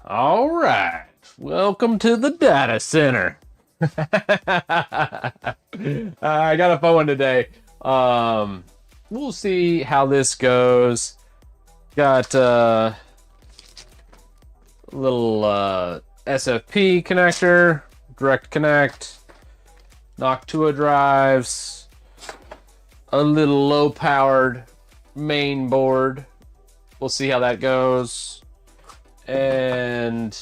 All right, welcome to the data center. I got a fun one today. We'll see how this goes. Got a little SFP connector, direct connect, Noctua drives, a little low-powered main board. We'll see how that goes. And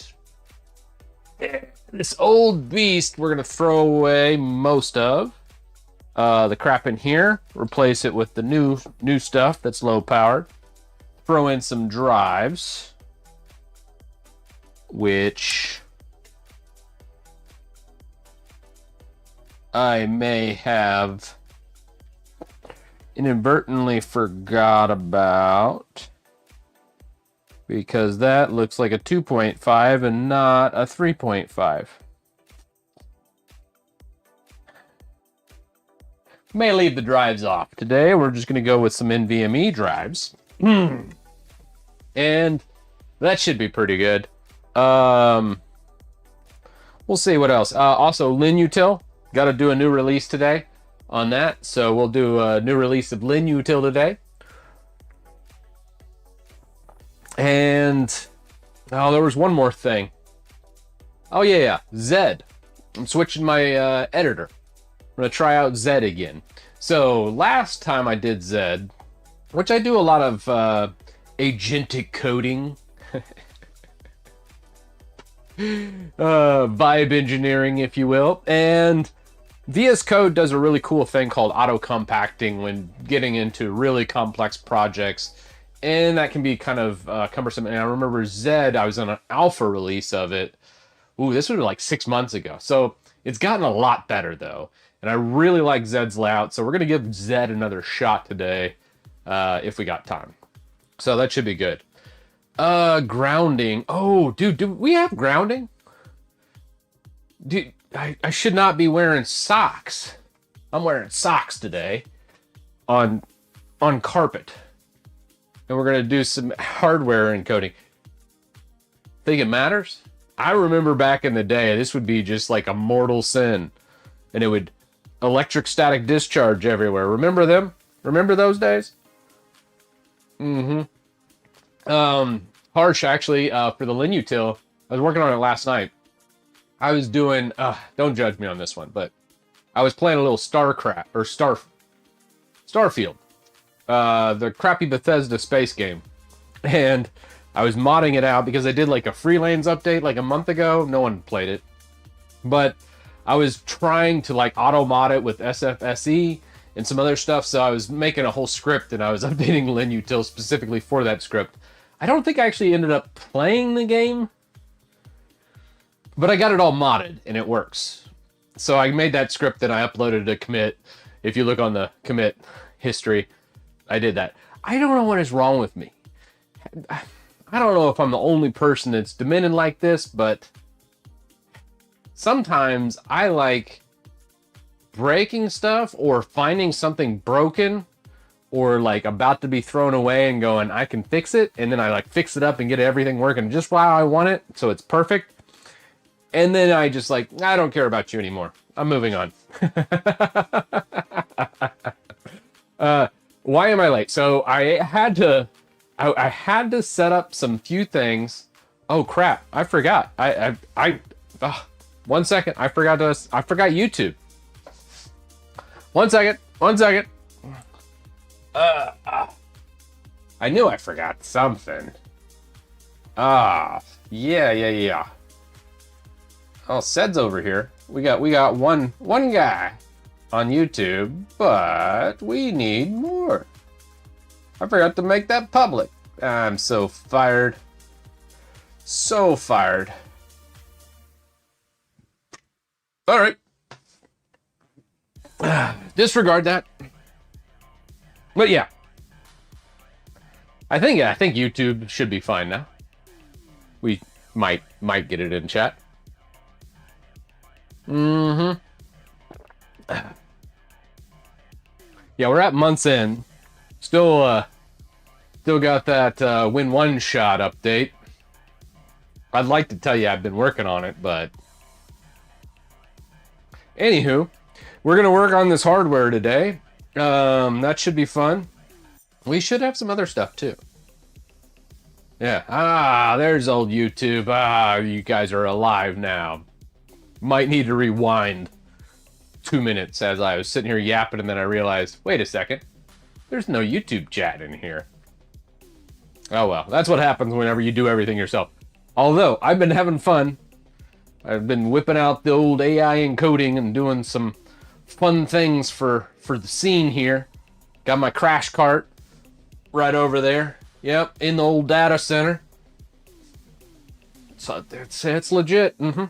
this old beast we're gonna throw away most of the crap in here, replace it with the new stuff that's low powered, throw in some drives, which I may have inadvertently forgot about, because that looks like a 2.5 and not a 3.5. May leave the drives off. Today we're just going to go with some NVMe drives. And that should be pretty good. We'll see what else. Also, Linutil. Got to do a new release today on that. So we'll do a new release of Linutil today. And there was one more thing. Oh yeah, Zed. I'm switching my editor. I'm gonna try out Zed again. So last time I did Zed, which I do a lot of agentic coding, vibe engineering, if you will, and VS Code does a really cool thing called auto compacting when getting into really complex projects. And that can be kind of cumbersome. And I remember Zed, I was on an alpha release of it. Ooh, this was like 6 months ago. So it's gotten a lot better though. And I really like Zed's layout. So we're going to give Zed another shot today if we got time. So that should be good. Grounding. Oh, dude, do we have grounding? Dude, I should not be wearing socks. I'm wearing socks today on carpet. And we're going to do some hardware encoding. Think it matters? I remember back in the day, this would be just like a mortal sin. And it would electric static discharge everywhere. Remember them? Remember those days? Harsh, actually, for the Linutil, I was working on it last night. I was doing, don't judge me on this one, but I was playing a little Starfield. The crappy Bethesda space game, and I was modding it out because I did like a Freelanes update like a month ago. No one played it, but I was trying to like auto mod it with SFSE and some other stuff. So I was making a whole script and I was updating Linutil specifically for that script. I don't think I actually ended up playing the game, but I got it all modded and it works. So I made that script and I uploaded a commit. If you look on the commit history, I did that. I don't know what is wrong with me. I don't know if I'm the only person that's demented like this, but sometimes I like breaking stuff or finding something broken or like about to be thrown away and going, I can fix it. And then I like fix it up and get everything working just how I want it. So it's perfect. And then I just like, I don't care about you anymore. I'm moving on. Why am I late? So I had to set up some few things. Oh crap! I forgot. One second. I forgot YouTube. One second. I knew I forgot something. Yeah. Oh, Sed's over here. We got one guy on YouTube, but we need more. I forgot to make that public. I'm so fired. So fired. All right. Disregard that. But yeah. I think YouTube should be fine now. We might get it in chat. Yeah, we're at month's end. Still got that Win One Shot update. I'd like to tell you I've been working on it, but anywho, we're gonna work on this hardware today. That should be fun. We should have some other stuff too. Yeah. Ah, there's old YouTube. Ah, you guys are alive now. Might need to rewind 2 minutes as I was sitting here yapping, and then I realized, wait a second, there's no YouTube chat in here. Oh well, that's what happens whenever you do everything yourself. Although, I've been having fun. I've been whipping out the old AI encoding and doing some fun things for the scene here. Got my crash cart right over there. Yep, in the old data center. So it's legit. Mm-hmm.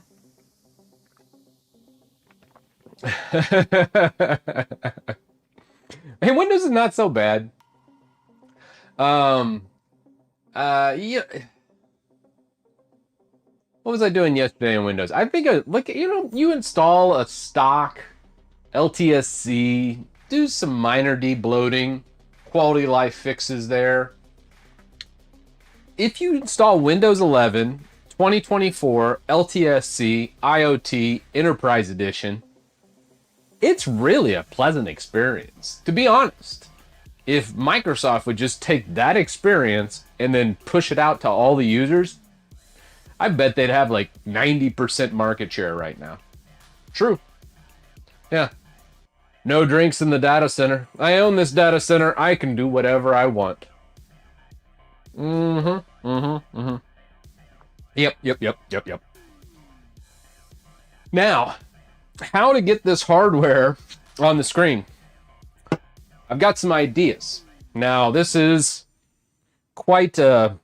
Hey, Windows is not so bad. Yeah. What was I doing yesterday in Windows? I think, you install a stock LTSC, do some minor debloating, quality of life fixes there. If you install Windows 11, 2024, LTSC, IoT, Enterprise Edition, it's really a pleasant experience. To be honest, if Microsoft would just take that experience and then push it out to all the users, I bet they'd have like 90% market share right now. True. Yeah. No drinks in the data center. I own this data center. I can do whatever I want. Yep. Now, how to get this hardware on the screen. I've got some ideas. Now, this is quite a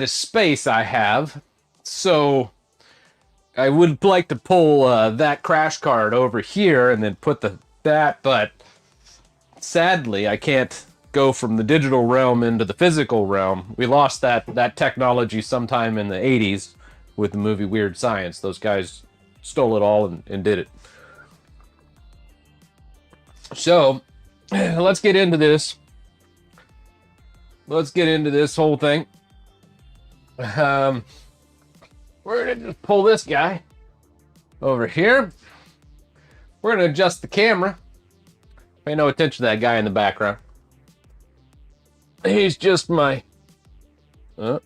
space I have, so I would like to pull that crash card over here and then put that, but sadly I can't go from the digital realm into the physical realm. We lost that technology sometime in the 80s with the movie Weird Science. Those guys stole it all and did it. So let's get into this. Let's get into this whole thing. We're gonna just pull this guy over here. We're gonna adjust the camera. Pay no attention to that guy in the background. He's just my Yes,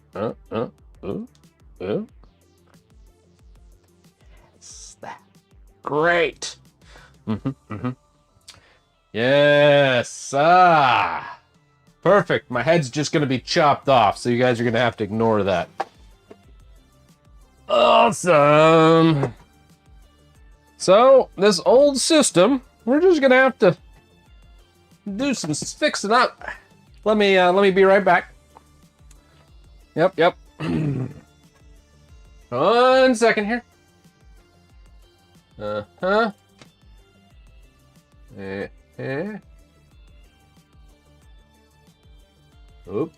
that great. Yes, perfect. My head's just gonna be chopped off, so you guys are gonna have to ignore that. Awesome. So this old system, we're just gonna have to do some fixing up. Let me be right back. Yep. 1 second here. Oop.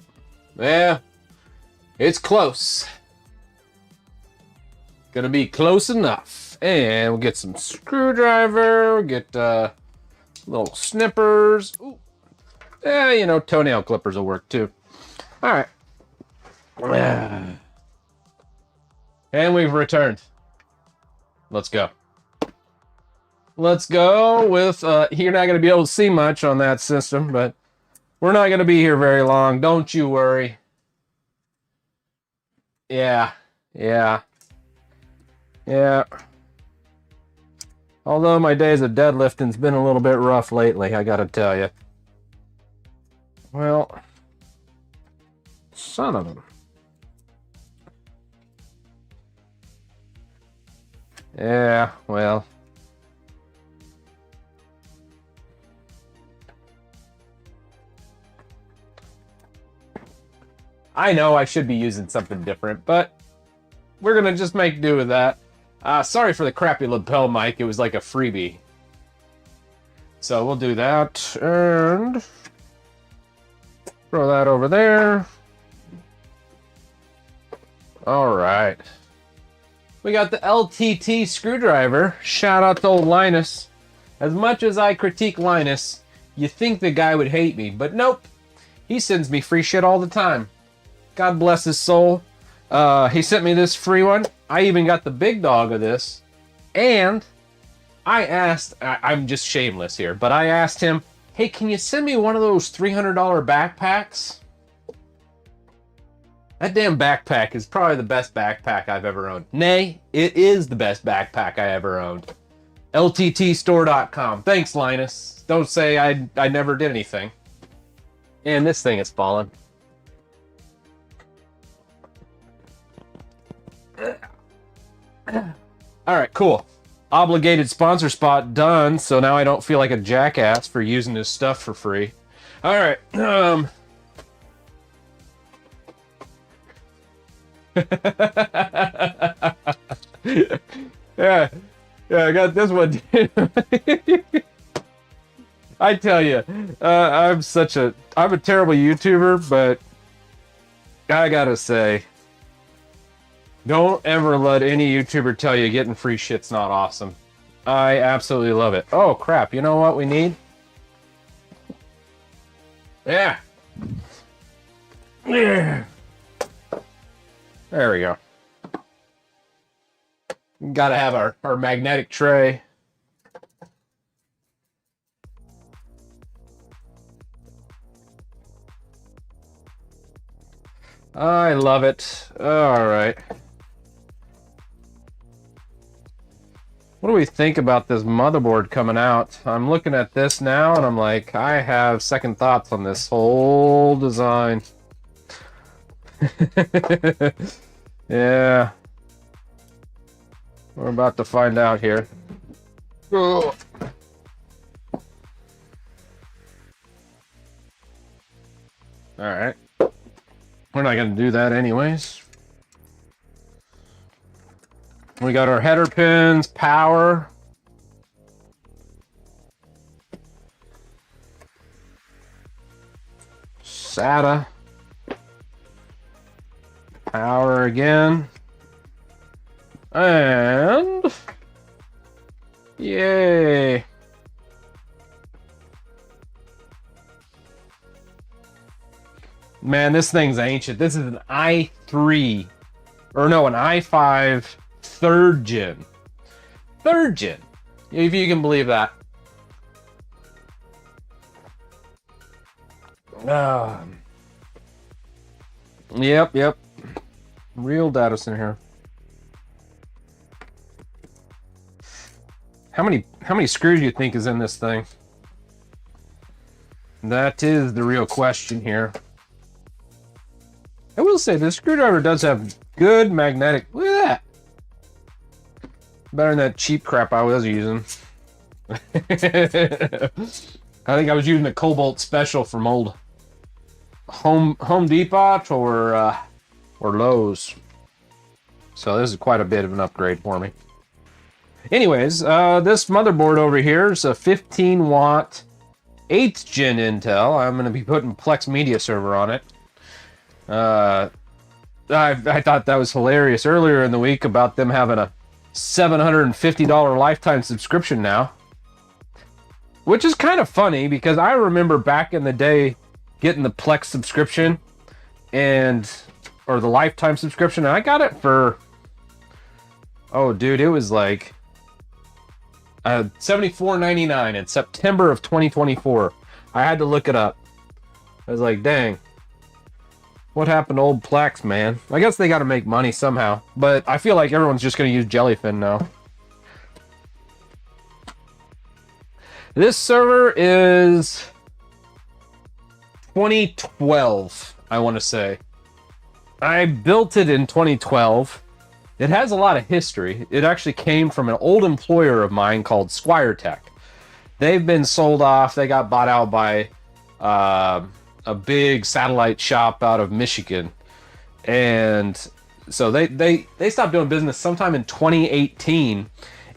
Yeah, it's close. Gonna be close enough. And we'll get some screwdriver, we'll get little snippers. Ooh. Yeah, toenail clippers will work too. All right. And we've returned. Let's go. Let's go with, you're not going to be able to see much on that system, but we're not going to be here very long. Don't you worry. Yeah. Although my days of deadlifting's been a little bit rough lately, I got to tell you. Well, son of them. Yeah, well. I know I should be using something different, but we're going to just make do with that. Sorry for the crappy lapel mic. It was like a freebie. So we'll do that and throw that over there. All right. We got the LTT screwdriver. Shout out to old Linus. As much as I critique Linus, you think the guy would hate me, but nope. He sends me free shit all the time. God bless his soul. He sent me this free one. I even got the big dog of this. And I asked, I'm just shameless here, but I asked him, hey, can you send me one of those $300 backpacks? That damn backpack is probably the best backpack I've ever owned. Nay, it is the best backpack I ever owned. LTTstore.com. Thanks, Linus. Don't say I never did anything. And this thing is falling. Alright, cool. Obligated sponsor spot done, so now I don't feel like a jackass for using this stuff for free. Alright, yeah, I got this one. I tell you, I'm a terrible YouTuber, but I gotta say, don't ever let any YouTuber tell you getting free shit's not awesome. I absolutely love it. Oh crap, you know what we need? Yeah. Yeah. There we go. Gotta have our magnetic tray. I love it. All right. What do we think about this motherboard coming out? I'm looking at this now and I'm like, I have second thoughts on this whole design. Yeah. We're about to find out here. Oh. All right. We're not going to do that anyways. We got our header pins, power. SATA. Power again. And yay. Man, this thing's ancient. This is an i3, or no, an i5 third gen. Third gen, if you can believe that. Yep. Real data center here. How many screws do you think is in this thing? That is the real question here. I will say this screwdriver does have good magnetic. Look at that. Better than that cheap crap I was using. I think I was using a Cobalt Special from old Home Depot or Lowe's. So this is quite a bit of an upgrade for me. Anyways, this motherboard over here is a 15 watt 8th gen Intel. I'm going to be putting Plex Media Server on it. I thought that was hilarious earlier in the week about them having a $750 lifetime subscription now. Which is kind of funny because I remember back in the day getting the Plex subscription or the lifetime subscription, and I got it for, oh dude, it was like $74.99 in September of 2024. I had to look it up. I was like, dang. What happened to old Plex, man? I guess they got to make money somehow, but I feel like everyone's just going to use Jellyfin now. This server is 2012, I want to say. I built it in 2012. It has a lot of history. It actually came from an old employer of mine called Squire Tech. They've been sold off. They got bought out by a big satellite shop out of Michigan. And so they stopped doing business sometime in 2018.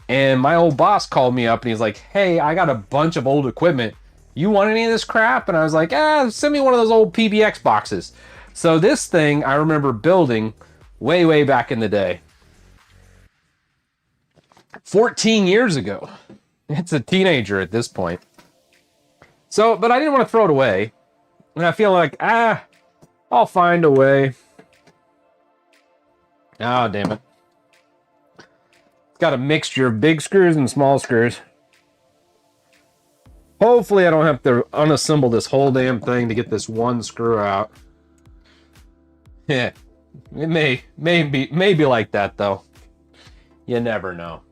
And my old boss called me up and he's like, hey, I got a bunch of old equipment. You want any of this crap? And I was like, send me one of those old PBX boxes. So this thing I remember building way back in the day. 14 years ago. It's a teenager at this point. So, but I didn't want to throw it away. And I feel like, I'll find a way. Oh, damn it. It's got a mixture of big screws and small screws. Hopefully I don't have to unassemble this whole damn thing to get this one screw out. Yeah, it may be like that though. You never know.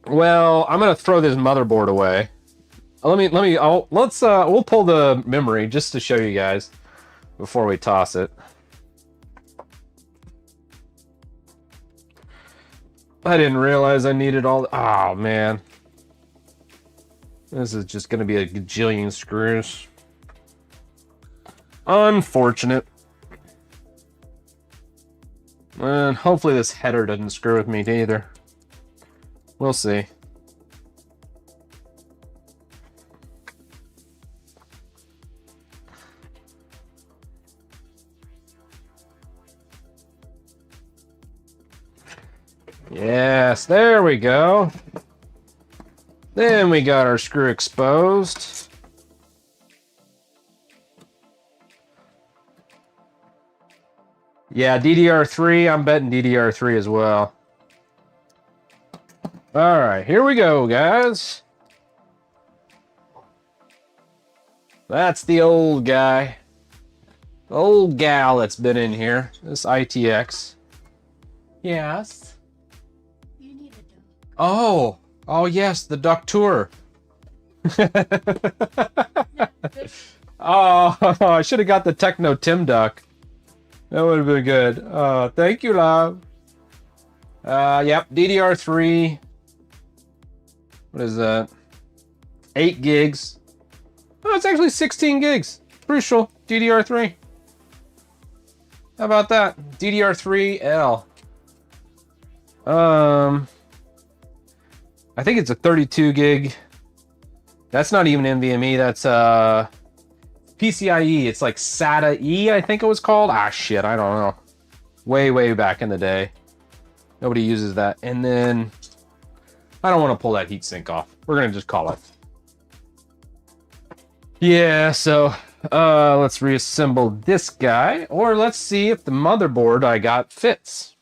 Well, I'm gonna throw this motherboard away. We'll pull the memory just to show you guys before we toss it. I didn't realize I needed all. Oh man, this is just gonna be a gajillion screws. Unfortunate. And hopefully this header doesn't screw with me either. We'll see. Yes, there we go. Then we got our screw exposed. Yeah, DDR3, I'm betting DDR3 as well. All right, here we go, guys. That's the old guy. The old gal that's been in here. This ITX. Yes. You need a duck. Oh, yes, the Ductour. Oh, I should have got the Techno Tim Duck. That would have been good. Thank you, love. Yep, DDR3. What is that? 8 gigs. Oh, it's actually 16 gigs. Crucial. DDR3. How about that? DDR3L. I think it's a 32 gig. That's not even NVMe. That's PCIe. It's like SATA E, I think it was called. Ah, shit. I don't know. Way back in the day. Nobody uses that. And then I don't want to pull that heatsink off. We're going to just call it. Yeah, so let's reassemble this guy. Or let's see if the motherboard I got fits.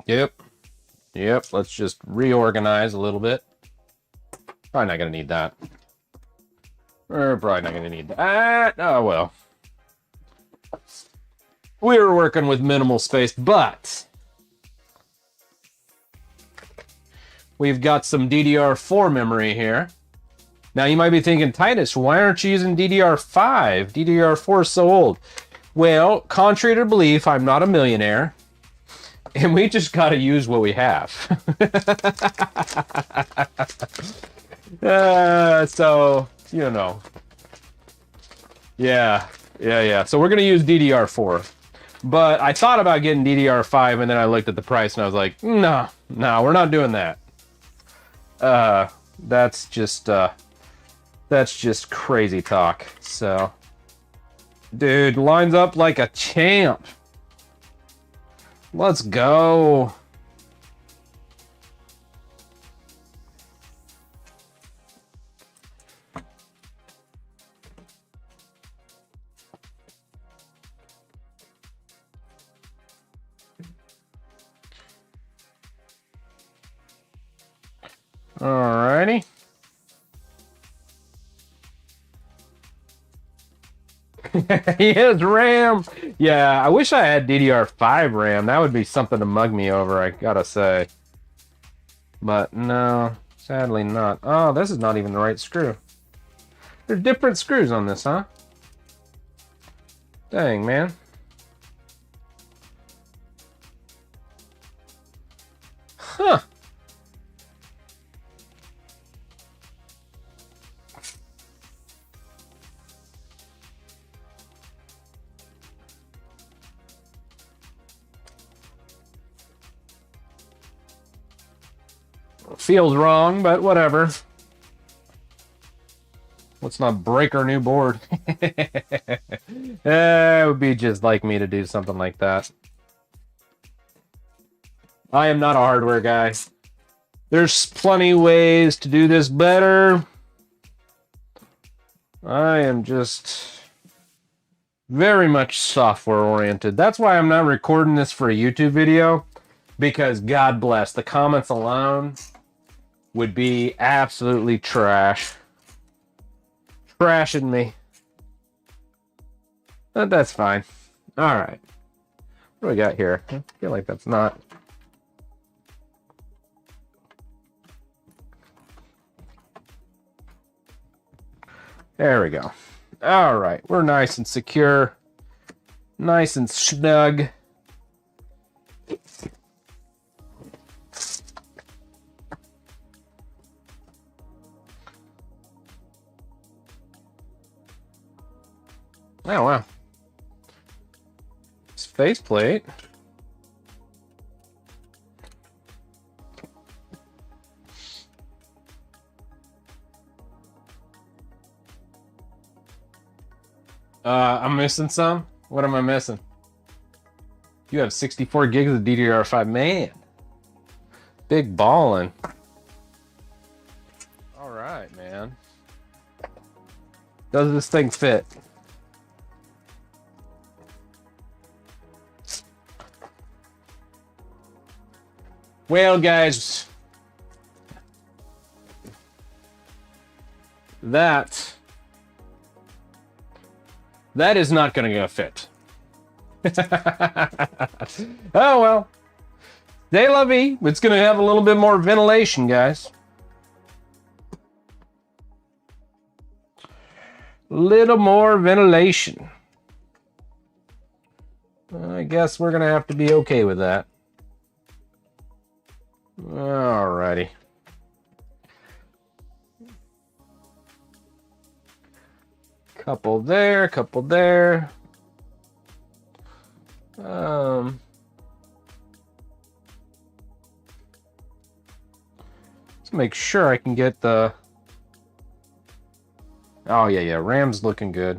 Yep, let's just reorganize a little bit. Probably not going to need that. We're probably not going to need that. Oh, well. We were working with minimal space, but we've got some DDR4 memory here. Now, you might be thinking, Titus, why aren't you using DDR5? DDR4 is so old. Well, contrary to belief, I'm not a millionaire. And we just got to use what we have. So, you know. Yeah. So we're going to use DDR4. But I thought about getting DDR5, and then I looked at the price, and I was like, no, we're not doing that. That's just crazy talk. So, dude, lines up like a champ. Let's go. Alrighty. Yes, RAM. Yeah, I wish I had DDR5 RAM. That would be something to mug me over, I gotta say. But no, sadly not. Oh, this is not even the right screw. There's different screws on this, huh? Dang, man. Huh. Feels wrong, but whatever. Let's not break our new board. It would be just like me to do something like that. I am not a hardware guy. There's plenty ways to do this better. I am just Very much software oriented. That's why I'm not recording this for a YouTube video, because God bless, the comments alone would be absolutely trash. Trashing me. But that's fine. All right. What do we got here? I feel like that's not. There we go. All right. We're nice and secure. Nice and snug. Oh, wow. It's faceplate. I'm missing some? What am I missing? You have 64 gigs of DDR5. Man. Big ballin'. All right, man. Does this thing fit? Well, guys, that is not going to fit. Oh, well. C'est la vie. It's going to have a little bit more ventilation, guys. Little more ventilation. I guess we're going to have to be okay with that. Alrighty. Couple there, couple there. Let's make sure I can get the. Oh yeah, RAM's looking good.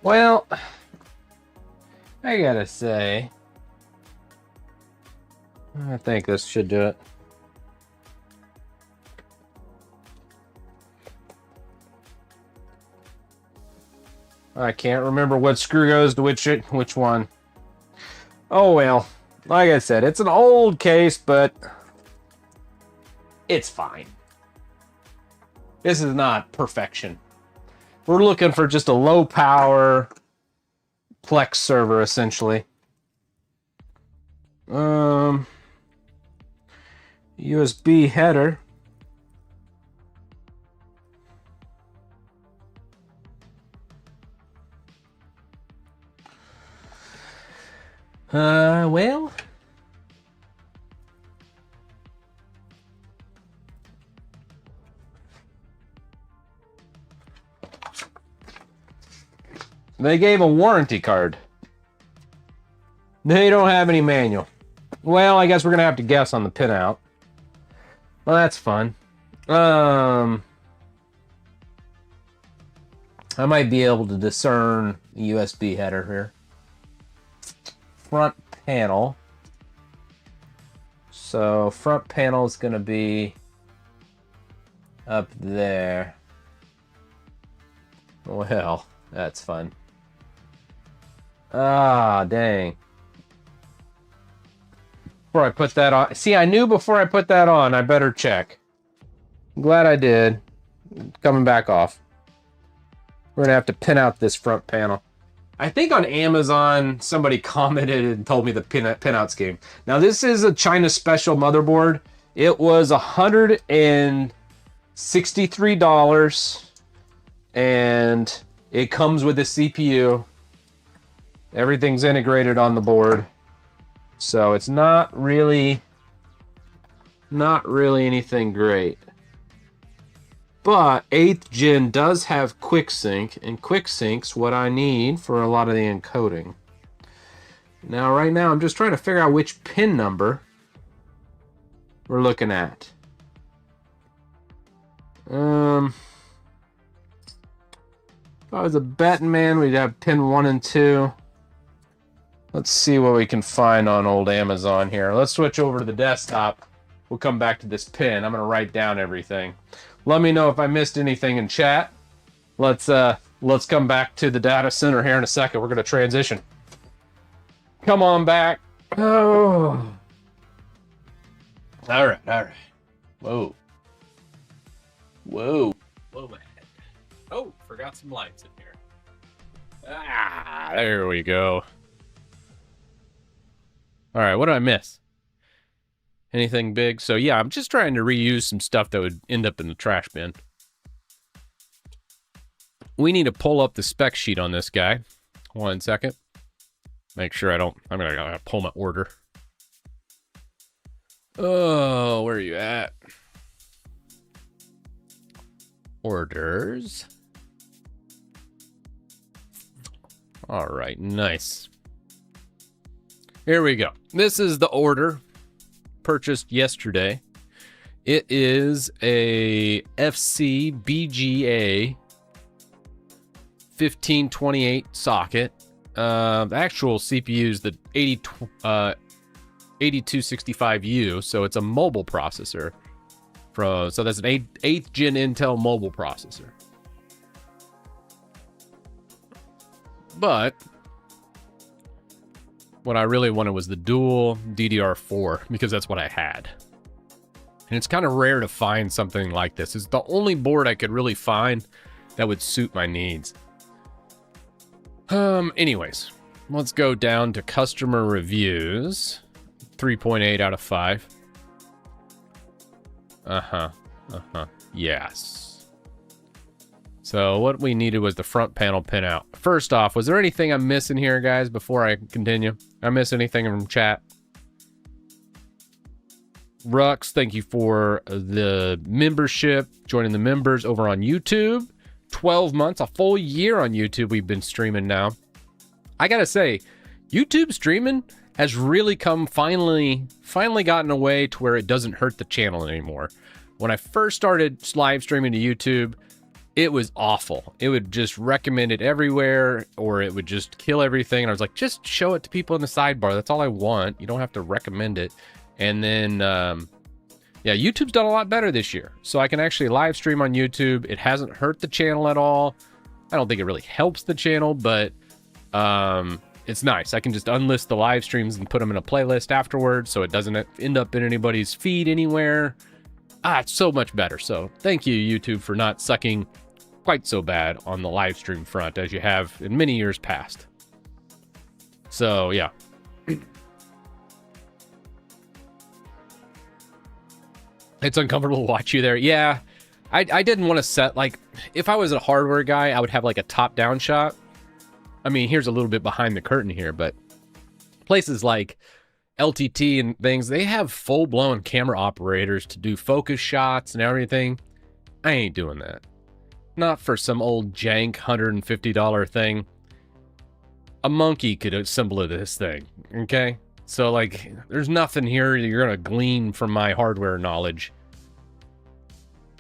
Well, I gotta say, I think this should do it. I can't remember what screw goes to which one. Oh well, like I said, it's an old case, but it's fine. This is not perfection. We're looking for just a low power Plex server, essentially. USB header. Well. They gave a warranty card. They don't have any manual. Well, I guess we're gonna have to guess on the pinout. Well, that's fun. I might be able to discern the USB header here. Front panel. So front panel is gonna be up there. Well, that's fun. Ah, dang. Before I put that on. See, I knew before I put that on, I better check. I'm glad I did. Coming back off. We're going to have to pin out this front panel. I think on Amazon, somebody commented and told me the pinout scheme. Now, this is a China special motherboard. It was $163. And it comes with a CPU. Everything's integrated on the board. So it's not really anything great. But 8th gen does have QuickSync, and QuickSync's what I need for a lot of the encoding. Now, right now, I'm just trying to figure out which pin number we're looking at. If I was a betting man, we'd have pin 1 and 2. Let's see what we can find on old Amazon here. Let's switch over to the desktop. We'll come back to this pin. I'm going to write down everything. Let me know if I missed anything in chat. Let's come back to the data center here in a second. We're going to transition. Come on back. Oh. All right. Whoa. Whoa, my head. Oh, forgot some lights in here. Ah, there we go. All right, what did I miss? Anything big? So yeah, I'm just trying to reuse some stuff that would end up in the trash bin. We need to pull up the spec sheet on this guy. 1 second. Make sure I'm gonna pull my order. Oh, where are you at? Orders. All right, nice. Here we go. This is the order purchased yesterday. It is a FC BGA 1528 socket. The actual CPU is the 8265U, so it's a mobile processor. So that's an 8th gen Intel mobile processor. But what I really wanted was the dual DDR4, because that's what I had. And it's kind of rare to find something like this. It's the only board I could really find that would suit my needs. Anyways, let's go down to customer reviews. 3.8 out of 5. Yes. So what we needed was the front panel pinout. First off, was there anything I'm missing here, guys, before I continue? I miss anything from chat? Rux, thank you for the membership, joining the members over on YouTube. 12 months, a full year on YouTube we've been streaming now. I gotta say, YouTube streaming has really come finally gotten away to where it doesn't hurt the channel anymore. When I first started live streaming to YouTube, it was awful. It would just recommend it everywhere, or it would just kill everything. And I was like, just show it to people in the sidebar. That's all I want. You don't have to recommend it. And then, yeah, YouTube's done a lot better this year. So I can actually live stream on YouTube. It hasn't hurt the channel at all. I don't think it really helps the channel, but it's nice. I can just unlist the live streams and put them in a playlist afterwards, so it doesn't end up in anybody's feed anywhere. It's so much better. So thank you, YouTube, for not sucking quite so bad on the live stream front as you have in many years past. So yeah. It's uncomfortable to watch you there. Yeah, I didn't want to set, like, if I was a hardware guy, I would have like a top-down shot. I mean, here's a little bit behind the curtain here, but places like LTT and things, they have full-blown camera operators to do focus shots and everything. I ain't doing that. Not for some old jank $150 thing. A monkey could assemble this thing, okay? So, like, there's nothing here you're going to glean from my hardware knowledge.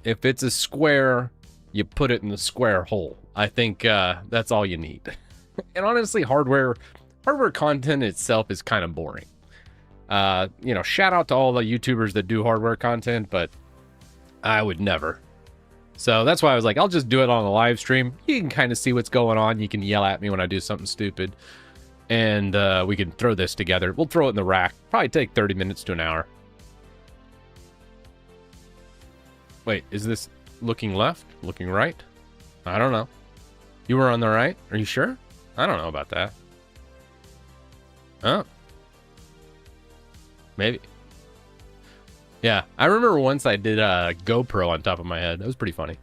If it's a square, you put it in the square hole. I think that's all you need. And honestly, hardware content itself is kind of boring. You know, shout out to all the YouTubers that do hardware content, but I would never. So that's why I was like, I'll just do it on the live stream. You can kind of see what's going on. You can yell at me when I do something stupid. And we can throw this together. We'll throw it in the rack. Probably take 30 minutes to an hour. Wait, is this looking left? Looking right? I don't know. You were on the right? Are you sure? I don't know about that. Oh. Maybe. Yeah, I remember once I did a GoPro on top of my head. That was pretty funny.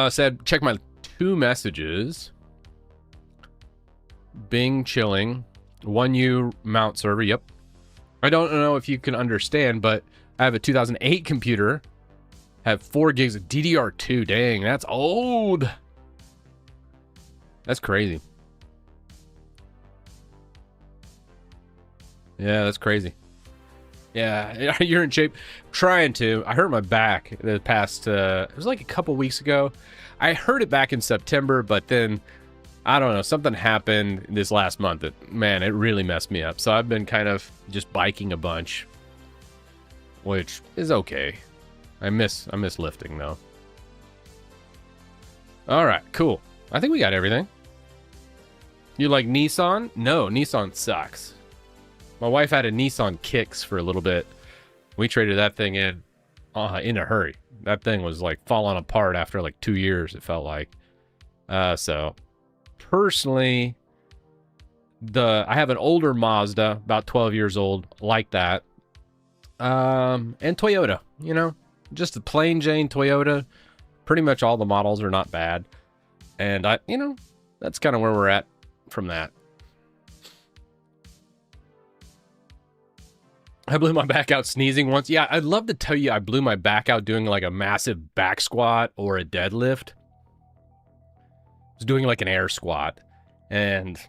Said, check my 2 messages. Bing chilling. 1U mount server. Yep. I don't know if you can understand, but I have a 2008 computer. Have 4 gigs of DDR2. Dang, that's old. That's crazy. Yeah, that's crazy. Yeah, you're in shape. Trying to. I hurt my back the past, it was like a couple weeks ago. I hurt it back in September, but then, I don't know, something happened this last month that, man, it really messed me up. So I've been kind of just biking a bunch, which is okay. I miss lifting, though. All right, cool. I think we got everything. You like Nissan? No, Nissan sucks. My wife had a Nissan Kicks for a little bit. We traded that thing in a hurry. That thing was like falling apart after like 2 years, it felt like. So personally, I have an older Mazda, about 12 years old, like that. And Toyota, you know, just a plain Jane Toyota. Pretty much all the models are not bad. And you know, that's kind of where we're at from that. I blew my back out sneezing once. Yeah, I'd love to tell you I blew my back out doing like a massive back squat or a deadlift. I was doing like an air squat and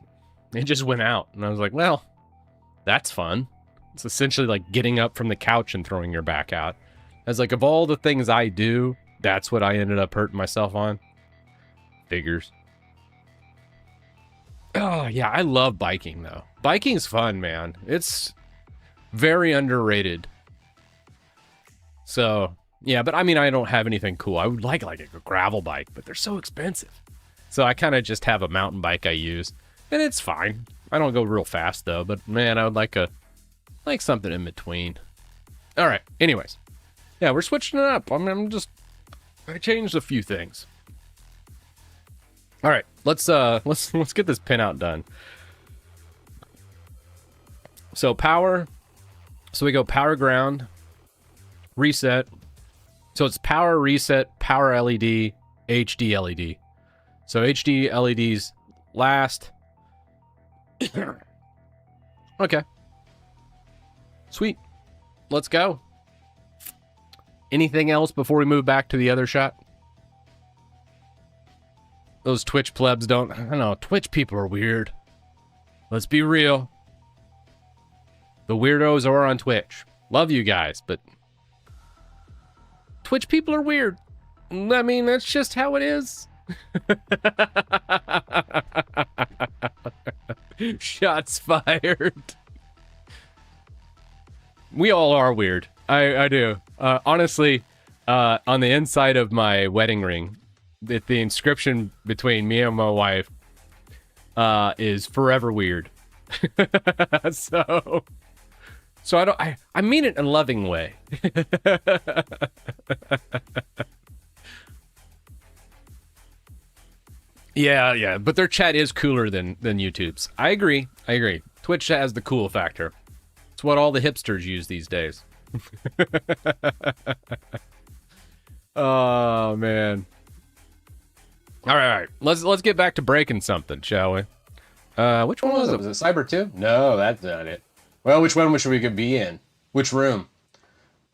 it just went out. And I was like, well, that's fun. It's essentially like getting up from the couch and throwing your back out. I was like, of all the things I do, that's what I ended up hurting myself on. Figures. Oh, yeah, I love biking though. Biking's fun, man. It's very underrated. So, yeah, but I mean, I don't have anything cool. I would like a gravel bike, but they're so expensive. So I kind of just have a mountain bike I use, and it's fine. I don't go real fast though, but man, I would like something in between. All right, anyways. Yeah, we're switching it up. I changed a few things. All right, let's get this pinout done. So power. So we go power ground, reset. So it's power, reset, power LED, HD LED. So HD LEDs last. Okay. Sweet. Let's go. Anything else before we move back to the other shot? Those Twitch plebs I don't know, Twitch people are weird. Let's be real. The weirdos are on Twitch. Love you guys, but Twitch people are weird. I mean, that's just how it is. Shots fired. We all are weird. I do. Honestly, on the inside of my wedding ring, the inscription between me and my wife is forever weird. So I mean it in a loving way. Yeah, but their chat is cooler than YouTube's. I agree. Twitch has the cool factor. It's what all the hipsters use these days. Oh man. All right. Let's get back to breaking something, shall we? Which one was it? Was it Cyber 2? No, that's not it. Well, which one should we be in? Which room?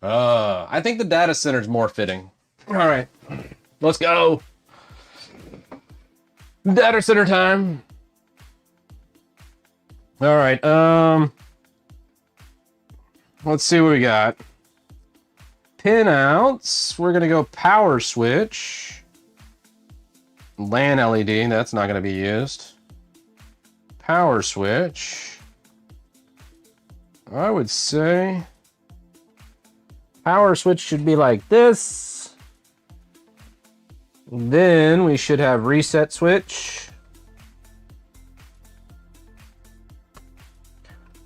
I think the data center's more fitting. All right. Let's go. Data center time. All right. Let's see what we got. Pinouts. We're gonna go power switch. LAN LED. That's not gonna be used. Power switch. I would say power switch should be like this. Then we should have reset switch.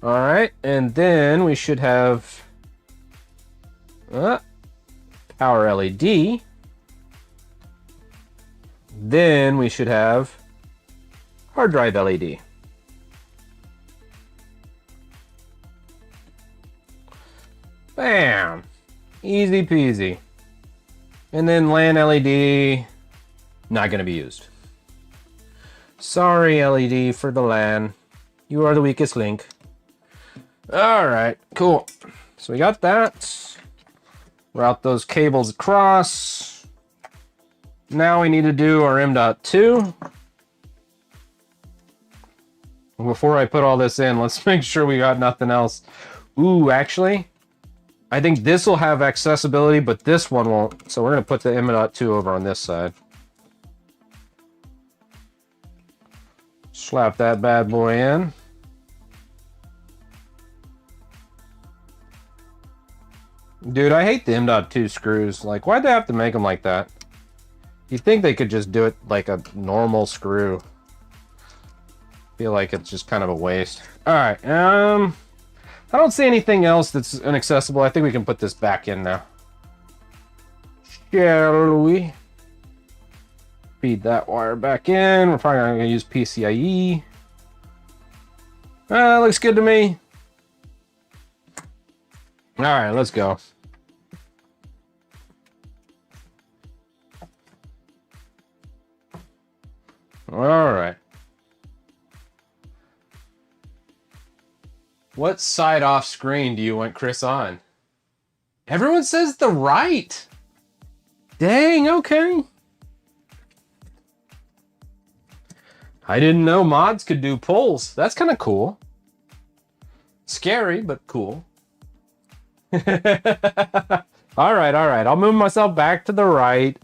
All right, and then we should have power LED. Then we should have hard drive LED. Bam! Easy peasy. And then LAN LED, not going to be used. Sorry, LED, for the LAN. You are the weakest link. Alright, cool. So we got that. Route those cables across. Now we need to do our M.2. Before I put all this in, let's make sure we got nothing else. Ooh, actually, I think this will have accessibility, but this one won't. So we're going to put the M.2 over on this side. Slap that bad boy in. Dude, I hate the M.2 screws. Like, why'd they have to make them like that? You'd think they could just do it like a normal screw. Feel like it's just kind of a waste. Alright, I don't see anything else that's inaccessible. I think we can put this back in now. Shall we? Feed that wire back in. We're probably not going to use PCIe. Looks good to me. Alright, let's go. Alright. What side off screen do you want Chris on? Everyone says the right. Dang, okay. I didn't know mods could do polls. That's kind of cool. Scary, but cool. All right. I'll move myself back to the right.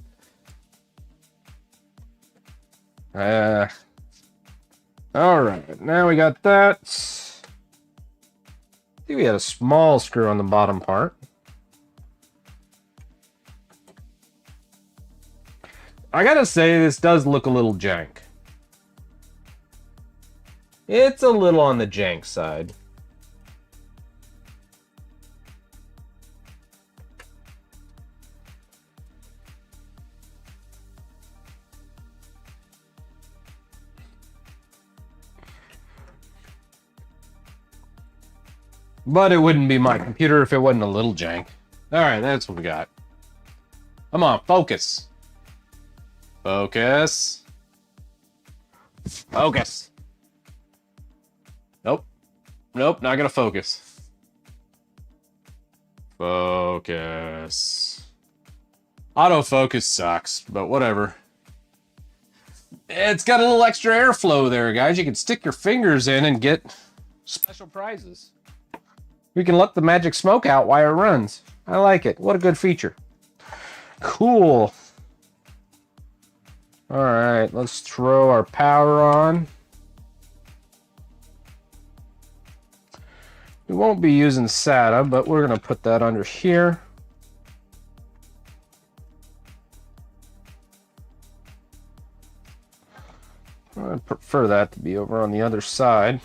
All right, now we got that. I think we had a small screw on the bottom part. I gotta say, this does look a little jank. It's a little on the jank side. But it wouldn't be my computer if it wasn't a little jank. Alright, that's what we got. Come on, focus. Focus. Focus. Nope. Nope, not gonna focus. Focus. Autofocus sucks, but whatever. It's got a little extra airflow there, guys. You can stick your fingers in and get special prizes. We can let the magic smoke out while it runs. I like it. What a good feature. Cool. All right, let's throw our power on. We won't be using SATA, but we're going to put that under here. I'd prefer that to be over on the other side.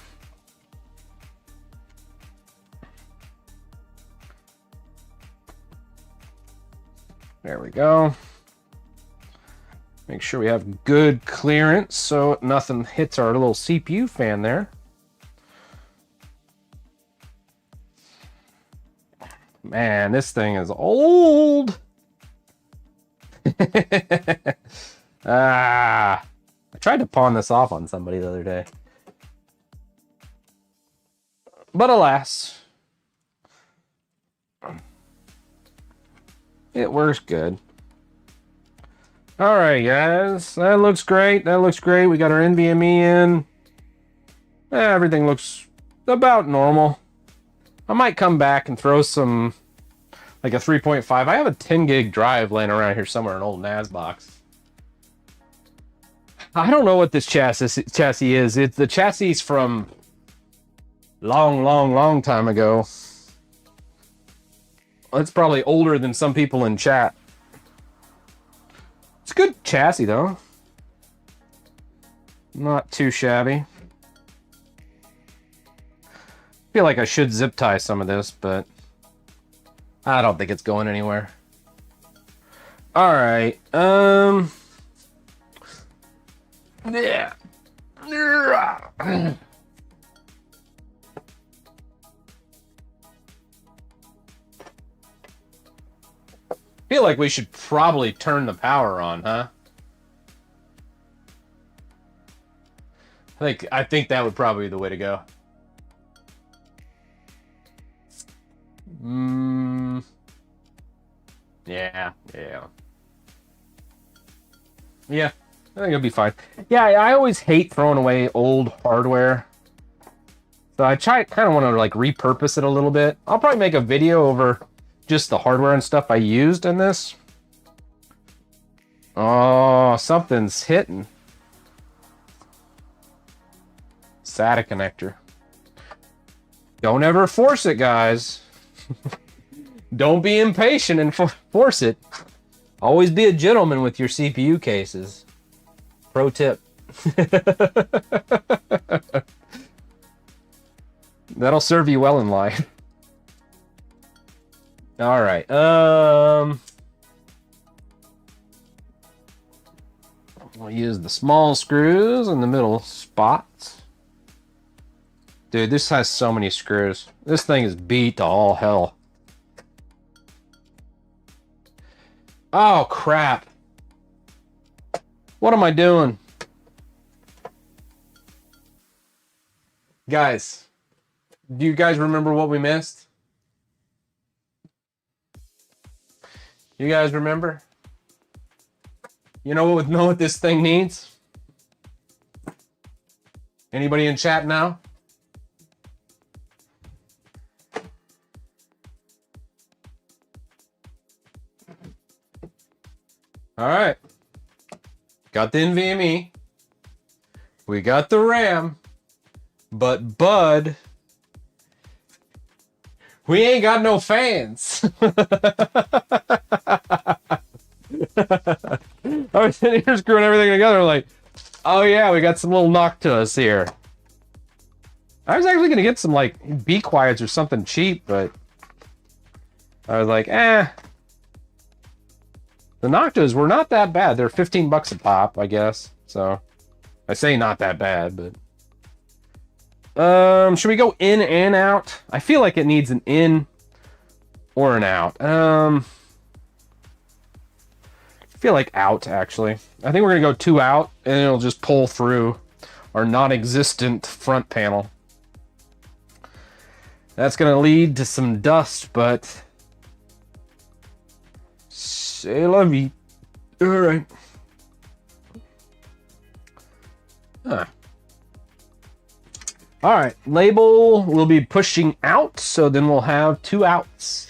There we go. Make sure we have good clearance so nothing hits our little CPU fan there. Man, this thing is old. I tried to pawn this off on somebody the other day. But alas, it works good. All right, guys, that looks great. That looks great. We got our NVMe in. Everything looks about normal. I might come back and throw some, like a 3.5. I have a 10 gig drive laying around here somewhere, an old NAS box. I don't know what this chassis is. It's the chassis from long time ago. It's probably older than some people in chat. It's a good chassis, though. Not too shabby. I feel like I should zip tie some of this, but I don't think it's going anywhere. All right. Yeah. Feel like we should probably turn the power on, huh? I think that would probably be the way to go. Yeah. I think it'll be fine. Yeah, I always hate throwing away old hardware. So I kind of want to like repurpose it a little bit. I'll probably make a video over just the hardware and stuff I used in this. Oh, something's hitting. SATA connector. Don't ever force it, guys. Don't be impatient and force it. Always be a gentleman with your CPU cases. Pro tip. That'll serve you well in life. All right. We'll use the small screws in the middle spots. Dude, this has so many screws. This thing is beat to all hell. Oh, crap. What am I doing? Guys, do you guys remember what we missed? You guys remember? You know what this thing needs? Anybody in chat now? All right. Got the NVMe. We got the RAM. But Bud, we ain't got no fans. I was sitting here screwing everything together like, oh yeah, we got some little knock to us here. I was actually gonna get some like Be Quiets or something cheap, but I was like, eh. The Noctas were not that bad. They're 15 bucks a pop, I guess. So I say not that bad, but should we go in and out? I feel like it needs an in or an out. I feel like out, actually. I think we're gonna go 2 out, and it'll just pull through our non-existent front panel. That's gonna lead to some dust, but c'est la vie. All right. Huh. All right, label will be pushing out, so then we'll have 2 outs.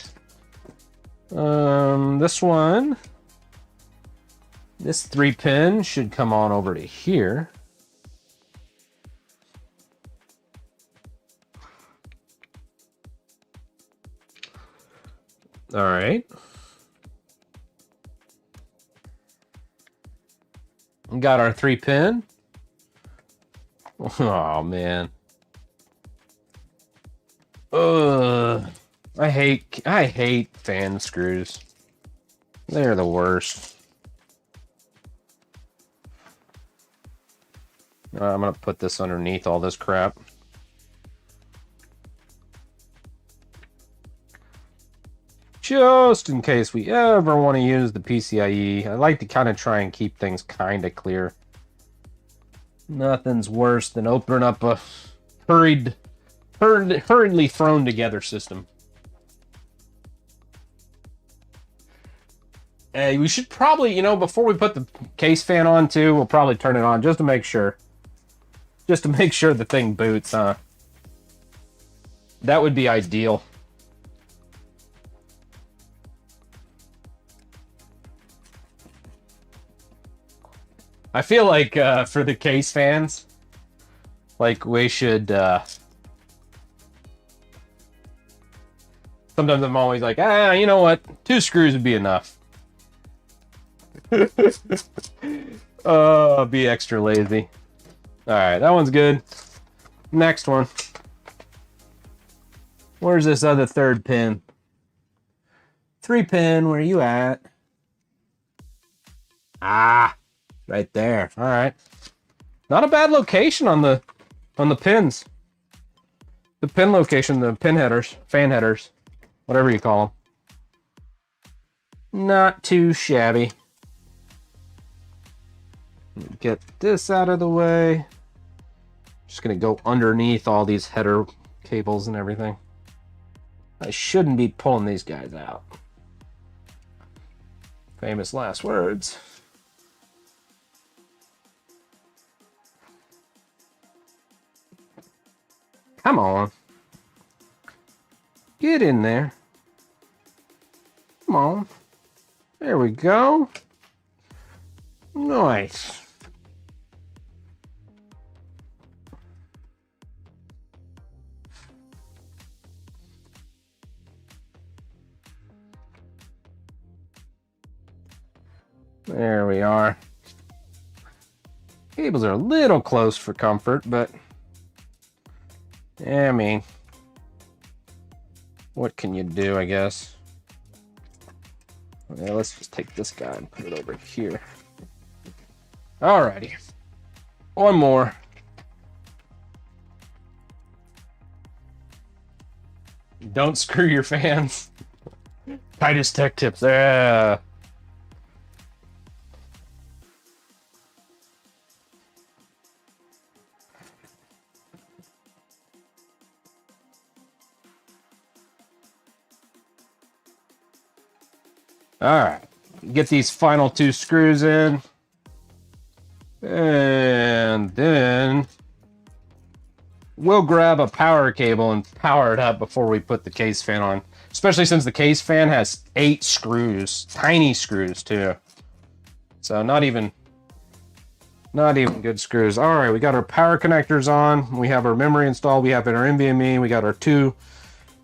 This one, this 3-pin should come on over to here. All right. We got our 3-pin. Oh man. I hate fan screws. They're the worst. I'm gonna put this underneath all this crap. Just in case we ever want to use the PCIe. I like to kind of try and keep things kind of clear. Nothing's worse than opening up a hurriedly thrown together system. Hey, we should probably, you know, before we put the case fan on too, we'll probably turn it on just to make sure. Just to make sure the thing boots, huh? That would be ideal. I feel like for the case fans, like we should. Sometimes I'm always like, you know what? 2 screws would be enough. Oh, be extra lazy. All right, that one's good. Next one. Where's this other 3rd pin? 3-pin, where you at? Ah. Right there. All right. Not a bad location on the pins. The pin location, the pin headers, fan headers, whatever you call them. Not too shabby. Get this out of the way. Just gonna go underneath all these header cables and everything. I shouldn't be pulling these guys out. Famous last words. Come on. Get in there. Come on. There we go. Nice. There we are. Cables are a little close for comfort, but yeah, I mean, what can you do, I guess? Yeah, let's just take this guy and put it over here. Alrighty. One more. Don't screw your fans. Titus Tech Tips. Yeah. All right, get these final 2 screws in, and then we'll grab a power cable and power it up before we put the case fan on, especially since the case fan has 8 screws, tiny screws too. So not even good screws. All right, we got our power connectors on. We have our memory installed. We have our NVMe. We got our 2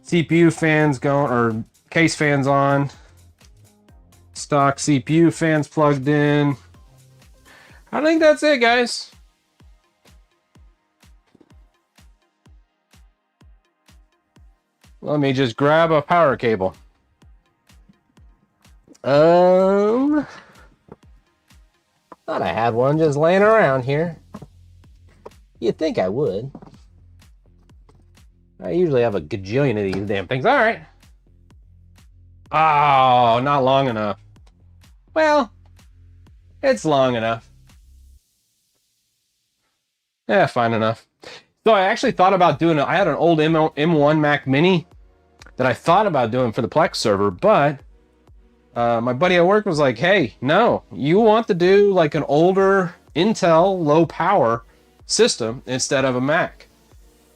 CPU fans going, or case fans on. Stock CPU fans plugged in. I think that's it, guys. Let me just grab a power cable. Thought I had one just laying around here. You'd think I would. I usually have a gajillion of these damn things. All right. Oh, not long enough. Well, it's long enough. Yeah, fine enough. So I actually thought about doing I had an old M1 Mac Mini that I thought about doing for the Plex server, but my buddy at work was like, hey, no, you want to do like an older Intel low power system instead of a Mac,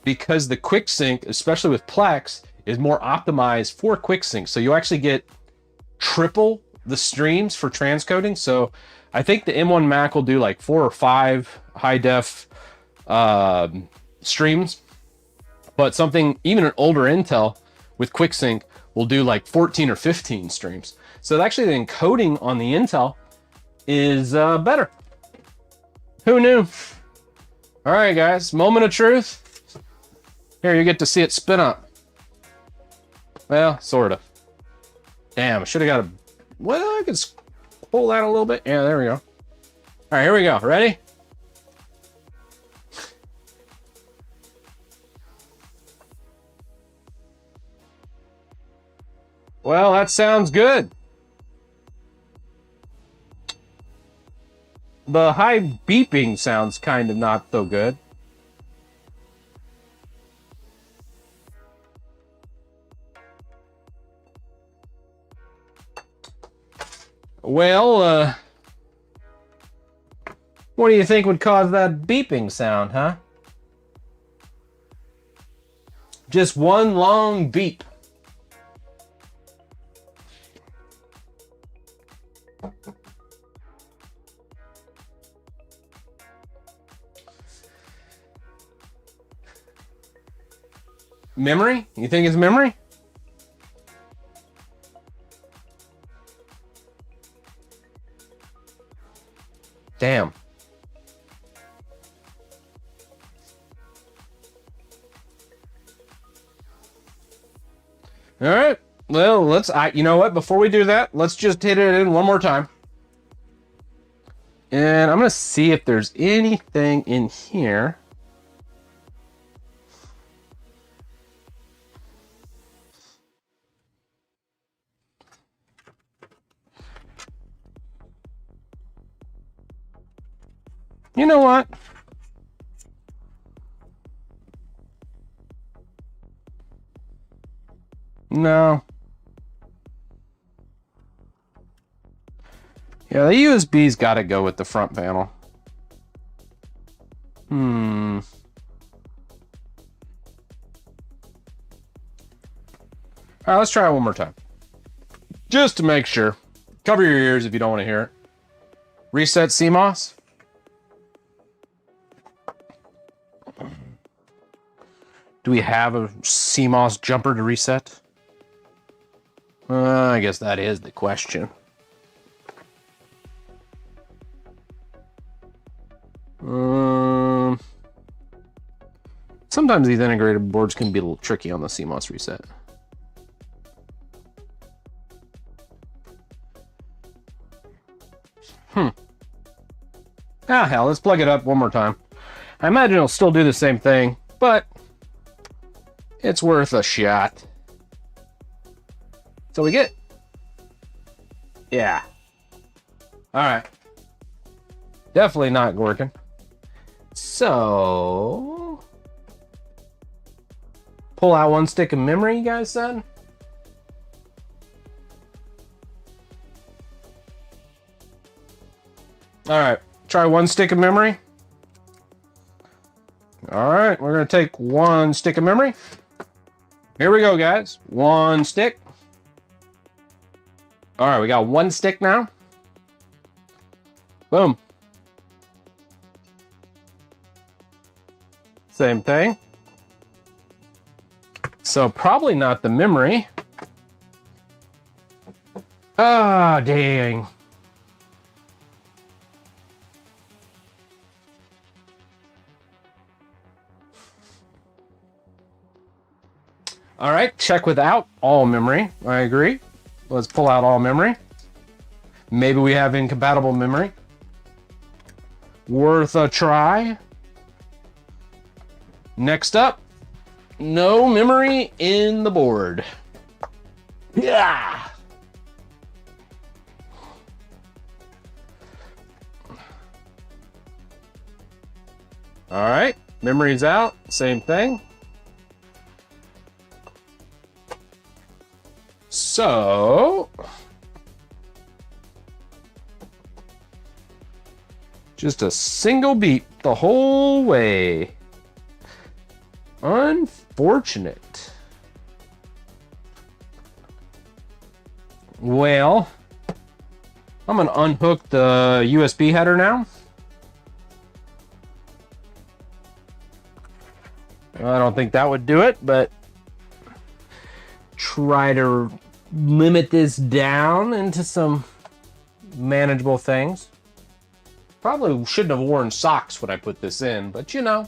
because the quick sync, especially with Plex, is more optimized for quick sync. So you actually get triple the streams for transcoding. So I think the M1 Mac will do like 4 or 5 high def streams, but something, even an older Intel with quick sync, will do like 14 or 15 streams. So actually the encoding on the Intel is better. Who knew? All right, guys, moment of truth. Here, you get to see it spin up. Well, sort of. Damn, I should have got a... Well, I could pull that a little bit. Yeah, there we go. All right, here we go. Ready? Well, that sounds good. The high beeping sounds kind of not so good. Well, what do you think would cause that beeping sound, huh? Just one long beep. Memory? You think it's memory? Damn. All right. Well, you know what? Before we do that, let's just hit it in one more time. And I'm going to see if there's anything in here. You know what? No. Yeah, the USB's got to go with the front panel. All right, let's try it one more time. Just to make sure. Cover your ears if you don't want to hear it. Reset CMOS. Do we have a CMOS jumper to reset? I guess that is the question. Sometimes these integrated boards can be a little tricky on the CMOS reset. Ah, hell, let's plug it up one more time. I imagine it'll still do the same thing, but it's worth a shot. So we get... Yeah. Alright. Definitely not working. So... Pull out one stick of memory, you guys said? Alright. Try one stick of memory. Alright, we're going to take one stick of memory. Here we go, guys. One stick. Alright, we got one stick now. Boom. Same thing. So probably not the memory. Ah, dang. All right, check without all memory. I agree. Let's pull out all memory. Maybe we have incompatible memory. Worth a try. Next up, no memory in the board. Yeah. All right, memory's out. Same thing. So, just a single beep the whole way. Unfortunate. Well, I'm gonna unhook the USB header now. I don't think that would do it, but try to limit this down into some manageable things. Probably shouldn't have worn socks when I put this in, but you know.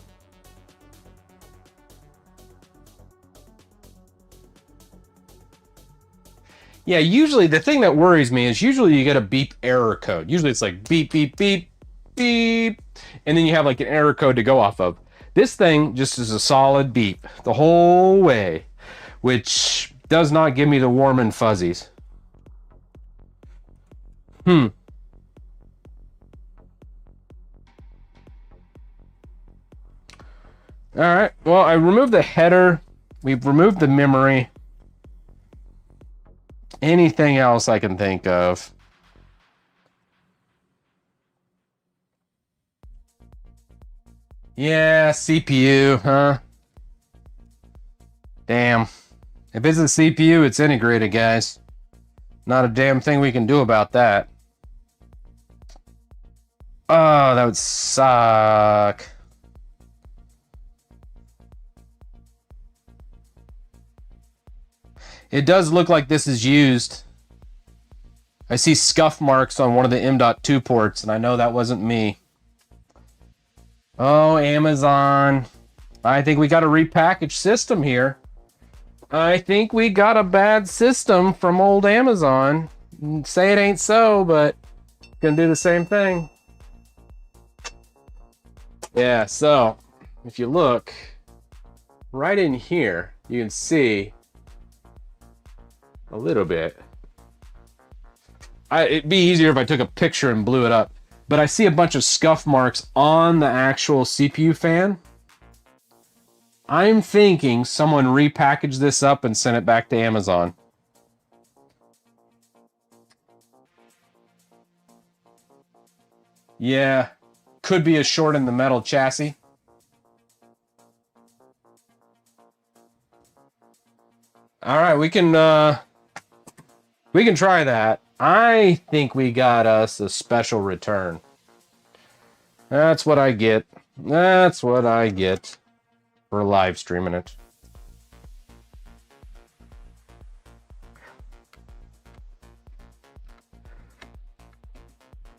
Yeah, usually the thing that worries me is usually you get a beep error code. Usually it's like beep, beep, beep, beep, and then you have like an error code to go off of. This thing just is a solid beep the whole way, which does not give me the warm and fuzzies. All right, well, I removed the header. We've removed the memory. Anything else I can think of? Yeah, CPU, huh? Damn. If it's a CPU, it's integrated, guys. Not a damn thing we can do about that. Oh, that would suck. It does look like this is used. I see scuff marks on one of the M.2 ports, and I know that wasn't me. Oh, Amazon. I think we got a repackaged system here. I think we got a bad system from old Amazon. Say it ain't so, but gonna do the same thing. Yeah, so if you look right in here, you can see a little bit. It'd be easier if I took a picture and blew it up, but I see a bunch of scuff marks on the actual CPU fan. I'm thinking someone repackaged this up and sent it back to Amazon. Yeah, could be a short in the metal chassis. All right, we can We can try that. I think we got us a special return. That's what I get. That's what I get for live streaming it.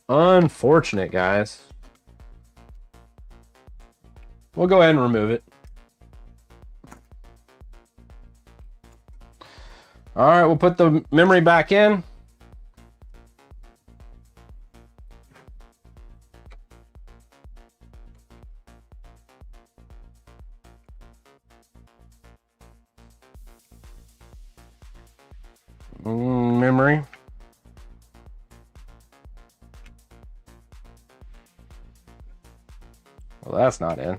Unfortunate, guys. We'll go ahead and remove it. All right, we'll put the memory back in. Memory. Well, that's not in.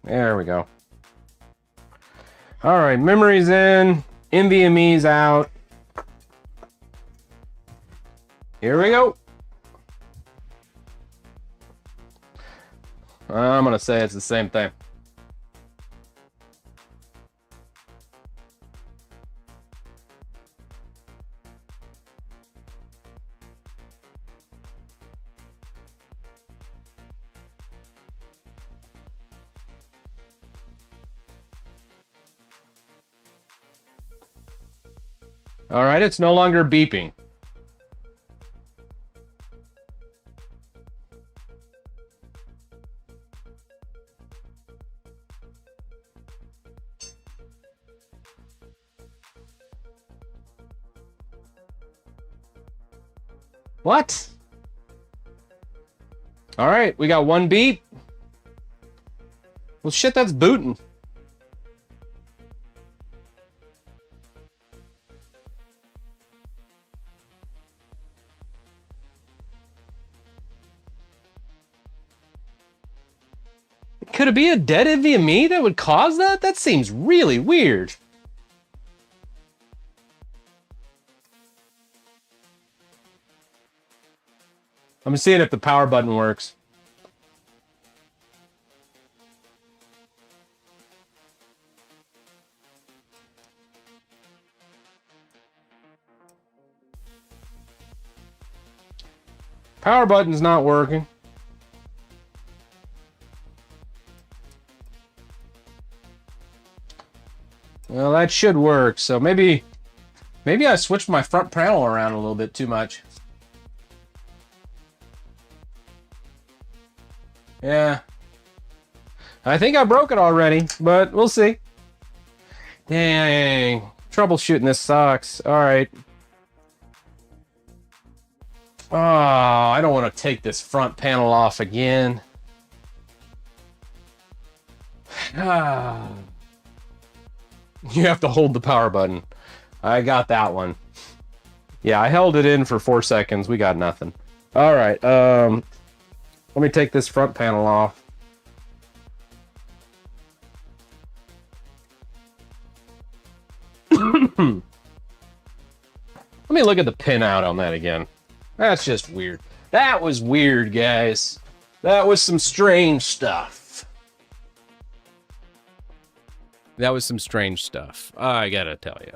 There we go. All right, memory's in, NVMe's out. Here we go. I'm gonna say it's the same thing. All right, it's no longer beeping. What? All right, we got one beep. Well, shit, that's booting. Could it be a dead NVMe that would cause that? That seems really weird. I'm seeing if the power button works. Power button's not working. Well, that should work. So maybe I switched my front panel around a little bit too much. Yeah. I think I broke it already, but we'll see. Dang. Troubleshooting this sucks. All right. Oh, I don't want to take this front panel off again. Ah. You have to hold the power button. I got that one. Yeah, I held it in for 4 seconds. We got nothing. All right. Let me take this front panel off. Let me look at the pinout on that again. That's just weird. That was weird, guys. That was some strange stuff. That was some strange stuff. I gotta tell you.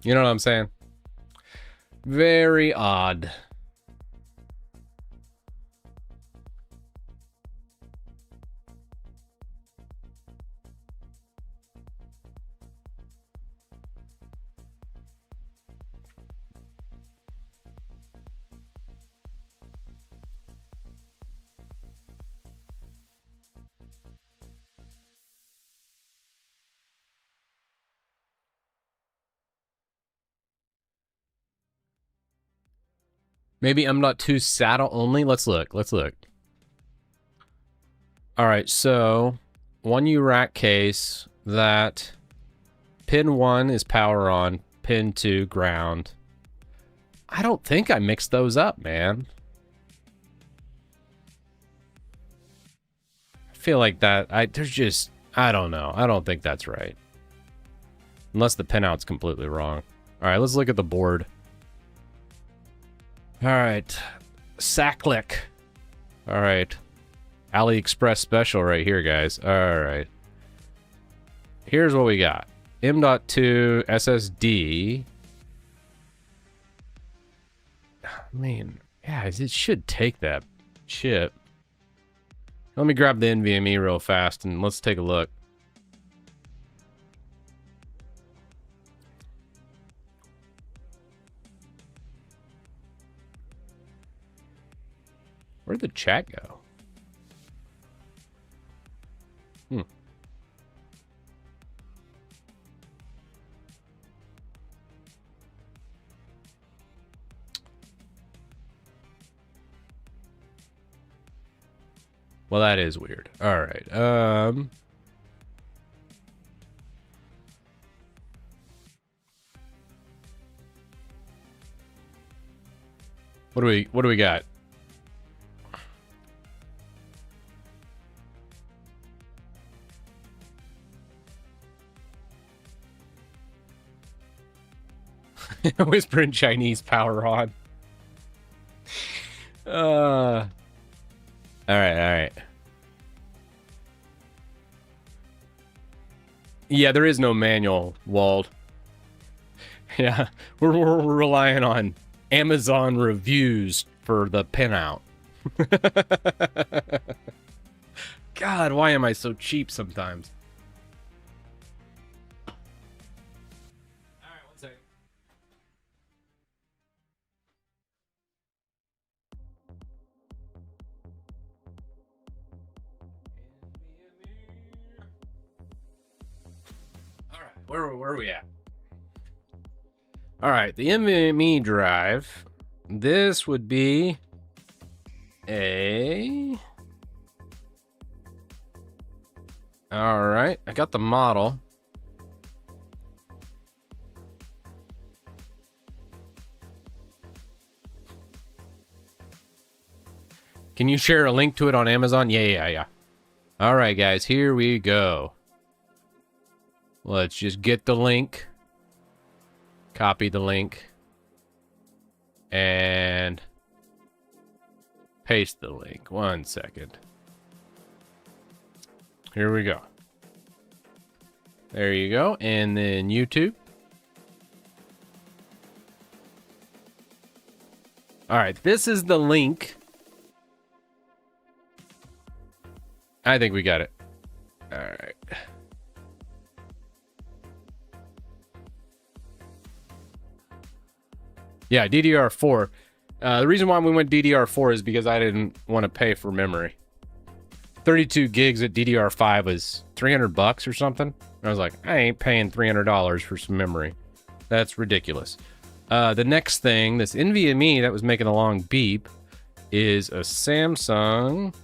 You know what I'm saying? Very odd. Maybe I'm not too saddle only. Let's look. Let's look. All right, so 1U rack case. That pin 1 is power on. Pin 2 ground. I don't think I mixed those up, man. I feel like that. There's just, I don't know. I don't think that's right. Unless the pinout's completely wrong. All right, let's look at the board. All right. Sacklick. All right. AliExpress special right here, guys. All right. Here's what we got. M.2 SSD. Man, yeah, it should take that chip. Let me grab the NVMe real fast and let's take a look. Where'd the chat go? Well, that is weird. All right. What do we got? Whisper in Chinese, power on. All right. Yeah, there is no manual, Wald. Yeah, we're relying on Amazon reviews for the pinout. God, why am I so cheap sometimes? All right, one second. All right, where are we at? All right, the NVMe drive. This would be a... All right, I got the model. Can you share a link to it on Amazon? Yeah. All right, guys, here we go. Let's just get the link. Copy the link. And paste the link. 1 second. Here we go. There you go. And then YouTube. All right, this is the link. I think we got it. All right. Yeah, DDR4. The reason why we went DDR4 is because I didn't want to pay for memory. 32 gigs at DDR5 was $300 or something. And I was like, I ain't paying $300 for some memory. That's ridiculous. The next thing, this NVMe that was making a long beep, is a Samsung.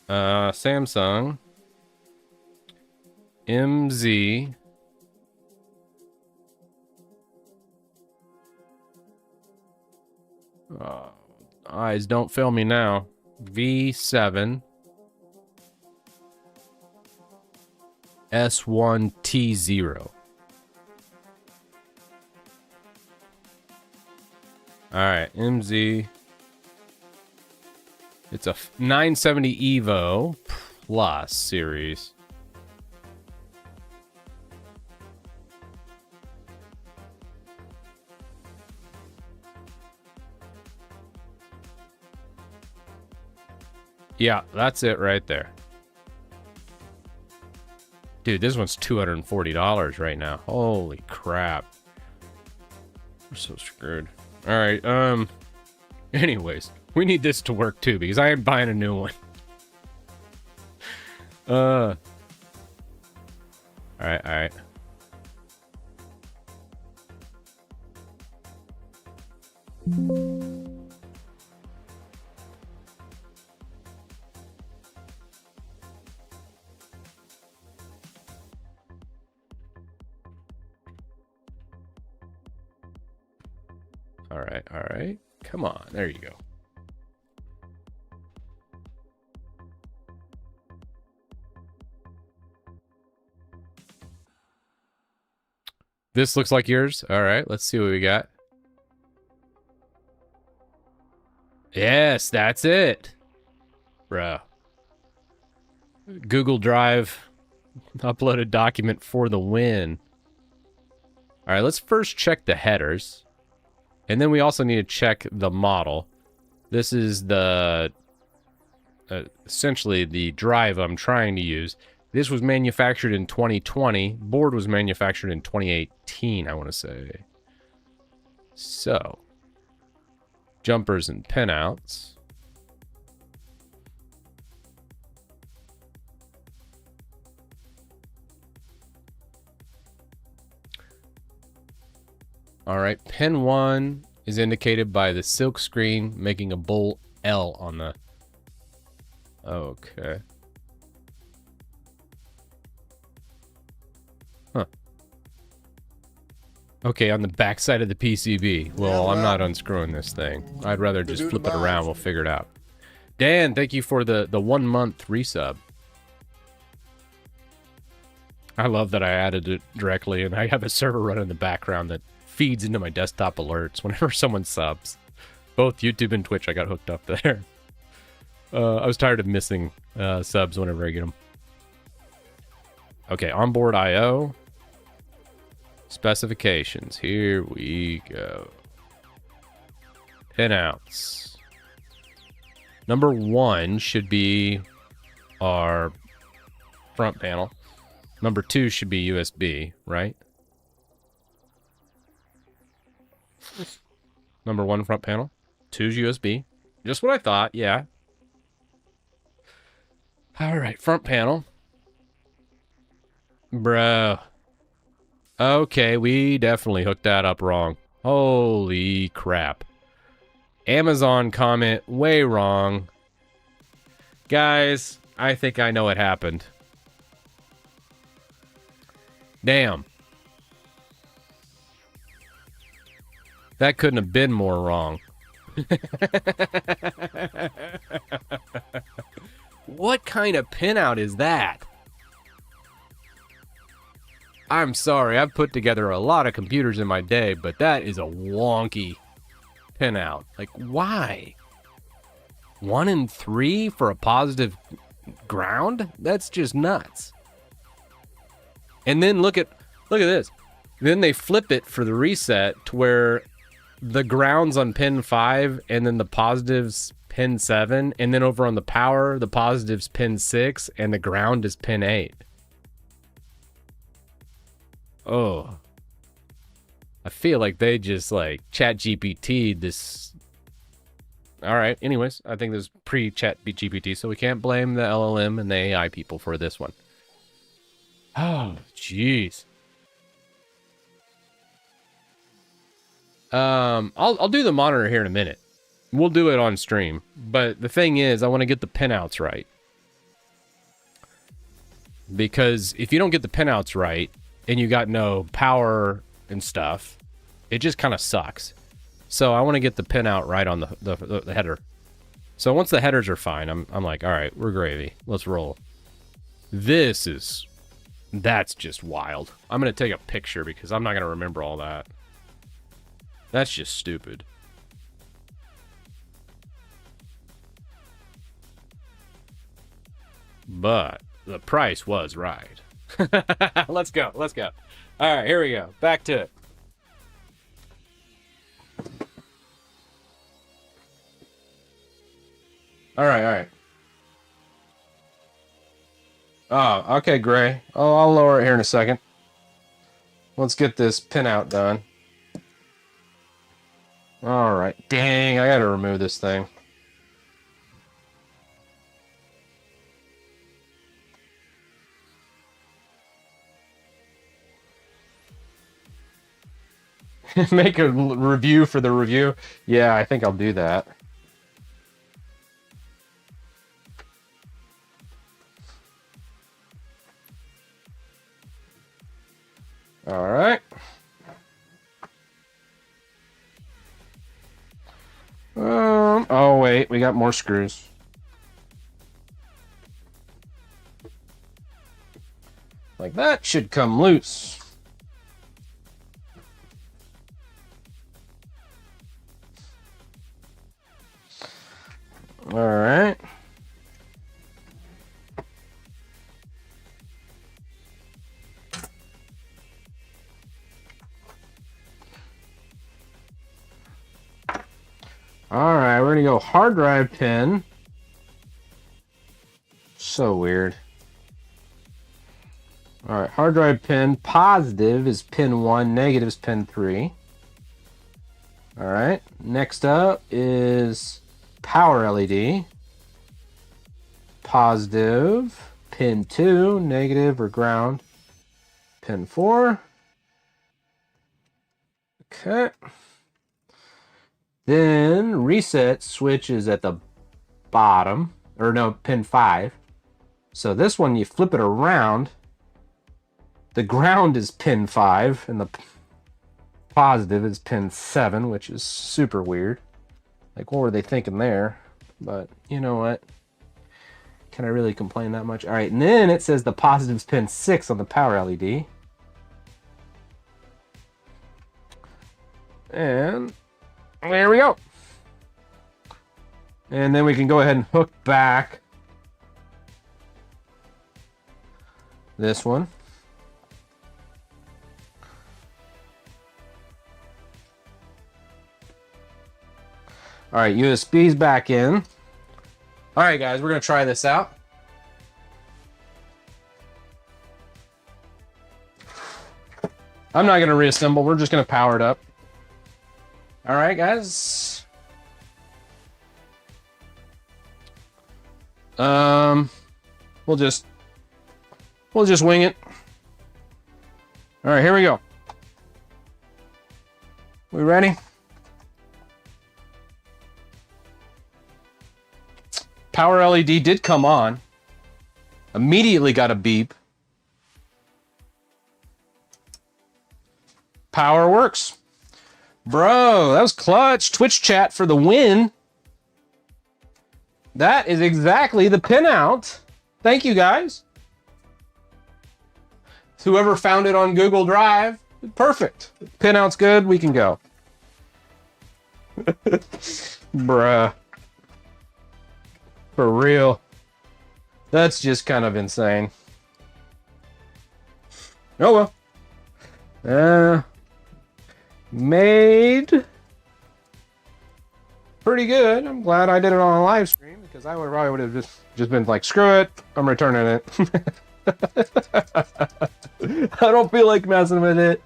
Samsung MZ. Eyes don't fail me now. V7 S1T0. All right, MZ. It's a 970 Evo Plus series. Yeah, that's it right there. Dude, this one's $240 right now. Holy crap. We're so screwed. All right, anyways, we need this to work too because I am buying a new one. All right. All right. Come on. There you go. This looks like yours. All right. Let's see what we got. Yes, that's it. Bro. Google Drive uploaded document for the win. All right, let's first check the headers. And then we also need to check the model. This is the essentially the drive I'm trying to use. This was manufactured in 2020. Board was manufactured in 2018, I want to say. So, jumpers and pinouts. All right, pin 1 is indicated by the silk screen making a bold L on the... Okay. Huh. Okay, on the back side of the PCB. Well, I'm not unscrewing this thing. I'd rather just flip it around. We'll figure it out. Dan, thank you for the 1 month resub. I love that I added it directly, and I have a server running in the background that feeds into my desktop alerts whenever someone subs. Both YouTube and Twitch, I got hooked up there. I was tired of missing subs whenever I get them. Okay, onboard I/O. Specifications. Here we go. Pinouts. Number 1 should be our front panel. Number 2 should be USB, right? Number 1 front panel. 2's USB. Just what I thought, yeah. Alright, front panel. Bro. Okay, we definitely hooked that up wrong. Holy crap. Amazon comment way wrong. Guys, I think I know what happened. Damn. That couldn't have been more wrong. What kind of pinout is that? I'm sorry, I've put together a lot of computers in my day, but that is a wonky pinout. Like, why? 1 and 3 for a positive ground? That's just nuts. And then look at this. Then they flip it for the reset to where the ground's on pin 5 and then the positive's pin 7, and then over on the power, the positive's pin 6 and the ground is pin 8. Oh. I feel like they just like chat GPT'd this. Alright, anyways, I think this is pre-chat GPT, so we can't blame the LLM and the AI people for this one. Oh, jeez. I'll do the monitor here in a minute. We'll do it on stream. But the thing is, I want to get the pinouts right. Because if you don't get the pinouts right, and you got no power and stuff, it just kind of sucks. So I want to get the pinout right on the header. So once the headers are fine, I'm like, all right, we're gravy. Let's roll. That's just wild. I'm going to take a picture because I'm not going to remember all that. That's just stupid. But the price was right. Let's go. Let's go. All right, here we go. Back to it. All right. Oh, okay, Gray. Oh, I'll lower it here in a second. Let's get this pinout done. All right. Dang, I gotta remove this thing. Make a review for the review. Yeah, I think I'll do that. All right. Oh wait, we got more screws. Like that should come loose. All right. All right, we're gonna go hard drive pin. So weird. All right, hard drive pin positive is pin 1, negative is pin 3. All right, next up is power LED. Positive, pin 2, negative or ground, pin 4. Okay. Then reset switch is at the bottom, or no, pin 5. So this one, you flip it around. The ground is pin 5, and the positive is pin 7, which is super weird. Like, what were they thinking there? But you know what? Can I really complain that much? All right, and then it says the positive is pin 6 on the power LED. And there we go. And then we can go ahead and hook back this one. All right, USB's back in. All right, guys, we're gonna try this out. I'm not gonna reassemble, we're just gonna power it up. All right, guys. We'll just wing it. All right, here we go. We ready? Power LED did come on. Immediately got a beep. Power works. Bro, that was clutch. Twitch chat for the win. That is exactly the pinout. Thank you, guys. Whoever found it on Google Drive, perfect. Pinout's good, we can go. Bruh. For real. That's just kind of insane. Oh well. Made pretty good. I'm glad I did it on a live stream because I probably would have just been like, screw it, I'm returning it. I don't feel like messing with it.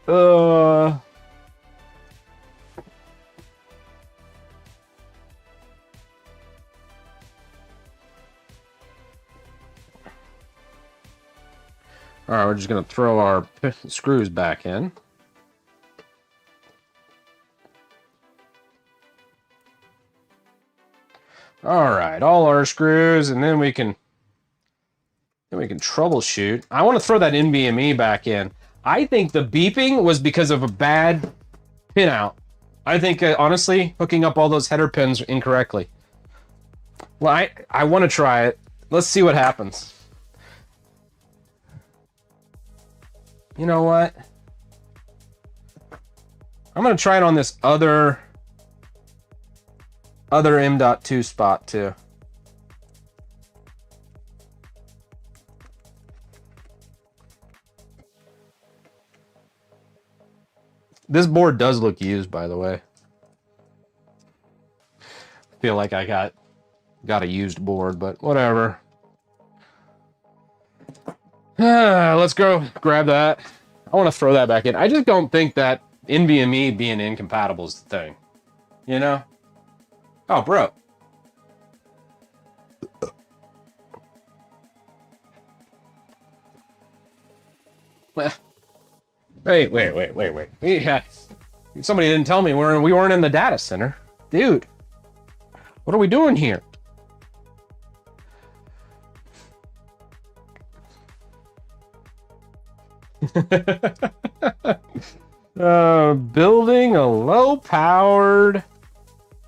All right, we're just gonna throw our screws back in. All right, all our screws, and then we can troubleshoot. I want to throw that NVMe back in. I think the beeping was because of a bad pinout. I think honestly, hooking up all those header pins incorrectly. Well, I want to try it. Let's see what happens. You know what? I'm gonna try it on this other M.2 spot too. This board does look used, by the way. I feel like I got a used board, but whatever. Let's go grab that. I want to throw that back in. I just don't think that NVMe being incompatible is the thing. You know? Oh, bro. Wait. Yeah. Somebody didn't tell me we weren't in the data center. Dude, what are we doing here? Building a low-powered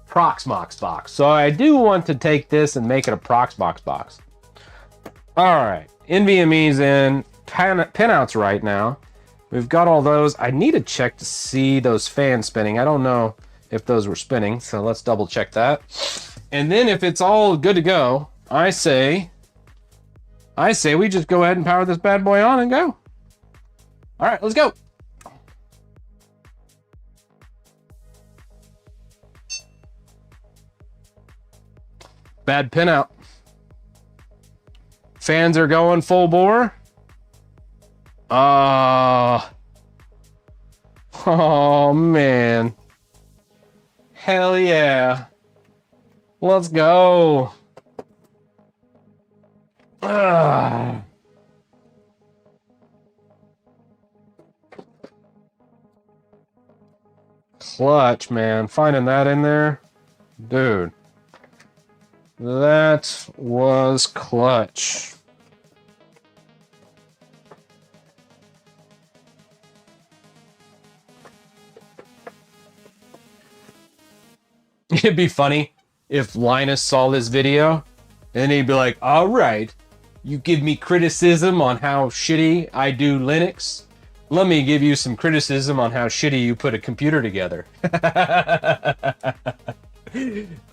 Proxmox box. So I do want to take this and make it a Proxmox box. All right, NVMe's in, pinouts right now. We've got all those. I need to check to see those fans spinning. I don't know if those were spinning, so let's double check that. And then if it's all good to go, I say we just go ahead and power this bad boy on and go. All right, let's go. Bad pinout. Fans are going full bore. Oh man. Hell yeah. Let's go. Clutch, man. Finding that in there. Dude. That was clutch. It'd be funny if Linus saw this video and he'd be like, all right, you give me criticism on how shitty I do Linux. Let me give you some criticism on how shitty you put a computer together.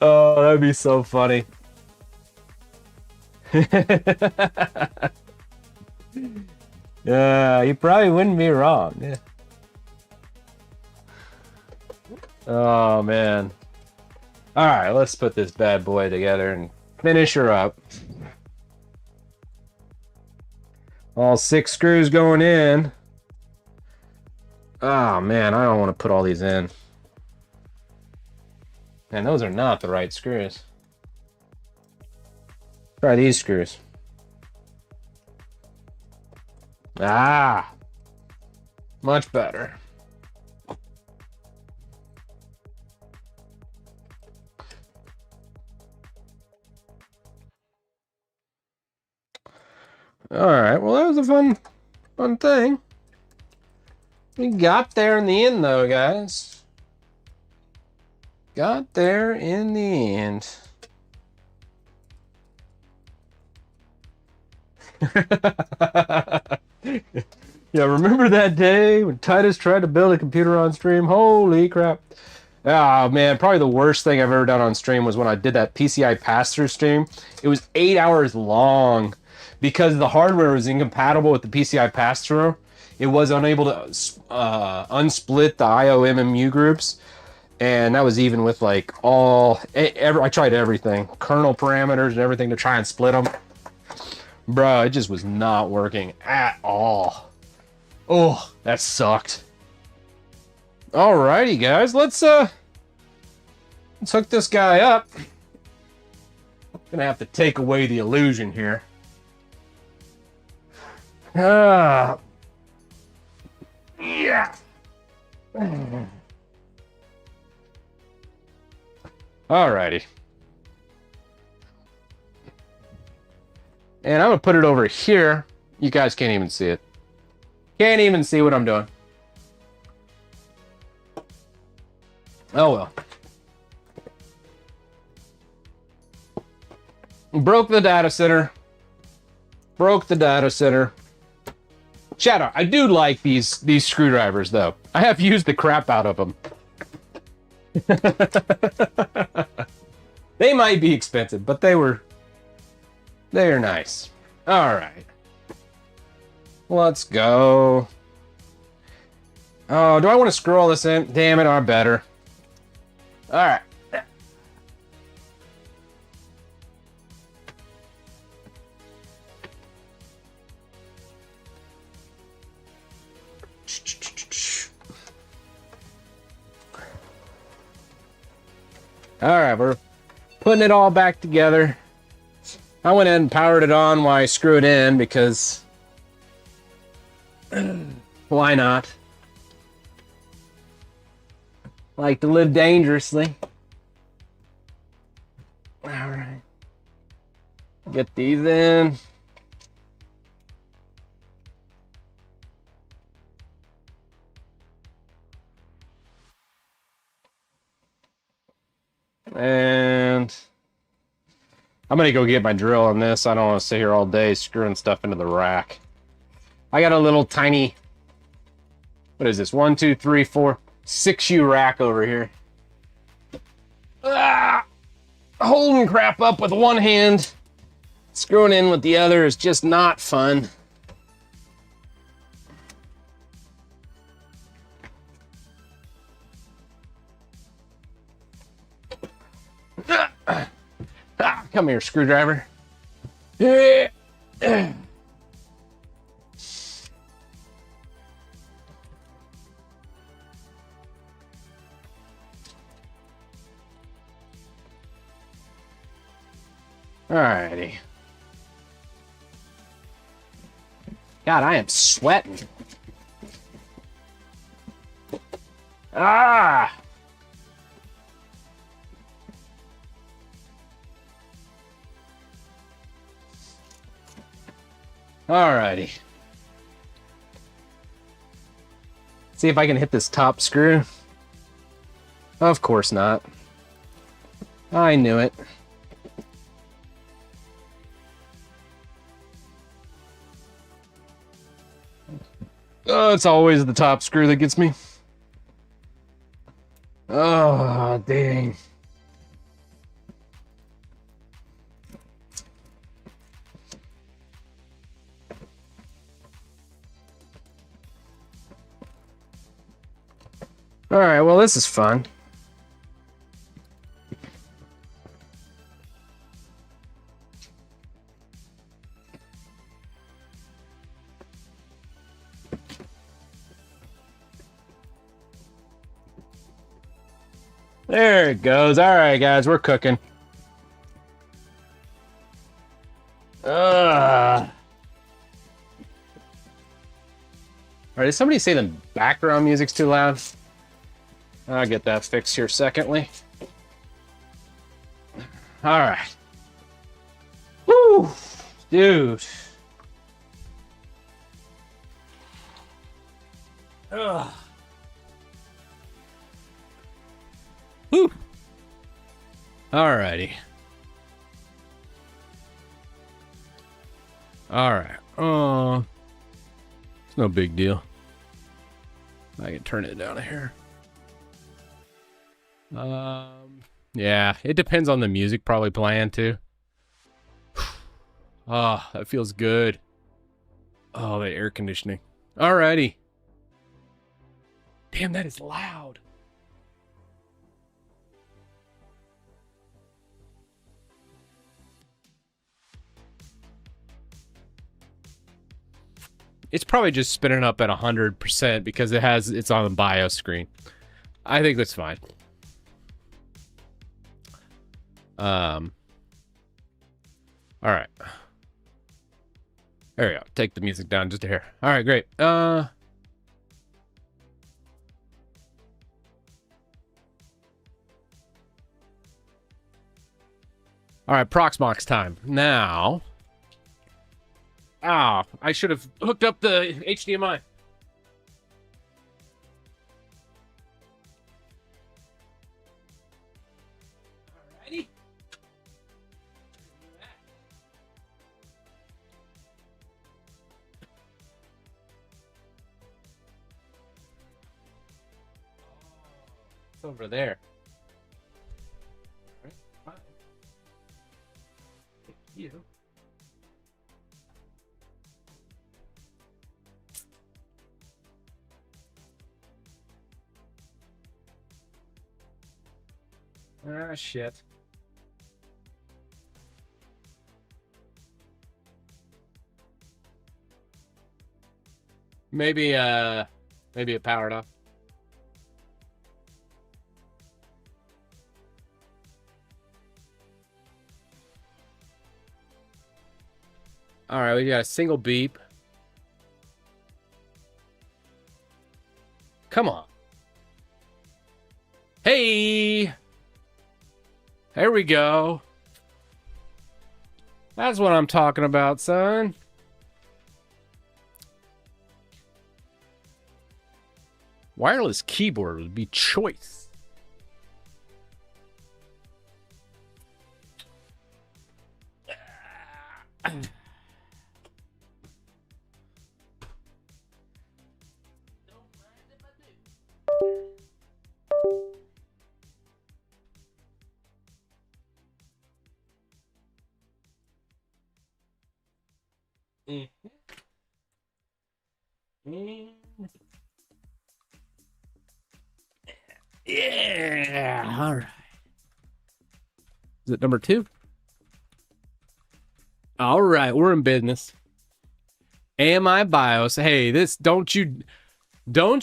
Oh, that'd be so funny. Yeah, you probably wouldn't be wrong. Yeah. Oh, man. All right, let's put this bad boy together and finish her up. All 6 screws going in. Oh, man, I don't want to put all these in. And those are not the right screws. Try these screws. Ah, much better. All right, well, that was a fun thing. We got there in the end, though, guys. Got there in the end. Yeah, remember that day when Titus tried to build a computer on stream? Holy crap. Oh, man, probably the worst thing I've ever done on stream was when I did that PCI pass-through stream. It was 8 hours long because the hardware was incompatible with the PCI pass-through. It was unable to unsplit the IO-MMU groups. And that was even with like I tried everything, kernel parameters and everything to try and split them. Bro, it just was not working at all. Oh, that sucked. Alrighty, guys, let's hook this guy up. Gonna have to take away the illusion here. Yeah. Alrighty. And I'm gonna put it over here. You guys can't even see it. Can't even see what I'm doing. Oh well. Broke the data center. Broke the data center. Shout out. I do like these screwdrivers though. I have used the crap out of them. They might be expensive, but they're nice. All right. Let's go. Oh, do I want to screw all this in? Damn it, I better. All right. All right, we're putting it all back together. I went ahead and powered it on while I screwed it in because why not? Like to live dangerously. All right. Get these in. And I'm gonna go get my drill on this. I don't want to sit here all day screwing stuff into the rack. I got a little tiny, what is this? 1, 2, 3, 4, 6U rack over here. Ah! holding crap up with one hand, screwing in with the other is just not fun. Come here, screwdriver. Alrighty. God, I am sweating. Ah! Alrighty. See if I can hit this top screw. Of course not. I knew it. Oh, it's always the top screw that gets me. Oh, dang. All right, well, this is fun. There it goes. All right, guys, we're cooking. All right, did somebody say the background music's too loud? I'll get that fixed here secondly. All right. Woo! Dude. Ugh. Woo! Alrighty. Alright. It's no big deal. I can turn it down here. Yeah, it depends on the music probably playing too. Oh, that feels good. Oh, the air conditioning. Alrighty. Damn, that is loud. It's probably just spinning up at 100% because it's on the BIOS screen. I think that's fine. All right. There we go. Take the music down just a hair. All right, great. All right, Proxmox time. Now. Ah, I should have hooked up the HDMI. Alrighty. It's over there. All right, fine. Thank you. Ah, shit. Maybe it powered off. All right, we got a single beep. Come on. Hey! There we go. That's what I'm talking about, son. Wireless keyboard would be choice. Yeah. All right. Is it number 2? All right, we're in business. AMI BIOS. Hey, this don't you dare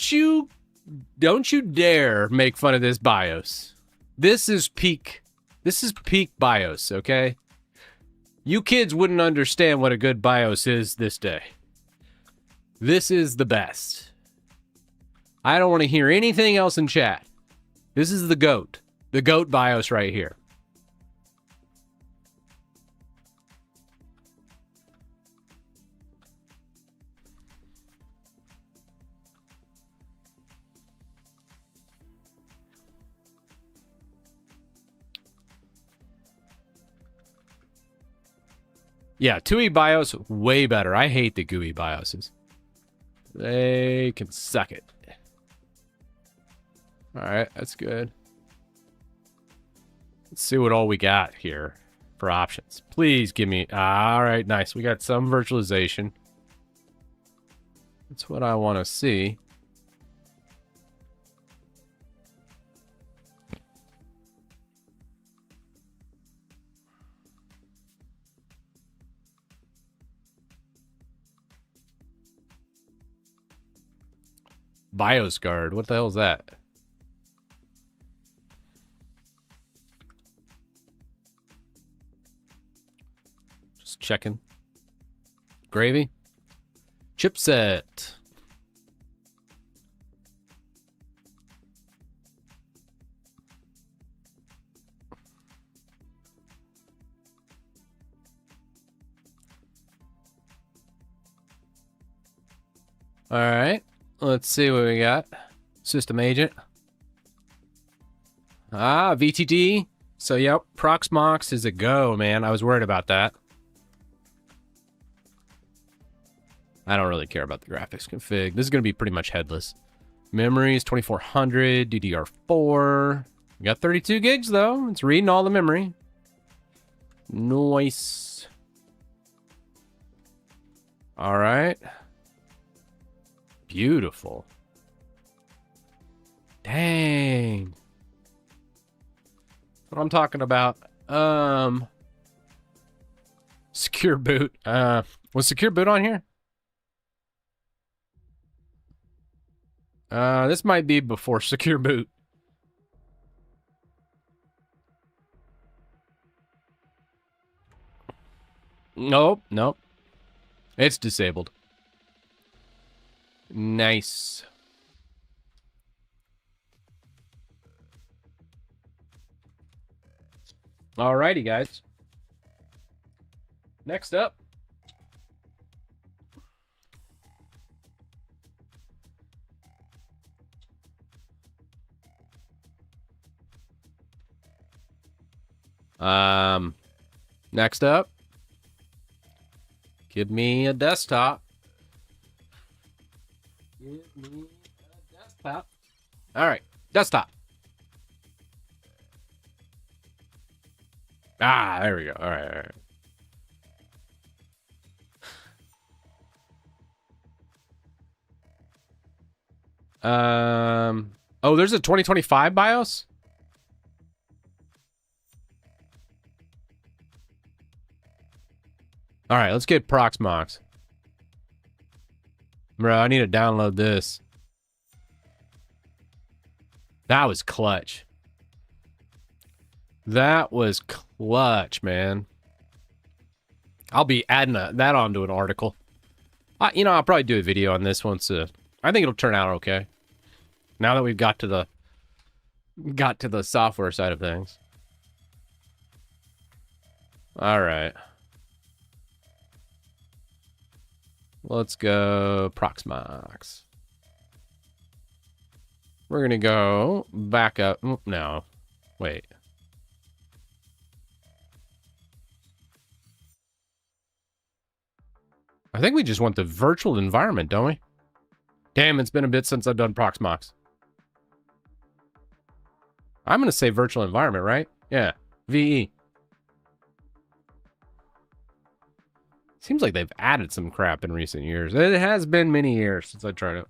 make fun of this BIOS. This is peak BIOS, okay? You kids wouldn't understand what a good BIOS is this day. This is the best. I don't want to hear anything else in chat. This is the GOAT. The GOAT BIOS right here. Yeah, TUI BIOS, way better. I hate the GUI BIOSes. They can suck it. All right, that's good. Let's see what all we got here for options. Please give me... All right, nice. We got some virtualization. That's what I want to see. BIOS guard. What the hell is that? Just checking. Gravy. Chipset. All right. Let's see what we got. System agent. Ah, VTD. So, yep, Proxmox is a go, man. I was worried about that. I don't really care about the graphics config. This is going to be pretty much headless. Memory is 2400, DDR4. We got 32 gigs, though. It's reading all the memory. Nice. All right. Beautiful. Dang. That's what I'm talking about. Secure boot. Was secure boot on here? This might be before secure boot. Nope, nope. It's disabled. Nice. Alrighty, guys. Next up. Next up. Give me a desktop. Give me a desktop. All right, desktop. Ah, there we go. All right, all right. Oh, there's a 2025 BIOS? All right, let's get Proxmox. Bro, I need to download this. That was clutch. That was clutch, man. I'll be adding that onto an article. You know, I'll probably do a video on this once. I think it'll turn out okay. Now that we've got to the software side of things. All right. Let's go Proxmox. We're going to go back up. No, wait. I think we just want the virtual environment, don't we? Damn, it's been a bit since I've done Proxmox. I'm going to say virtual environment, right? Yeah, VE. Seems like they've added some crap in recent years. It has been many years since I tried it.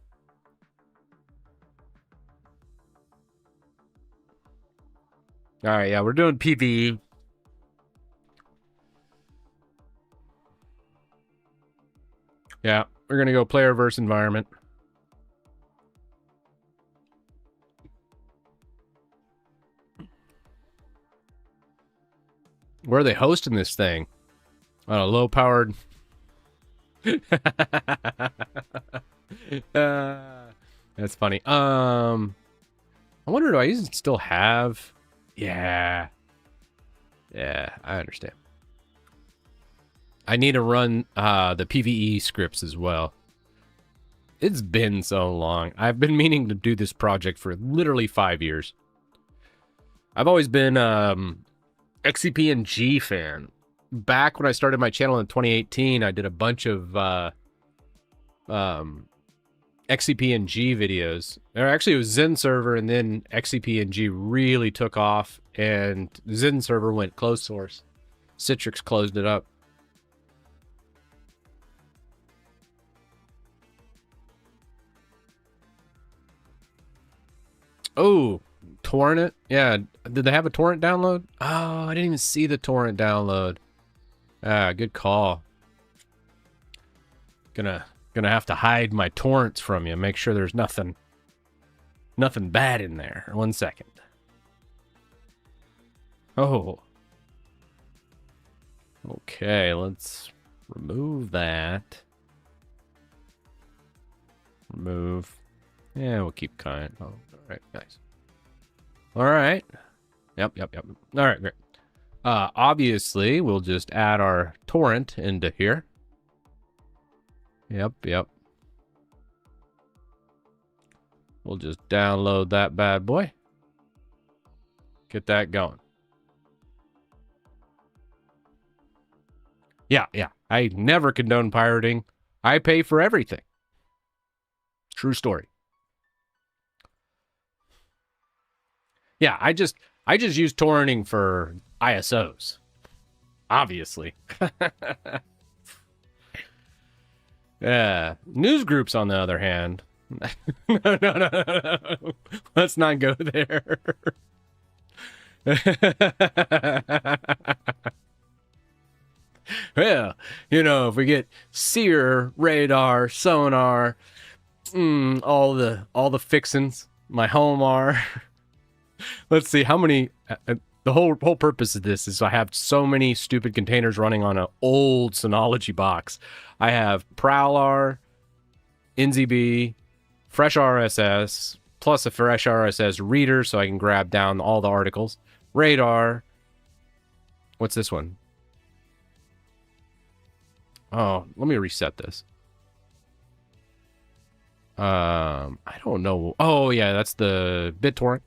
All right, yeah, we're doing PvE. Yeah, we're going to go player versus environment. Where are they hosting this thing? On a low-powered... that's funny. I wonder, do I still have... Yeah. Yeah, I understand. I need to run the PvE scripts as well. It's been so long. I've been meaning to do this project for literally 5 years. I've always been XCP and G fan. Back when I started my channel in 2018, I did a bunch of XCP and G videos. Or actually, it was Zen Server, and then XCP and G really took off, and Zen Server went closed source. Citrix closed it up. Oh, torrent? Yeah. Did they have a torrent download? Oh, I didn't even see the torrent download. Ah, good call. Gonna have to hide my torrents from you. Make sure there's nothing bad in there. 1 second. Oh. Okay, let's remove that. Remove. Yeah, we'll keep kind. Oh, all right, nice. All right. Yep. All right, great. Obviously, we'll just add our torrent into here. Yep. We'll just download that bad boy. Get that going. Yeah. I never condone pirating. I pay for everything. True story. Yeah, I just use torrenting for ISOs. Obviously. Yeah. News groups, on the other hand. No. Let's not go there. Well, you know, if we get seer, radar, sonar, all the fixins, my home are. Let's see how many. The whole purpose of this is I have so many stupid containers running on an old Synology box. I have Prowlar, NZB, Fresh RSS, plus a Fresh RSS reader so I can grab down all the articles. Radar. What's this one? Oh, let me reset this. I don't know. Oh, yeah, that's the BitTorrent.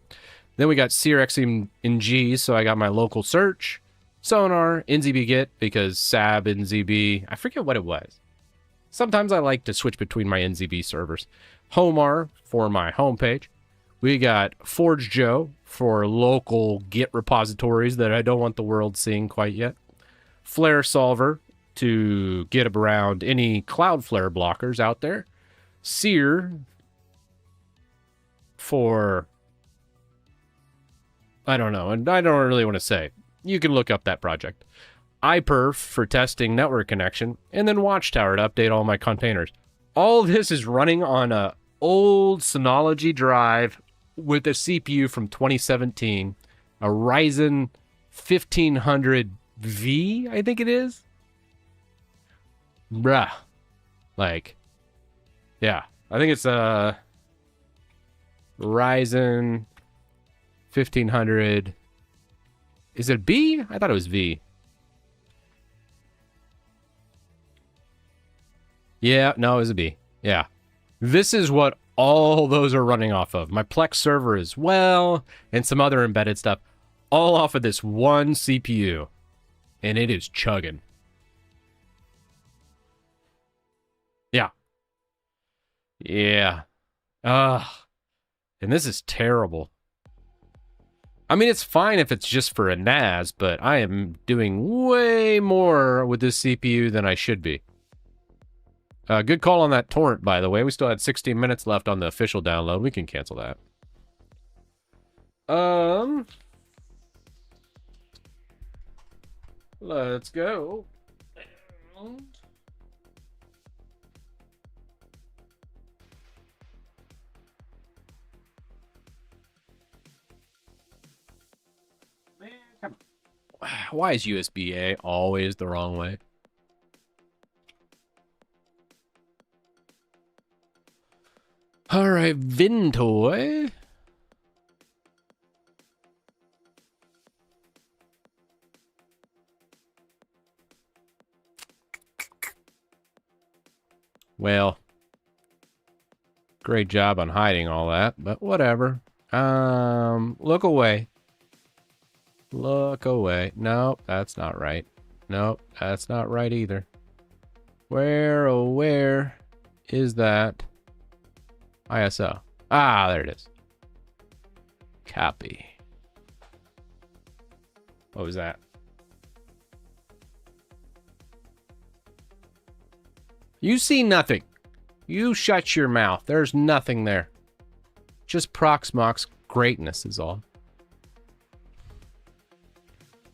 Then we got CRX in G, so I got my local search, Sonar, NZB Git, because SAB, NZB, I forget what it was. Sometimes I like to switch between my NZB servers. Homar for my homepage. We got Forge Joe for local Git repositories that I don't want the world seeing quite yet. Flare Solver to get around any Cloudflare blockers out there. Seer for... I don't know, and I don't really want to say. You can look up that project. iPerf for testing network connection, and then Watchtower to update all my containers. All this is running on a old Synology drive with a CPU from 2017, a Ryzen 1500V, I think it is. Bruh. Like, yeah, I think it's a Ryzen 1500. Is it B? I thought it was V. Yeah, no, it was a B. Yeah. This is what all those are running off of. My Plex server as well, and some other embedded stuff. All off of this one CPU. And it is chugging. Yeah. Yeah. And this is terrible. I mean, it's fine if it's just for a NAS, but I am doing way more with this CPU than I should be. Good call on that torrent, by the way. We still had 16 minutes left on the official download. We can cancel that. Let's go. Why is USB-A always the wrong way? All right, Vintoy. Well, great job on hiding all that, but whatever. Look away. Look away. Nope, that's not right. Nope, that's not right either. Where, oh, where is that ISO? Ah, there it is. Copy. What was that? You see nothing. You shut your mouth. There's nothing there. Just Proxmox greatness is all.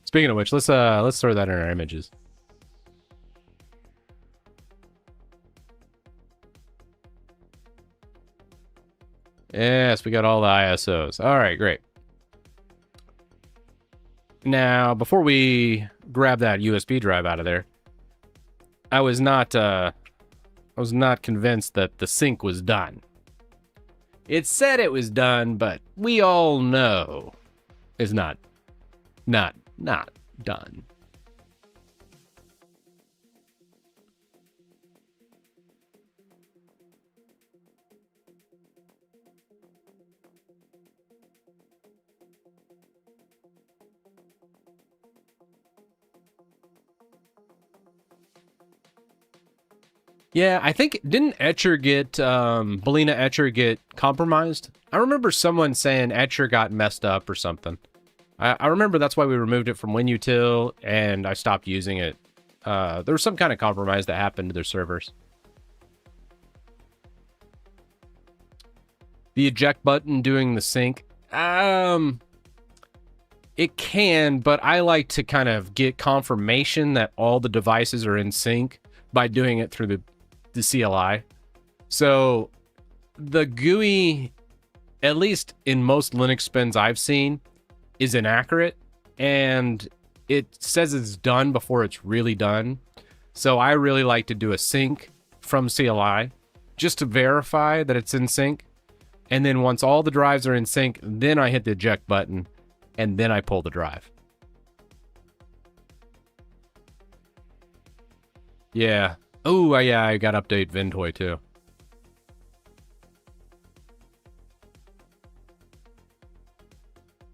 Speaking of which, let's throw that in our images. Yes, we got all the ISOs. All right, great. Now, before we grab that USB drive out of there, I was not convinced that the sync was done. It said it was done, but we all know it's not done. Yeah, I think, didn't Etcher get, Belina Etcher get compromised? I remember someone saying Etcher got messed up or something. I remember that's why we removed it from Linutil, and I stopped using it. There was some kind of compromise that happened to their servers. The eject button doing the sync. It can, but I like to kind of get confirmation that all the devices are in sync by doing it through the CLI. So the GUI, at least in most Linux spins I've seen, is inaccurate, and it says it's done before it's really done. So I really like to do a sync from CLI just to verify that it's in sync. And then once all the drives are in sync, then I hit the eject button and then I pull the drive. Yeah. Oh, yeah, I got to update Vintoy too.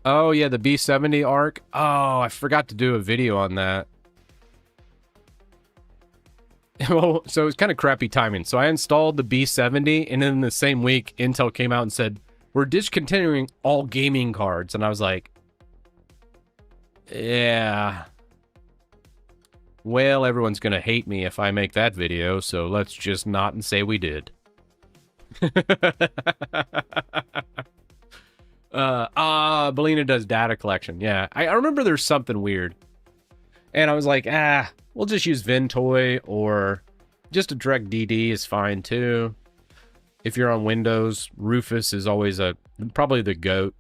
Oh, yeah, the B70 ARC. Oh, I forgot to do a video on that. Well, so it's kind of crappy timing. So I installed the B70, and then the same week, Intel came out and said, we're discontinuing all gaming cards. And I was like, yeah. Well, everyone's going to hate me if I make that video, so let's just not and say we did. Belina does data collection. Yeah, I remember there's something weird. And I was like, we'll just use Vintoy, or just a direct DD is fine too. If you're on Windows, Rufus is always probably the GOAT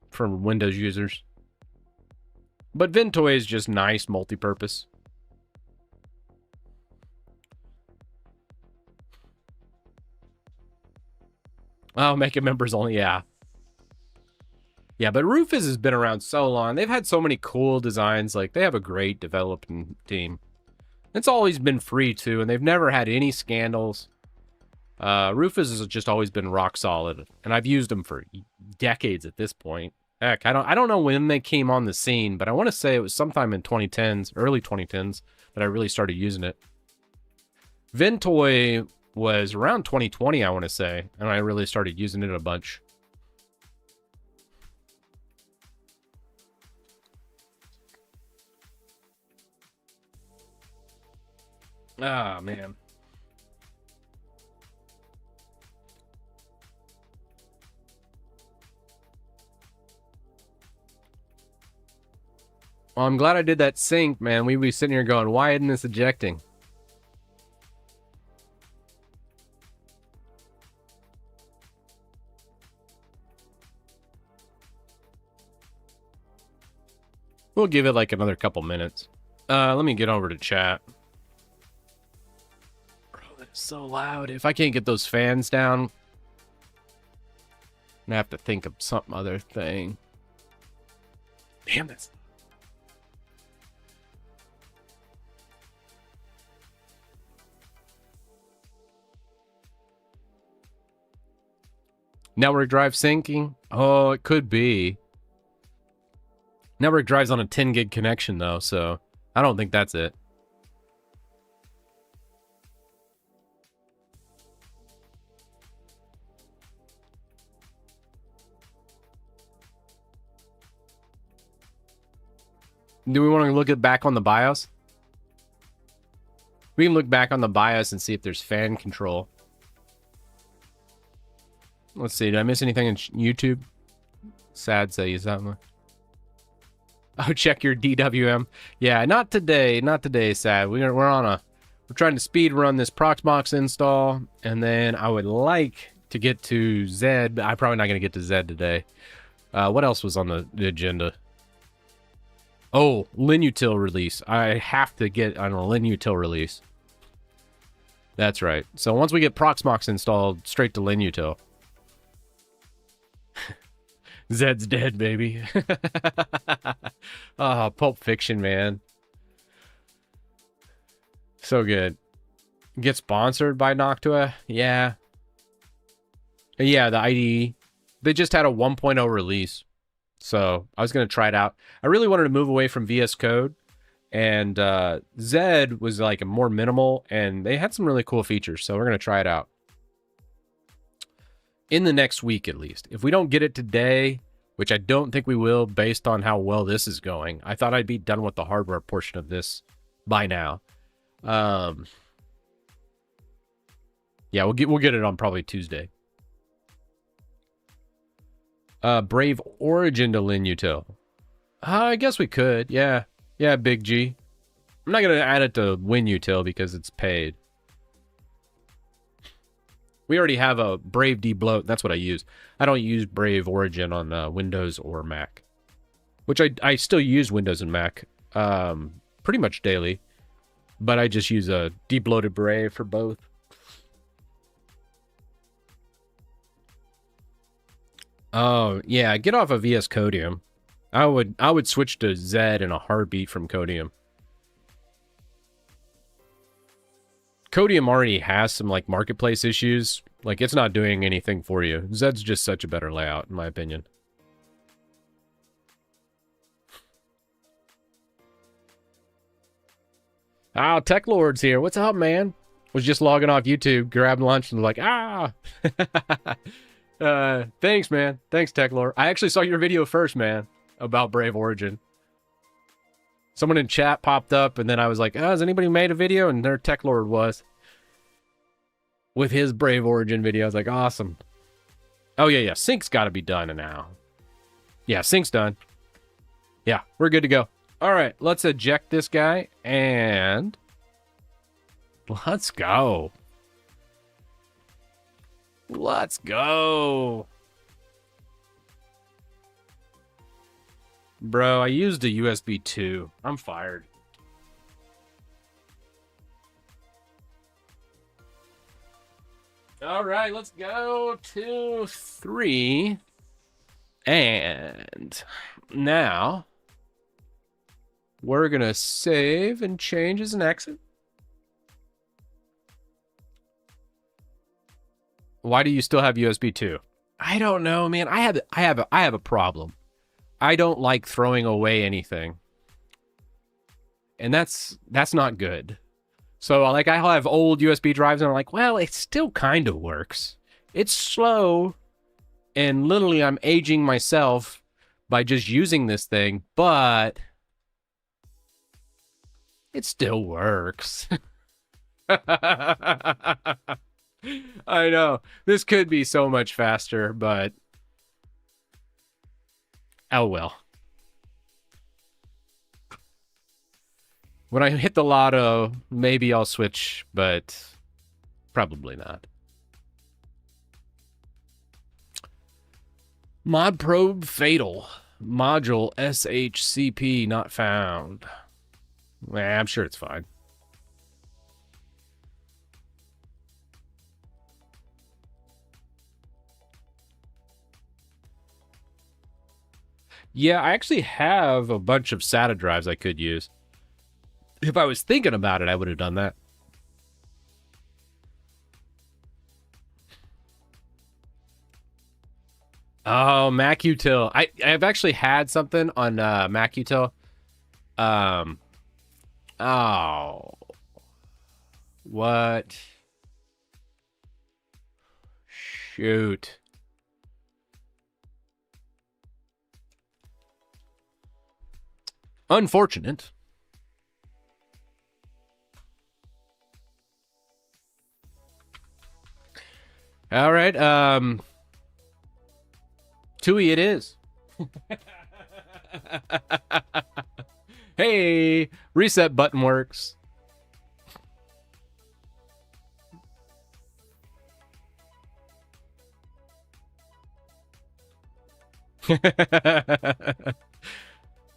for Windows users. But Vintoy is just nice multi-purpose. Oh, make it members only, yeah. Yeah, but Rufus has been around so long. They've had so many cool designs. Like, they have a great developing team. It's always been free, too, and they've never had any scandals. Rufus has just always been rock solid, and I've used them for decades at this point. Heck, I don't know when they came on the scene, but I want to say it was sometime in 2010s, early 2010s, that I really started using it. Vintoy was around 2020, I want to say, and I really started using it a bunch. Ah, man. Well, I'm glad I did that sync, man. We'd be sitting here going, why isn't this ejecting? We'll give it like another couple minutes. Let me get over to chat. Bro, that's so loud. If I can't get those fans down, I'm gonna have to think of some other thing. Damn, that's... Network drive syncing? Oh, it could be. Network drive's on a 10 gig connection, though, so I don't think that's it. Do we want to look back on the BIOS? We can look back on the BIOS and see if there's fan control. Let's see, did I miss anything in YouTube? Sad say you something. Oh, check your DWM. Yeah, not today. Not today, Sad. We're trying to speed run this Proxmox install, and then I would like to get to Zed, but I'm probably not going to get to Zed today. What else was on the agenda? Oh, Linutil Release. I have to get on a Linutil Release. That's right. So once we get Proxmox installed, straight to Linutil. Zed's dead, baby. Oh, Pulp Fiction, man. So good. Get sponsored by Noctua? Yeah. Yeah, the IDE. They just had a 1.0 release. So I was going to try it out. I really wanted to move away from VS Code. And Zed was like a more minimal. And they had some really cool features. So we're going to try it out. In the next week, at least. If we don't get it today, which I don't think we will based on how well this is going. I thought I'd be done with the hardware portion of this by now. Yeah, we'll get it on probably Tuesday. Brave Origin to Linutil. I guess we could. Yeah. Yeah, Big G. I'm not going to add it to Winutil because it's paid. We already have a Brave debloat. That's what I use. I don't use Brave Origin on Windows or Mac. Which I still use Windows and Mac pretty much daily. But I just use a debloated Brave for both. Oh, yeah. Get off of VS Codium. I would switch to Zed in a heartbeat from Codium. Codium already has some like marketplace issues. Like it's not doing anything for you. Zed's just such a better layout in my opinion. Oh, Tech Lord's here. What's up, man? Was just logging off YouTube, grabbed lunch and was like, ah. Thanks, man. Thanks, Tech Lord. I actually saw your video first, man, about Brave Origin. Someone in chat popped up, and then I was like, oh, has anybody made a video? And their Tech Lord was. With his Brave Origin video. I was like, awesome. Oh, yeah. Sync's got to be done now. Yeah, sync's done. Yeah, we're good to go. All right, let's eject this guy, and let's go. Let's go. Bro, I used a USB 2. I'm fired. All right, let's go 2, 3. And now we're going to save and change as an exit. Why do you still have USB 2? I don't know, man. I have a problem. I don't like throwing away anything. And that's not good. So like I'll have old USB drives and I'm like, well, it still kind of works. It's slow. And literally I'm aging myself by just using this thing, but it still works. I know. This could be so much faster, but oh well. When I hit the lotto, maybe I'll switch, but probably not. Mod probe fatal. Module SHCP not found. I'm sure it's fine. Yeah, I actually have a bunch of SATA drives I could use. If I was thinking about it, I would have done that. Oh, MacUtil. I've actually had something on MacUtil. Oh. What? Shoot. Unfortunate. All right, TUI it is. Hey, reset button works.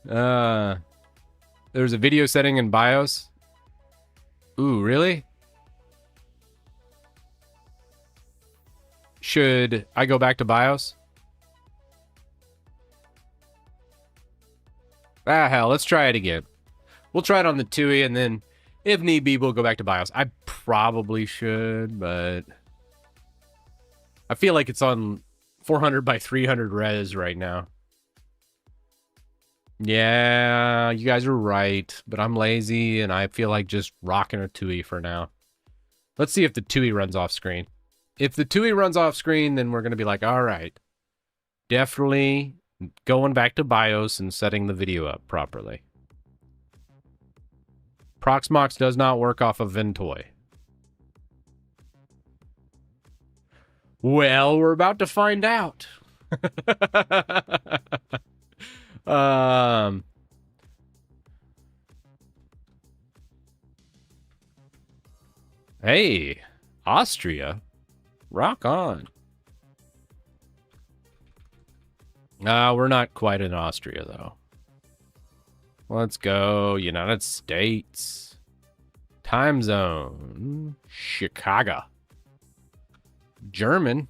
There's a video setting in BIOS. Ooh, really? Should I go back to BIOS? Ah, hell, let's try it again. We'll try it on the TUI, and then, if need be, we'll go back to BIOS. I probably should, but I feel like it's on 400 by 300 res right now. Yeah, you guys are right, but I'm lazy, and I feel like just rocking a TUI for now. Let's see if the TUI runs off screen. If the TUI runs off screen, then we're going to be like, all right, definitely going back to BIOS and setting the video up properly. Proxmox does not work off of Ventoy. Well, we're about to find out. Hey, Austria. Rock on. We're not quite in Austria, though. Let's go United States. Time zone. Chicago. German.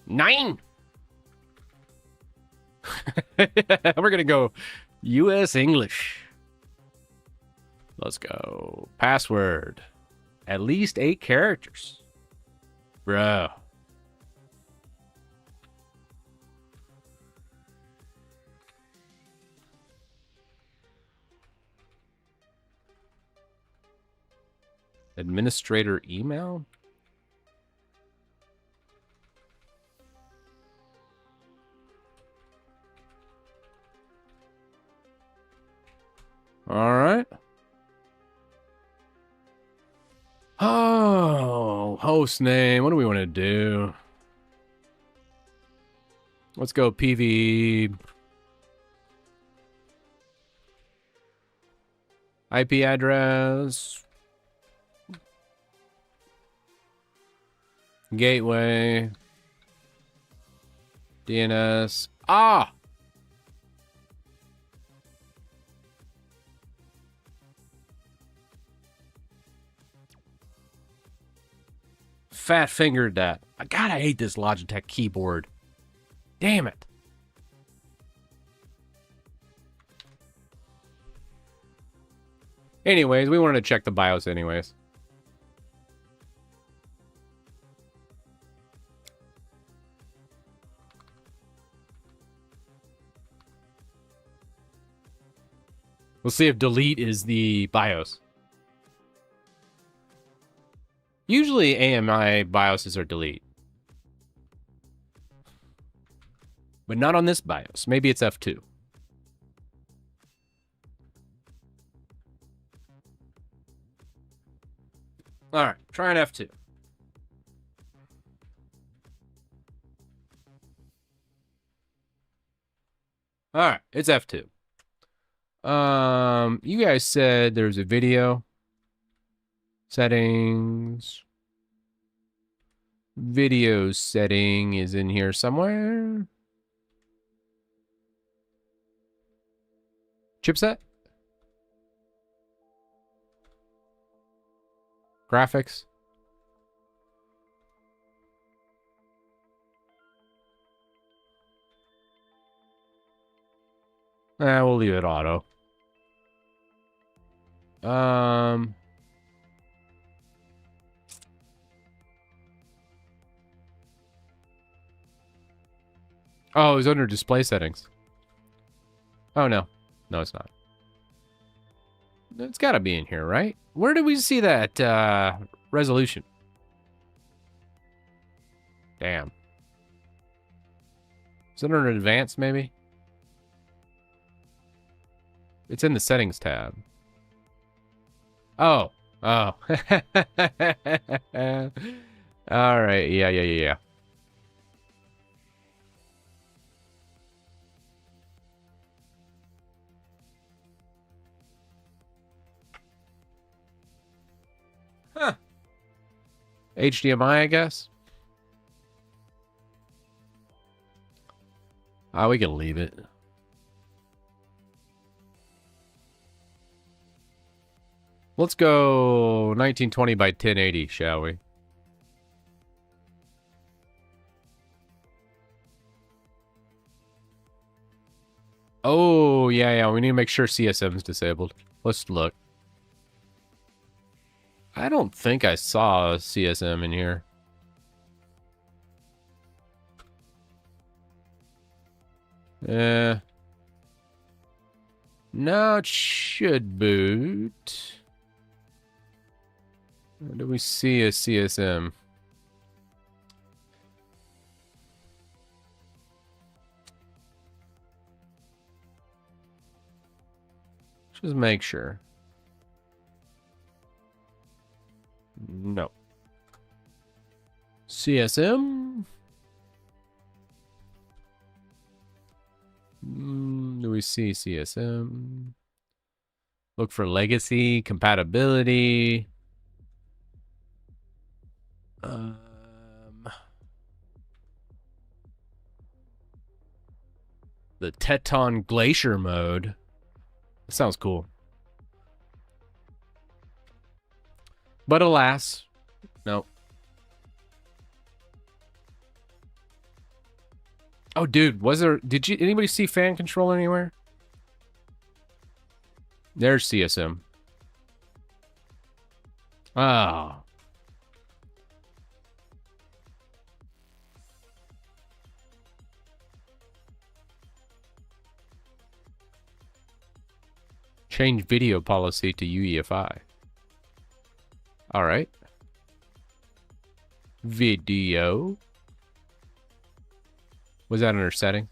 9. We're going to go US English. Let's go. Password. At least 8 characters. Bro. Administrator email? All right. Oh, host name. What do we want to do? Let's go PV. IP address. Gateway. DNS. Ah! Fat fingered that. God, I hate this Logitech keyboard. Damn it. Anyways, we wanted to check the BIOS anyways. We'll see if delete is the BIOS. Usually AMI BIOSes are delete. But not on this BIOS. Maybe it's F2. All right, try an F2. All right, it's F2. You guys said there's a video. Settings. Video setting is in here somewhere. Chipset? Graphics? We'll leave it auto. Oh, it's under display settings. Oh, no. No, it's not. It's got to be in here, right? Where did we see that resolution? Damn. Is it under advanced, maybe? It's in the settings tab. Oh. Oh. All right. Yeah. Huh. HDMI, I guess. We can leave it. Let's go 1920 by 1080, shall we? Oh, yeah. We need to make sure CSM is disabled. Let's look. I don't think I saw CSM in here. No, it should boot. Where do we see a CSM? Just make sure. No. CSM? Do we see CSM? Look for legacy, compatibility. The Teton Glacier mode. That sounds cool. But alas, no. Oh, dude, did anybody see fan control anywhere? There's CSM. Oh. Change video policy to UEFI. All right. Video. Was that under setting?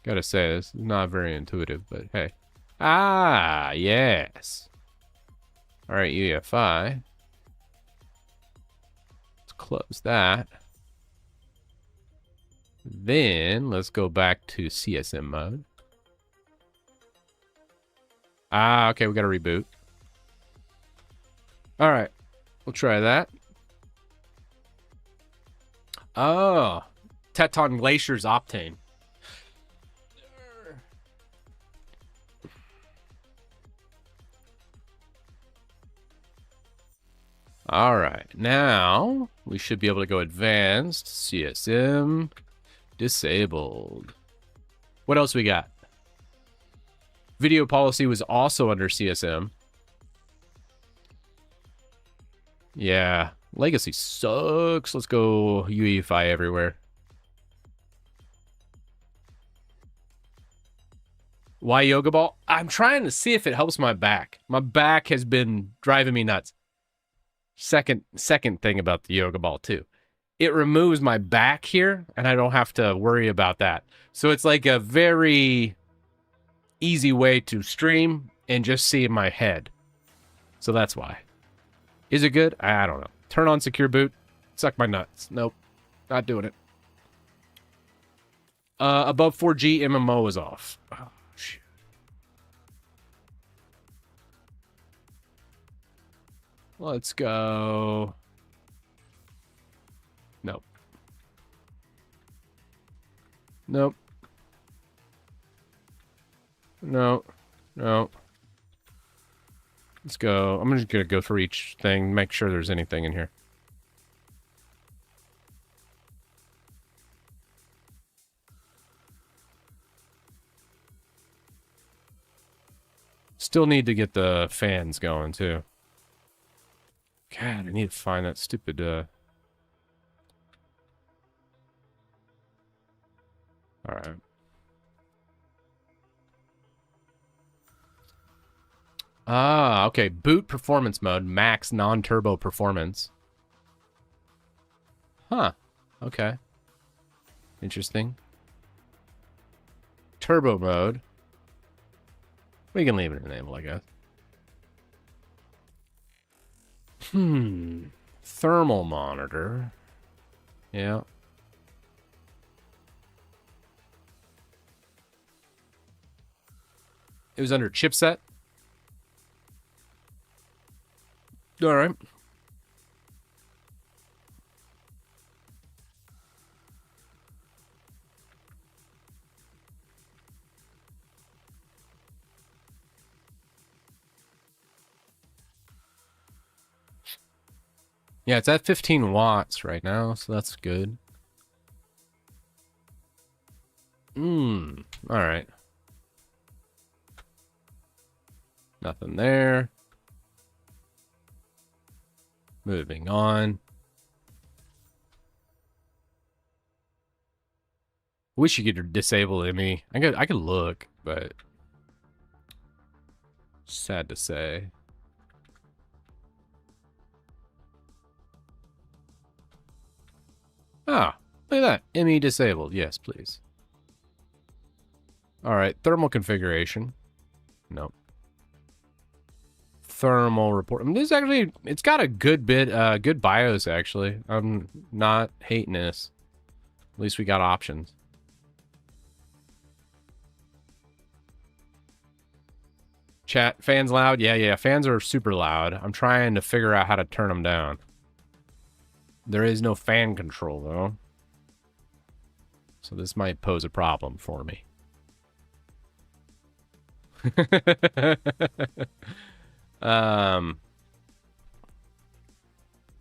Gotta say, this is not very intuitive, but hey. Ah, yes. All right, UEFI. Let's close that. Then let's go back to CSM mode. Ah, okay, we gotta reboot. All right, we'll try that. Oh, Teton Glacier's Optane. All right, now we should be able to go advanced, CSM, disabled. What else we got? Video policy was also under CSM. Yeah, legacy sucks. Let's go UEFI everywhere. Why yoga ball? I'm trying to see if it helps my back. My back has been driving me nuts. Second thing about the yoga ball too. It removes my back here and I don't have to worry about that. So it's like a very easy way to stream and just see in my head. So that's why. Is it good? I don't know. Turn on secure boot. Suck my nuts. Nope. Not doing it. Above 4G, MMO is off. Oh, shoot. Let's go. Nope. Nope. No. No. Let's go. I'm just gonna go through each thing, make sure there's anything in here. Still need to get the fans going, too. God, I need to find that stupid, Alright. Ah, okay. Boot performance mode, max non-turbo performance. Huh. Okay. Interesting. Turbo mode. We can leave it enabled, I guess. Thermal monitor. Yeah. It was under chipset. All right. Yeah, it's at 15 watts right now, so that's good. All right. Nothing there. Moving on. Wish you could disable ME. I could look, but sad to say. Ah, look at that. ME disabled. Yes, please. All right, thermal configuration. Nope. Thermal report. I mean, this actually, it's got a good bit, good BIOS actually. I'm not hating this. At least we got options. Chat, fans loud? Yeah, fans are super loud. I'm trying to figure out how to turn them down. There is no fan control though. So this might pose a problem for me.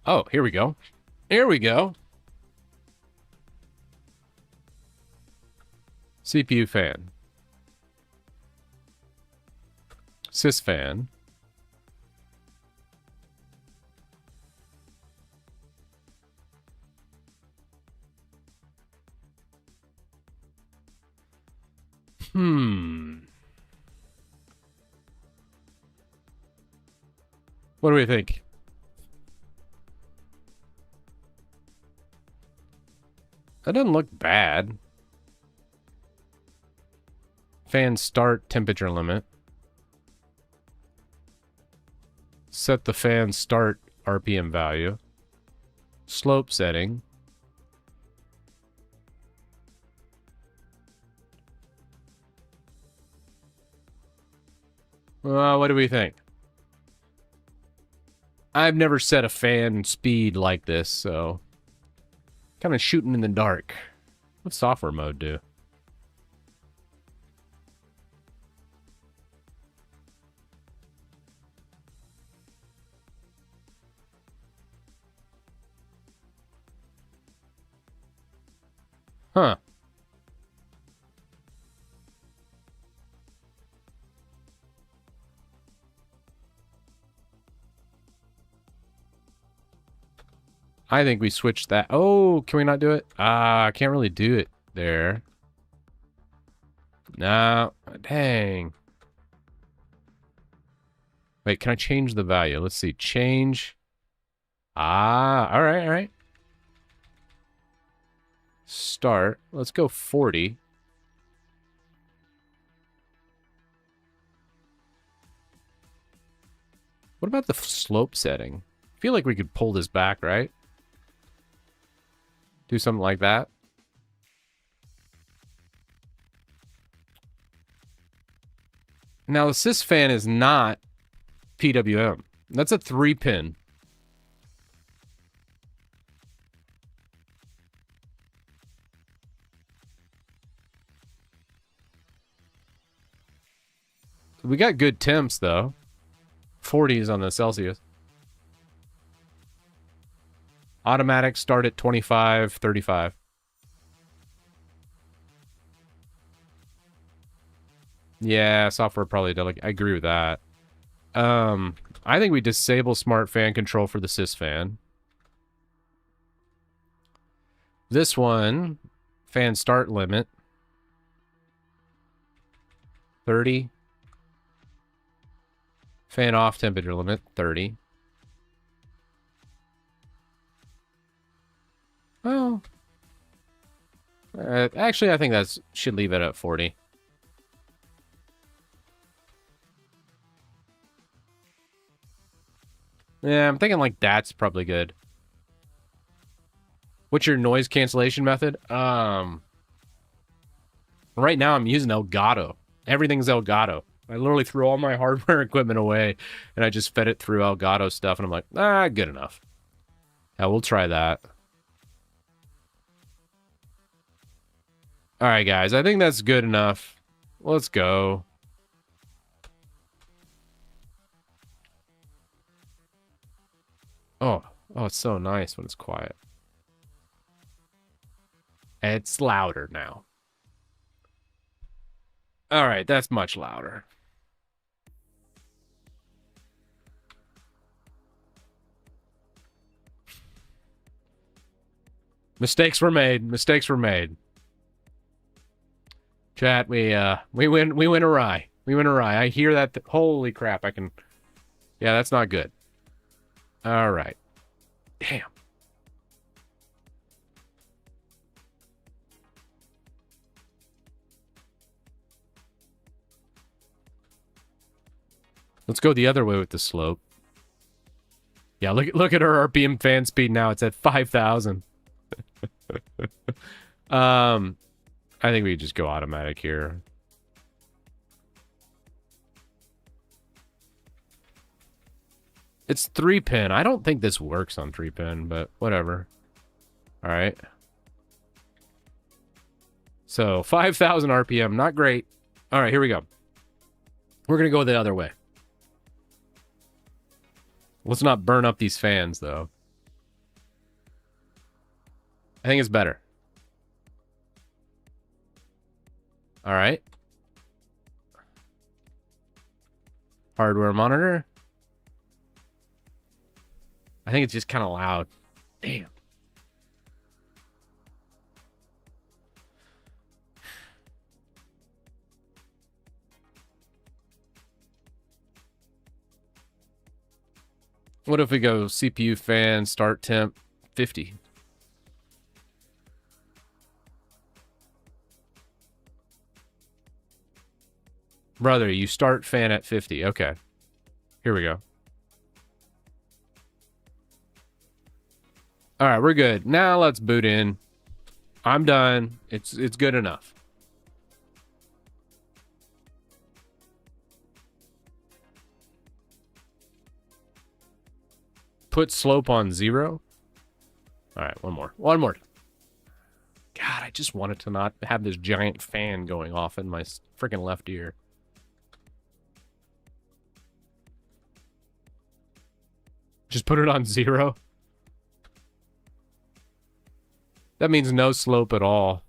Oh, here we go. Here we go. CPU fan. Sys fan. What do we think? That doesn't look bad. Fan start temperature limit. Set the fan start RPM value. Slope setting. What do we think? I've never set a fan speed like this, so kind of shooting in the dark. What's software mode do? Huh. I think we switched that. Oh, can we not do it? I can't really do it there. No, dang. Wait, can I change the value? Let's see. Change. All right. Start. Let's go 40. What about the slope setting? I feel like we could pull this back, right? Do something like that. Now, the sys fan is not PWM. That's a 3-pin. We got good temps, though. 40s on the Celsius. Automatic start at 25, 35. Yeah, software probably delegate. I agree with that. I think we disable smart fan control for the sys fan. This one, fan start limit, 30. Fan off temperature limit, 30. Well, actually, I think that should leave it at 40. Yeah, I'm thinking like that's probably good. What's your noise cancellation method? Right now I'm using Elgato. Everything's Elgato. I literally threw all my hardware equipment away, and I just fed it through Elgato stuff, and I'm like, good enough. Yeah, we'll try that. All right, guys, I think that's good enough. Let's go. Oh, it's so nice when it's quiet. It's louder now. All right, that's much louder. Mistakes were made. Mistakes were made. Chat, we went awry. We went awry. I hear that. Holy crap! Yeah, that's not good. All right. Damn. Let's go the other way with the slope. Yeah, look at our RPM fan speed now. It's at 5,000. I think we just go automatic here. It's 3-pin. I don't think this works on 3-pin, but whatever. All right. So 5,000 RPM, not great. All right, here we go. We're going to go the other way. Let's not burn up these fans, though. I think it's better. All right. Hardware monitor. I think it's just kind of loud. Damn. What if we go CPU fan, start temp, 50? Brother, you start fan at 50. Okay. Here we go. All right, we're good. Now let's boot in. I'm done. It's good enough. Put slope on 0. All right, one more. One more. God, I just wanted to not have this giant fan going off in my freaking left ear. Just put it on 0. That means no slope at all.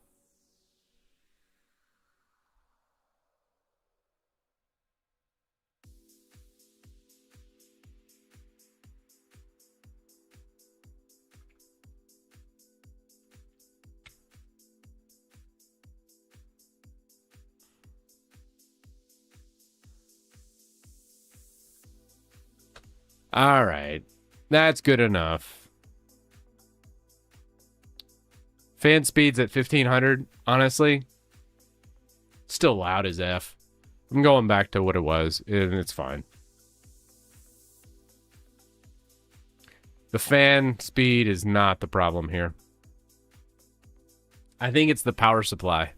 All right. That's good enough. Fan speeds at 1500, honestly. Still loud as F. I'm going back to what it was, and it's fine. The fan speed is not the problem here. I think it's the power supply.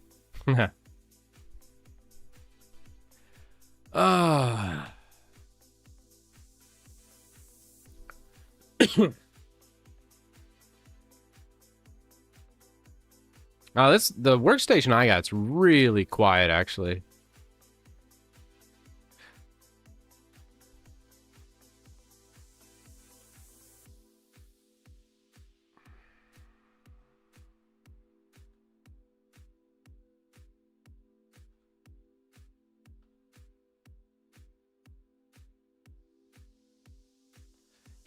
Ah. Oh, the workstation I got's really quiet, actually.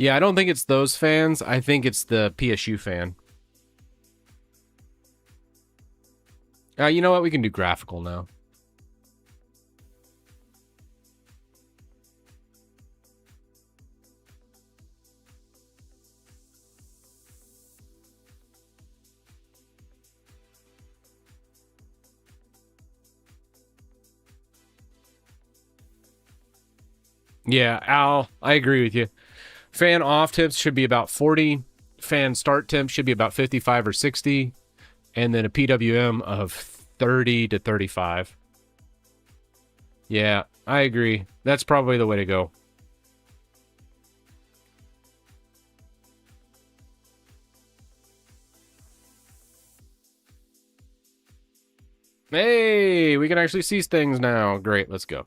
Yeah, I don't think it's those fans. I think it's the PSU fan. You know what? We can do graphical now. Yeah, Al, I agree with you. Fan off temps should be about 40. Fan start temps should be about 55 or 60. And then a PWM of 30 to 35. Yeah, I agree. That's probably the way to go. Hey, we can actually see things now. Great, let's go.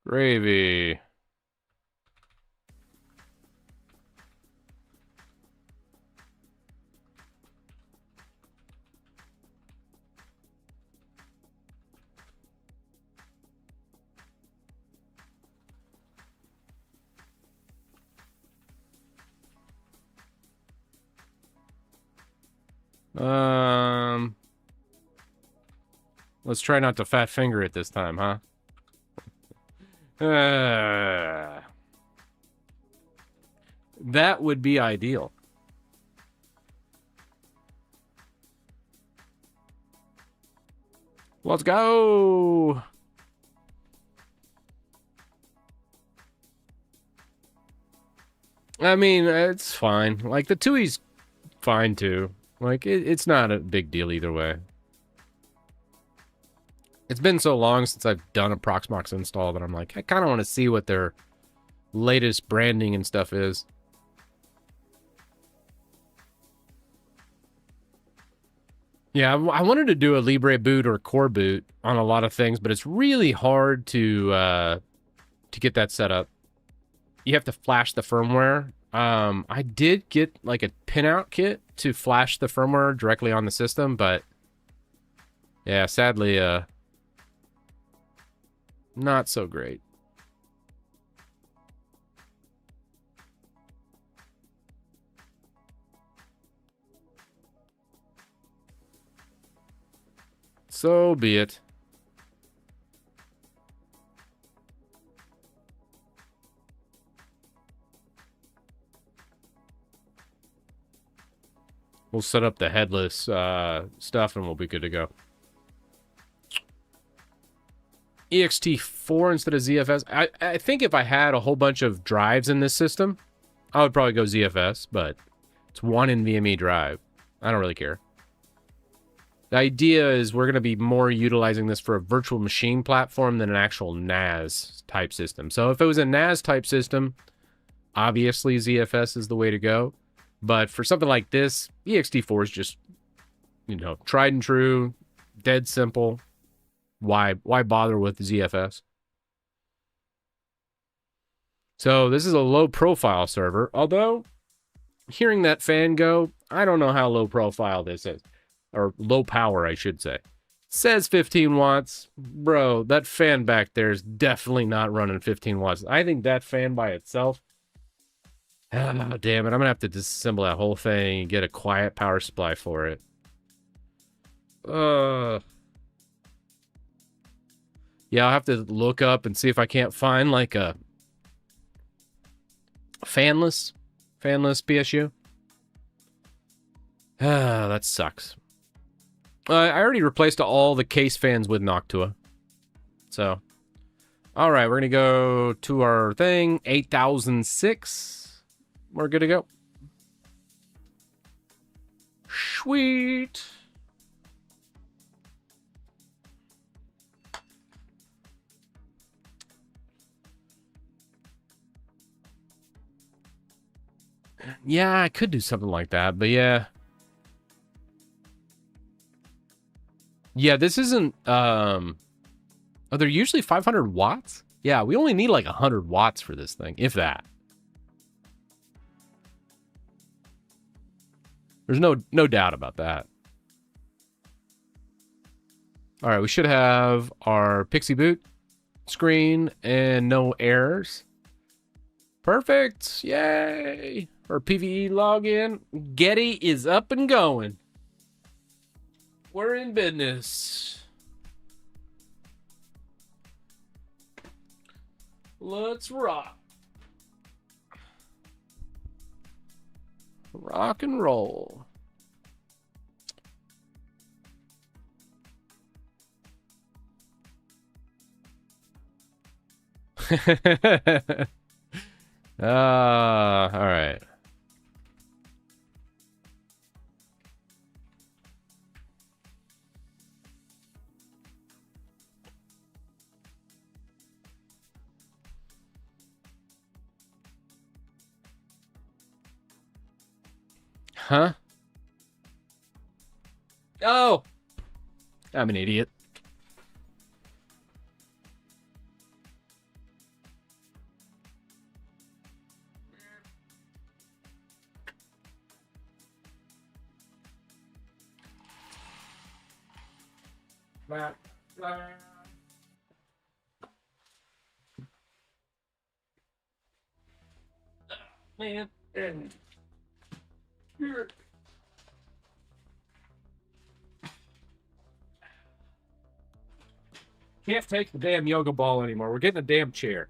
Gravy. Let's try not to fat finger it this time, huh? That would be ideal. Let's go. I mean, it's fine. Like, the TUI's fine, too. Like, it's not a big deal either way. It's been so long since I've done a Proxmox install that I'm like, I kind of want to see what their latest branding and stuff is. Yeah, I wanted to do a Libre boot or core boot on a lot of things, but it's really hard to get that set up. You have to flash the firmware. I did get like a pinout kit to flash the firmware directly on the system, but yeah, sadly, not so great. So be it. We'll set up the headless stuff and we'll be good to go. EXT4 instead of ZFS. I think if I had a whole bunch of drives in this system, I would probably go ZFS, but it's one NVMe drive. I don't really care. The idea is we're going to be more utilizing this for a virtual machine platform than an actual NAS type system. So if it was a NAS type system, obviously ZFS is the way to go. But for something like this, EXT4 is just, you know, tried and true, dead simple. Why bother with ZFS? So this is a low profile server. Although, hearing that fan go, I don't know how low profile this is. Or low power, I should say. It says 15 watts. Bro, that fan back there is definitely not running 15 watts. I think that fan by itself... Oh, damn it. I'm going to have to disassemble that whole thing and get a quiet power supply for it. Yeah, I'll have to look up and see if I can't find like a fanless PSU. Ah, that sucks. I already replaced all the case fans with Noctua. So, all right, we're going to go to our thing, 8006. We're good to go. Sweet. Yeah, I could do something like that, but yeah. Yeah, this isn't, oh, they're usually 500 watts? Yeah, we only need like 100 watts for this thing, if that. There's no doubt about that. All right, we should have our Pixie Boot screen and no errors. Perfect, yay. Our PVE login. Getty is up and going. We're in business. Let's rock. Rock and roll. All right. Huh? Oh! I'm an idiot. Man. Can't take the damn yoga ball anymore. We're getting a damn chair.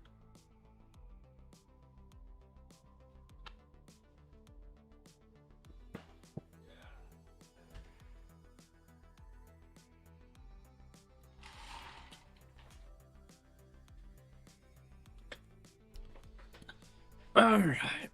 All right.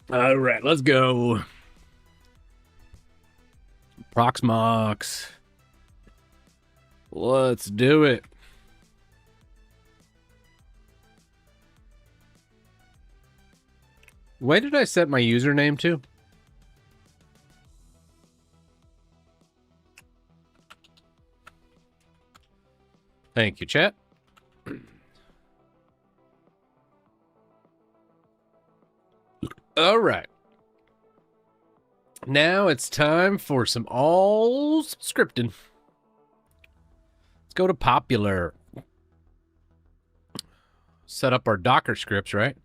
All right, let's go. Proxmox. Let's do it. Why did I set my username to? Thank you, chat. All right. Now it's time for some all scripting. Let's go to popular. Set up our Docker scripts, right?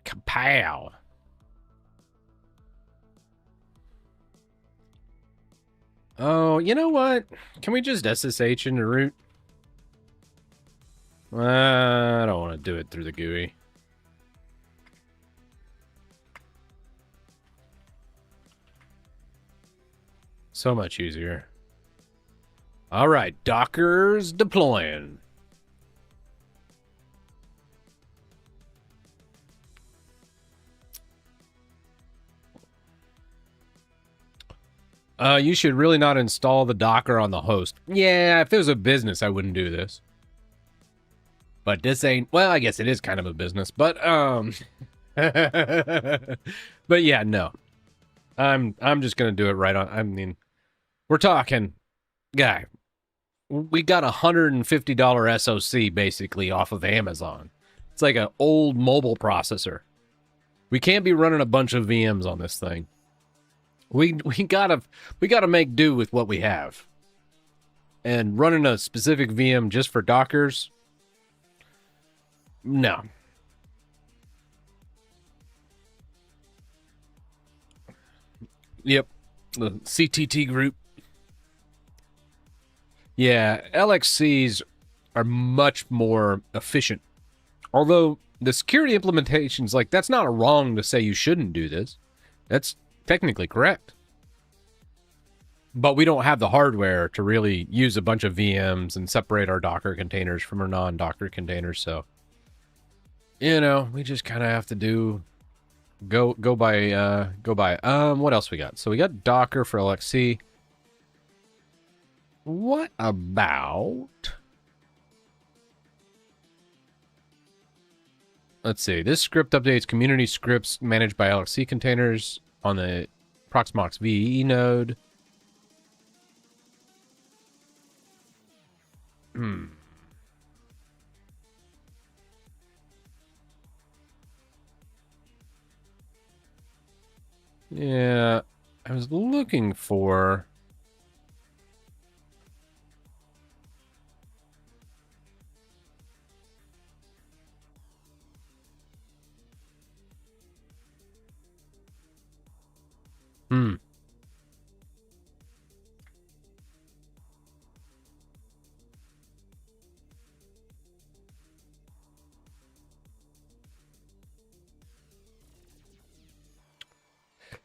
Kapow. Oh, you know what? Can we just SSH into root? I don't want to do it through the GUI. So much easier. All right, Docker's deploying. You should really not install the Docker on the host. Yeah, if it was a business, I wouldn't do this. But this ain't, well, I guess it is kind of a business, but but yeah, no. I'm just gonna do it right on. I mean, we're talking, guy. We got $150 SoC basically off of Amazon. It's like an old mobile processor. We can't be running a bunch of VMs on this thing. We gotta make do with what we have. and running a specific VM just for Dockers, no. Yep, the CTT group. Yeah, LXCs are much more efficient. Although the security implementations, like, that's not wrong to say you shouldn't do this. That's technically correct. But we don't have the hardware to really use a bunch of VMs and separate our Docker containers from our non-Docker containers. So, you know, we just kind of have to go by. What else we got? So we got Docker for LXC. What about... Let's see. This script updates community scripts managed by LXC containers on the Proxmox VE node. Yeah, I was looking for...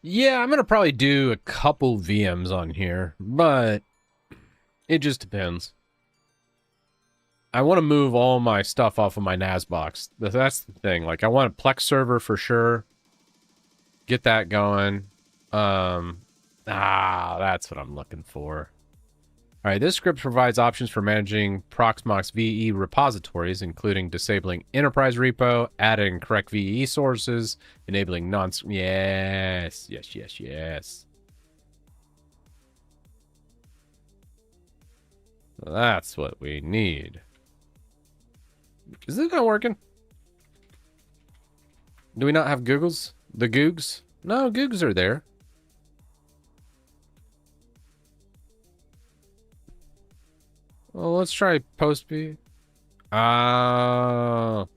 Yeah, I'm going to probably do a couple VMs on here, but it just depends. I want to move all my stuff off of my NAS box. That's the thing. Like, I want a Plex server for sure. Get that going. That's what I'm looking for. All right, this script provides options for managing Proxmox VE repositories, including disabling enterprise repo, adding correct VE sources, enabling non... Yes. That's what we need. Is this not working? Do we not have Googles? The Googs? No, Googs are there. Well, let's try post B. What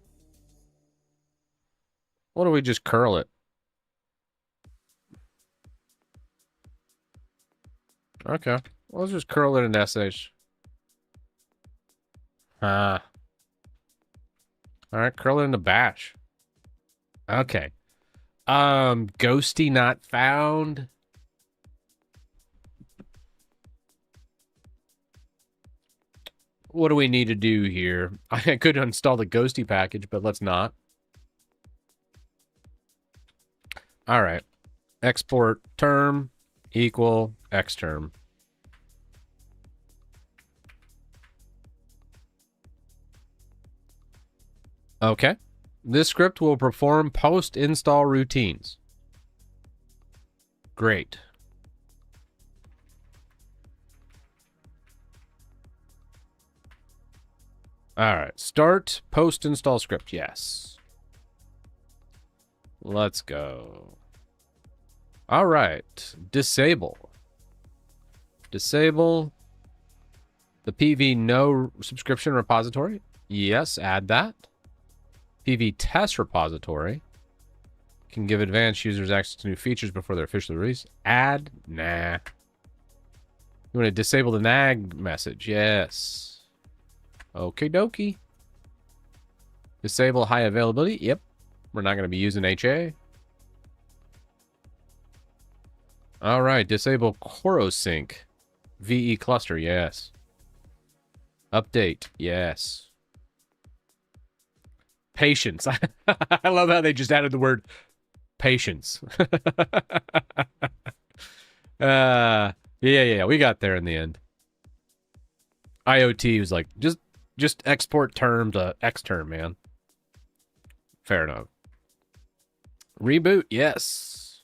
do we just curl it? Okay. Well, let's just curl it in SH. Alright, curl it into bash. Okay. Ghosty not found. What do we need to do here? I could install the Ghosty package, but let's not. All right. Export term equal xterm. Okay. This script will perform post-install routines. Great. All right, start post-install script. Yes. Let's go. All right, disable. Disable the PV no subscription repository. Yes, add that. PV test repository. Can give advanced users access to new features before they're officially released. Add. Nah. You want to disable the nag message? Yes. Okie dokie. Disable high availability. Yep. We're not going to be using HA. All right. Disable CoroSync. VE cluster. Yes. Update. Yes. Patience. I love how they just added the word patience. Yeah. We got there in the end. IoT was like, just export term to xterm, man. Fair enough. Reboot, yes.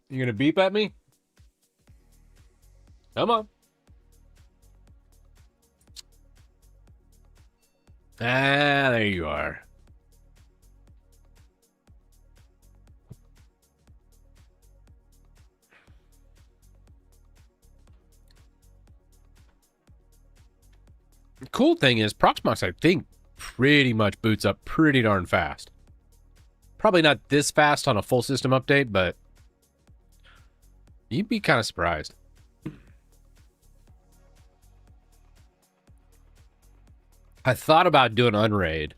You gonna beep at me? Come on. Ah, there you are. Cool thing is, Proxmox, I think, pretty much boots up pretty darn fast. Probably not this fast on a full system update, but you'd be kind of surprised. I thought about doing Unraid.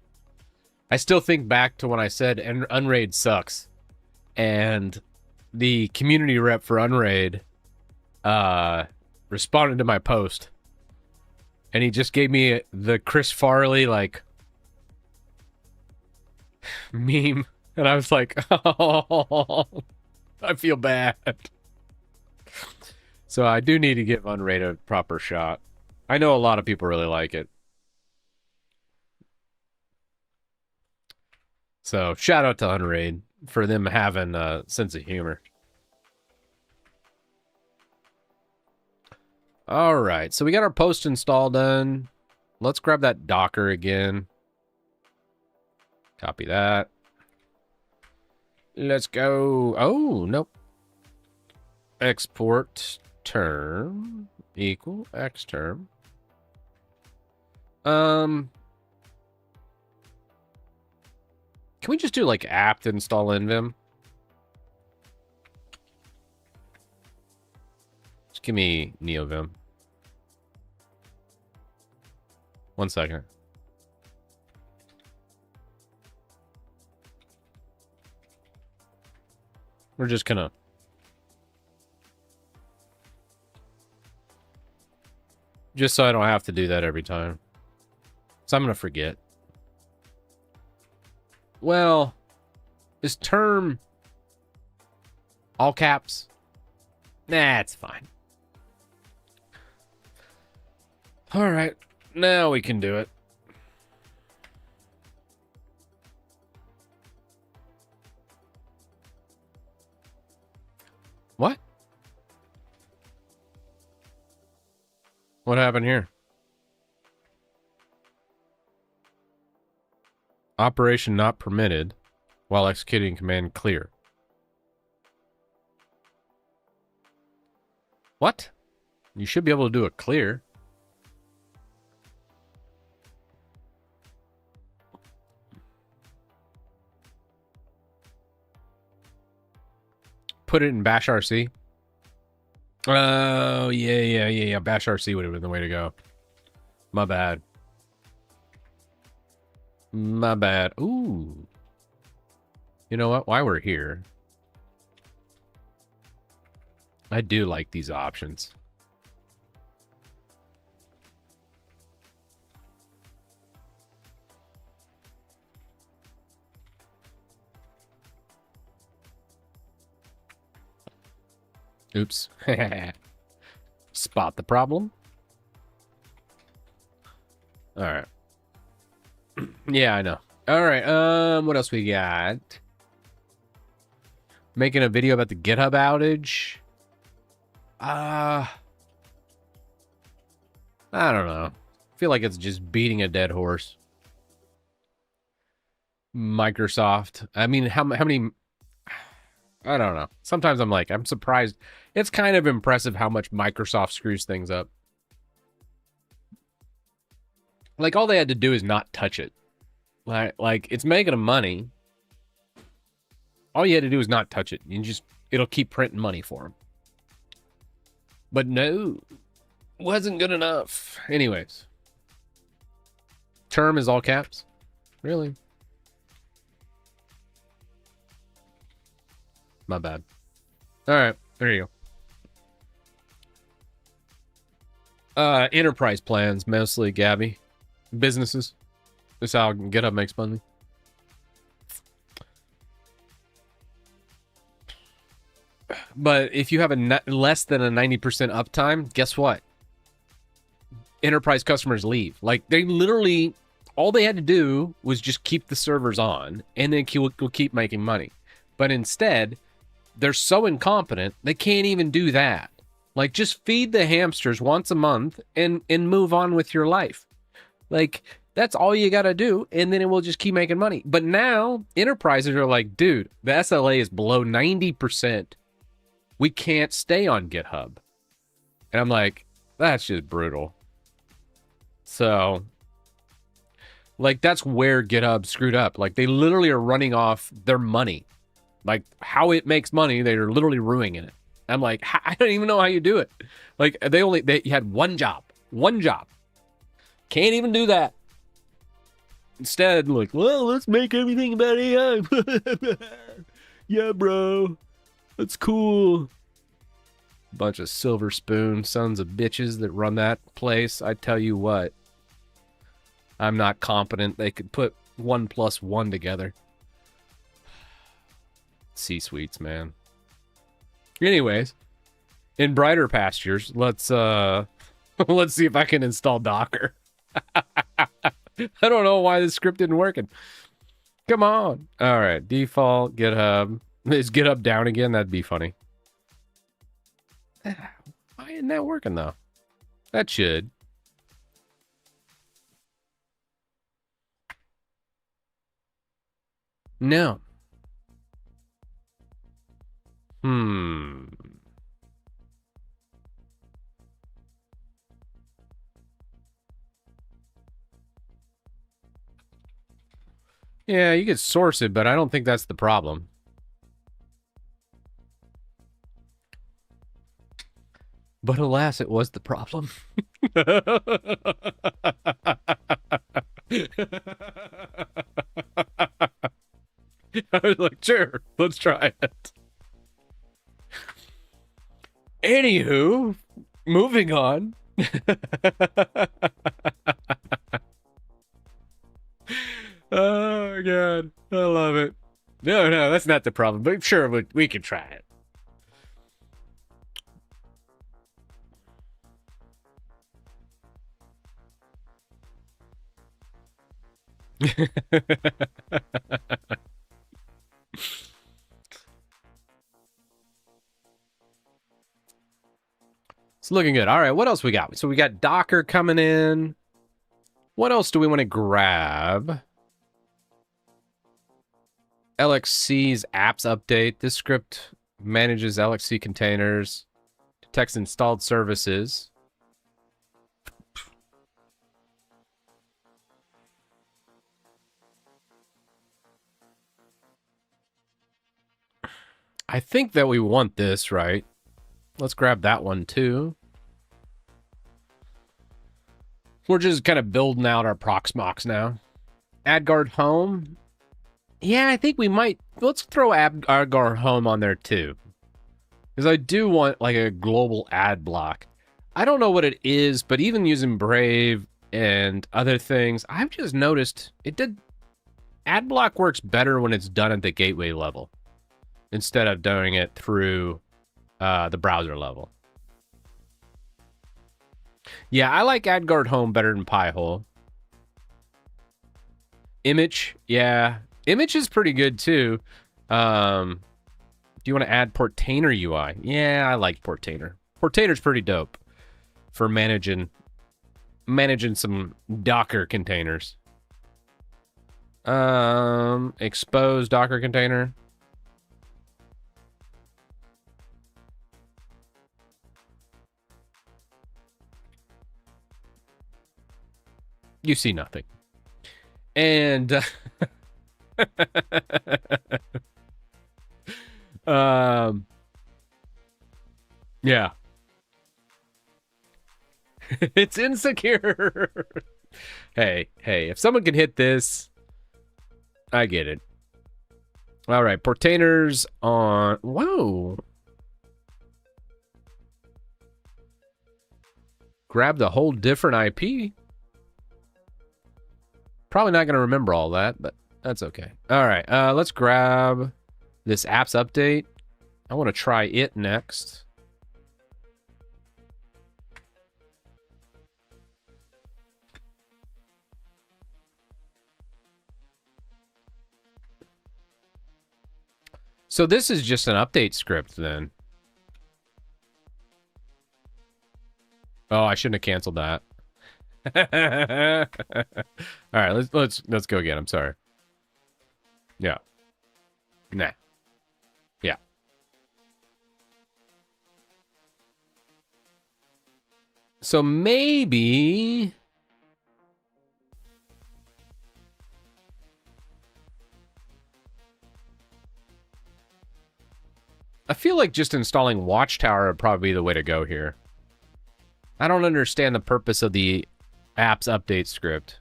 I still think back to when I said Unraid sucks. And the community rep for Unraid responded to my post. And he just gave me the Chris Farley, like, meme. And I was like, oh, I feel bad. So I do need to give Unraid a proper shot. I know a lot of people really like it. So shout out to Unraid for them having a sense of humor. All right, so we got our post install done. Let's grab that Docker again. Copy that. Let's go. Oh, nope. Export term equal X term. Can we just do like apt install nvim? Just give me neovim. 1 second. We're just gonna just so I don't have to do that every time. So I'm gonna forget. Well, is term all caps? Nah, it's fine. All right, now we can do it. What? What happened here? Operation not permitted while executing command clear. What? You should be able to do a clear. Put it in bash RC. Oh, yeah. Bash RC would have been the way to go. My bad. My bad. Ooh. You know what? While we're here, I do like these options. Oops. Spot the problem. All right. Yeah, I know. All right. What else we got? Making a video about the GitHub outage. I don't know. I feel like it's just beating a dead horse. Microsoft. I mean, how many? I don't know. Sometimes I'm surprised. It's kind of impressive how much Microsoft screws things up. Like, all they had to do is not touch it. Like it's making them money. All you had to do is not touch it. It'll keep printing money for them. But no, wasn't good enough. Anyways. Term is all caps? Really? My bad. All right, there you go. Enterprise plans, mostly, Gabby. Businesses. That's how GitHub makes money. But if you have less than a 90% uptime, guess what? Enterprise customers leave. Like, they literally, all they had to do was just keep the servers on, and then we'll keep making money. But instead, they're so incompetent, they can't even do that. Like, just feed the hamsters once a month and move on with your life. Like, that's all you got to do, and then it will just keep making money. But now, enterprises are like, dude, the SLA is below 90%. We can't stay on GitHub. And I'm like, that's just brutal. So, like, that's where GitHub screwed up. Like, they literally are running off their money. Like, how it makes money, they're literally ruining it. I'm like, I don't even know how you do it. Like, they had one job. One job. Can't even do that. Instead, like, well, let's make everything about AI. Yeah, bro. That's cool. Bunch of silver spoon sons of bitches that run that place. I tell you what. I'm not confident they could put 1 + 1 together. C-suites, man. Anyways, in brighter pastures, let's let's see if I can install Docker. I don't know why this script isn't working. Come on. All right, default GitHub. Is GitHub down again? That'd be funny. Why isn't that working though? That should. No. Yeah, you could source it, but I don't think that's the problem. But alas, it was the problem. I was like, sure, let's try it. Anywho, moving on. Oh, God. I love it. No, that's not the problem, but sure, we can try it. It's looking good. All right, what else we got? So we got Docker coming in. What else do we want to grab? LXC's apps update. This script manages LXC containers, detects installed services. I think that we want this, right? Let's grab that one too. We're just kind of building out our Proxmox now. AdGuard Home. Yeah, I think we might. Let's throw AdGuard Home on there too. Because I do want like a global ad block. I don't know what it is, but even using Brave and other things, I've just noticed ad block works better when it's done at the gateway level instead of doing it through the browser level. Yeah, I like AdGuard Home better than Pi-hole. Image, yeah. Image is pretty good too. Do you want to add Portainer UI? Yeah, I like Portainer. Portainer's pretty dope for managing some Docker containers. Expose Docker container. You see nothing. And yeah. It's insecure. Hey, if someone can hit this, I get it. All right, Portainer's on. Whoa. Grabbed a whole different IP. Probably not going to remember all that, but that's okay. All right, let's grab this apps update. I want to try it next. So this is just an update script then. Oh, I shouldn't have canceled that. All right, let's go again. I'm sorry. Yeah. Nah. Yeah. So maybe I feel like just installing Watchtower would probably be the way to go here. I don't understand the purpose of the apps update script.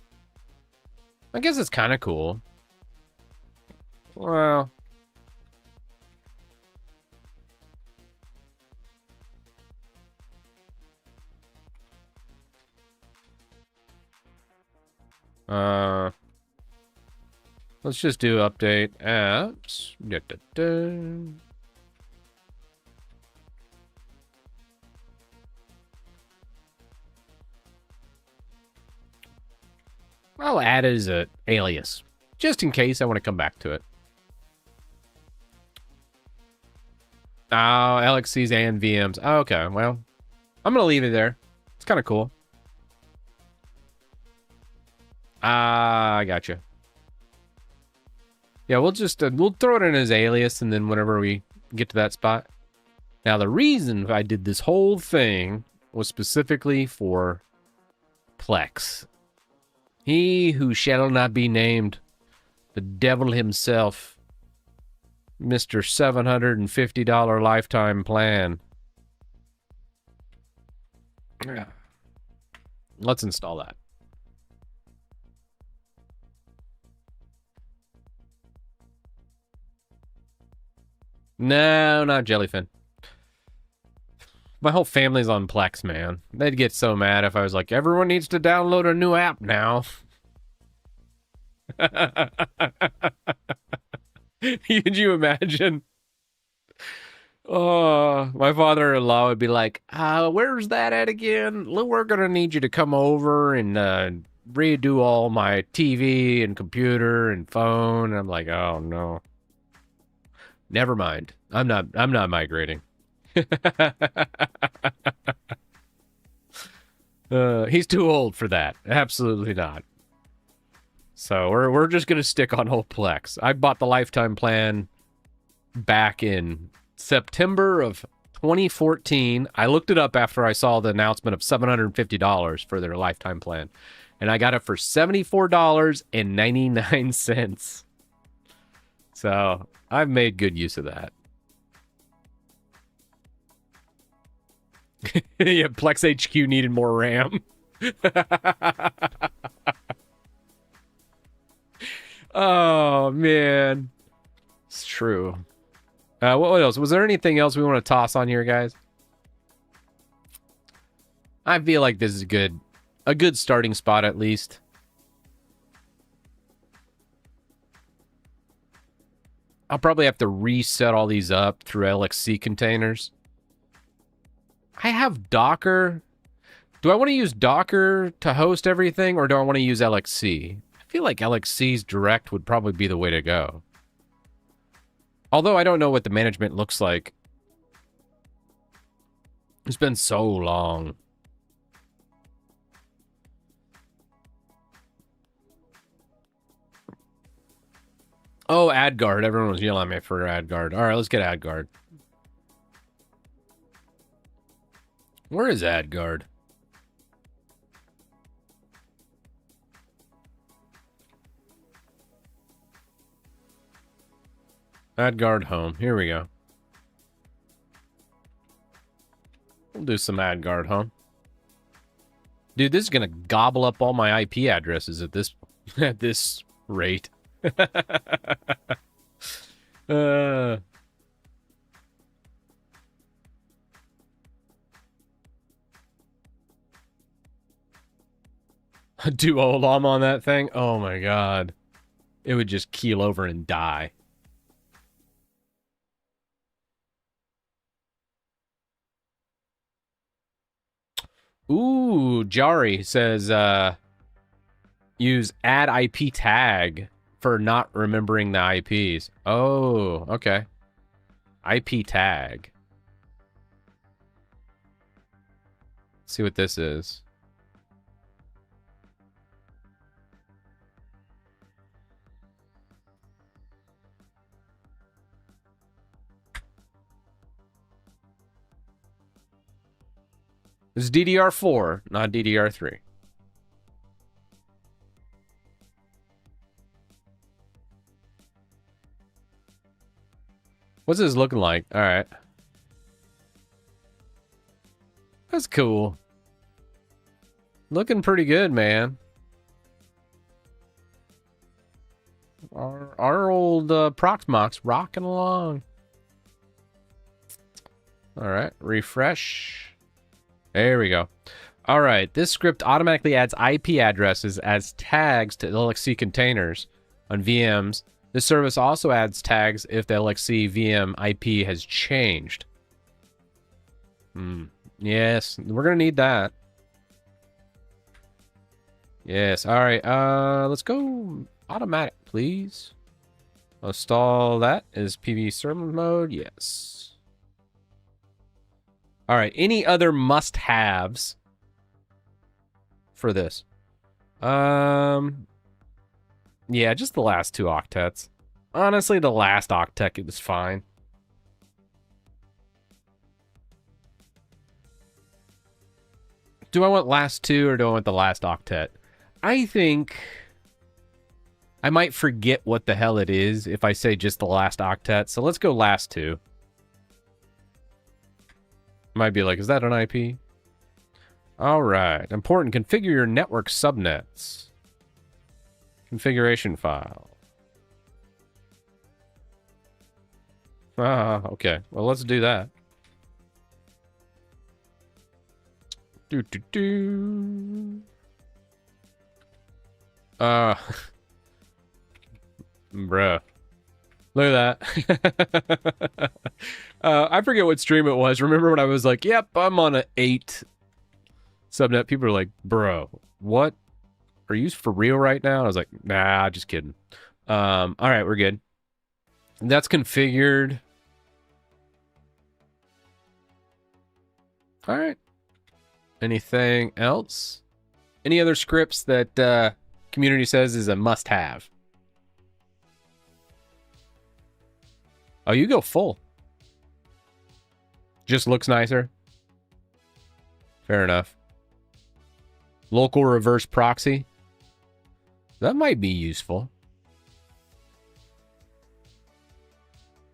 I guess it's kind of cool. Well... let's just do update apps. I'll add it as an alias, just in case I want to come back to it. Oh, LXCs and VMs. Oh, okay, well, I'm going to leave it there. It's kind of cool. I gotcha. Yeah, we'll just we'll throw it in as alias, and then whenever we get to that spot. Now, the reason I did this whole thing was specifically for Plex. He who shall not be named, the devil himself, Mr. $750 lifetime plan. Let's install that. No, not Jellyfin. My whole family's on Plex, man. They'd get so mad if I was like, everyone needs to download a new app now. Could you imagine? Oh, my father-in-law would be like, where's that at again? We're going to need you to come over and redo all my TV and computer and phone. I'm like, oh, no. Never mind. I'm not migrating. He's too old for that. Absolutely not. So we're just gonna stick on whole Plex. I bought the lifetime plan back in September of 2014. I looked it up after I saw the announcement of $750 for their lifetime plan, and I got it for $74.99. So I've made good use of that. Yeah, Plex HQ needed more RAM. Oh, man. It's true. What else? Was there anything else we want to toss on here, guys? I feel like this is a good starting spot, at least. I'll probably have to reset all these up through LXC containers. I have Docker. Do I want to use Docker to host everything, or do I want to use LXC? I feel like LXC's direct would probably be the way to go. Although I don't know what the management looks like. It's been so long. Oh, AdGuard. Everyone was yelling at me for AdGuard. All right, let's get AdGuard. Where is AdGuard? AdGuard Home. Here we go. We'll do some AdGuard Home. Dude, this is gonna gobble up all my IP addresses at this rate. Do Olam on that thing? Oh my god. It would just keel over and die. Ooh, Jari says, use add IP tag for not remembering the IPs. Oh, okay. IP tag. Let's see what this is. This is DDR4, not DDR3. What's this looking like? All right. That's cool. Looking pretty good, man. Our old Proxmox rocking along. All right, refresh. There we go. All right, this script automatically adds IP addresses as tags to LXC containers on VMs. This service also adds tags if the LXC VM IP has changed. Yes, we're gonna need that. Yes, all right, let's go automatic, please. Install that. Is PV server mode? Yes. All right, any other must-haves for this? Yeah, just the last 2 octets. Honestly, the last octet, it was fine. Do I want last 2 or do I want the last octet? I think I might forget what the hell it is if I say just the last octet. So let's go last 2. Might be like, is that an IP? All right. Important. Configure your network subnets. Configuration file. Ah, okay. Well, let's do that. Bruh. Look at that. I forget what stream it was. Remember when I was like, yep, I'm on an 8 subnet. People are like, bro, what? Are you for real right now? I was like, nah, just kidding. All right, we're good. That's configured. All right. Anything else? Any other scripts that community says is a must-have? Oh, you go full. Just looks nicer. Fair enough. Local reverse proxy. That might be useful.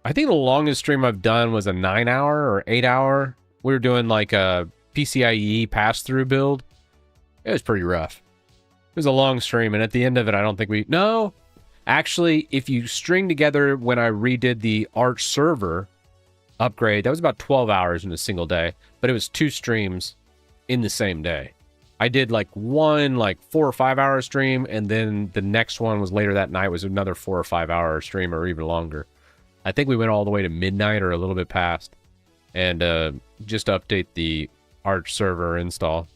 I think the longest stream I've done was a 9-hour or 8-hour. We were doing like a PCIe pass-through build. It was pretty rough. It was a long stream, and at the end of it, I don't think we... No! Actually, if you string together when I redid the Arch server upgrade, that was about 12 hours in a single day. But it was 2 streams in the same day. I did like one 4 or 5 hour stream, and then the next one was later that night, was another 4 or 5 hour stream, or even longer. I think we went all the way to midnight or a little bit past. And just to update the Arch server install.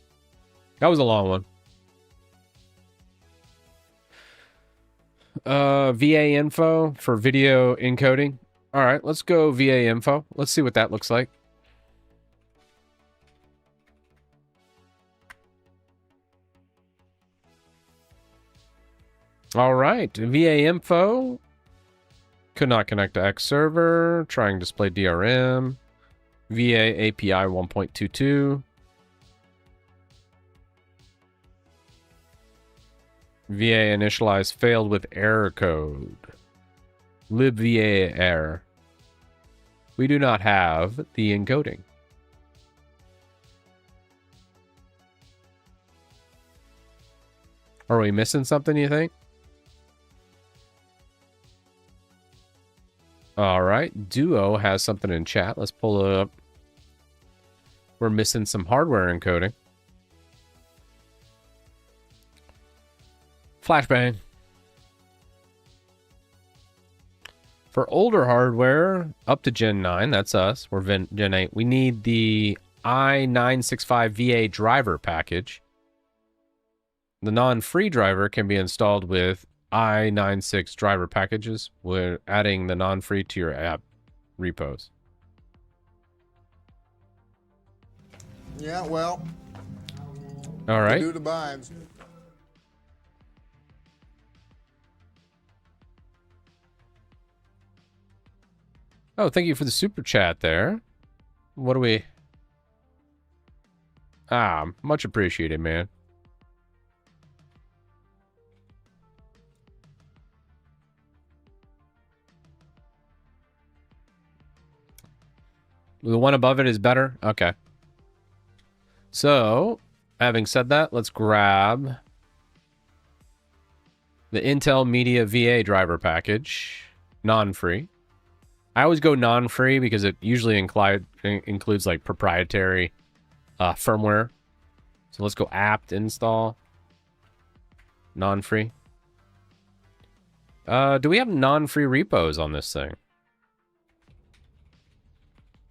That was a long one. VA info for video encoding. All right, let's go VA info. Let's see what that looks like. All right, VA info. Could not connect to X server. Trying display DRM. VA API 1.22. VA initialize failed with error code. libva error. We do not have the encoding. Are we missing something, you think? All right, Duo has something in chat. Let's pull it up. We're missing some hardware encoding. Flashbang. For older hardware, up to Gen 9, that's us. We're Gen 8. We need the i965 VA driver package. The non-free driver can be installed with i96 driver packages. We're adding the non-free to your app repos. Yeah, well. All right. Do the binds. Oh, thank you for the super chat there. What do we... Ah, much appreciated, man. The one above it is better? Okay. So, having said that, let's grab the Intel Media VA driver package. Non-free. I always go non-free because it usually includes like proprietary firmware. So let's go apt install. Non-free. Do we have non-free repos on this thing?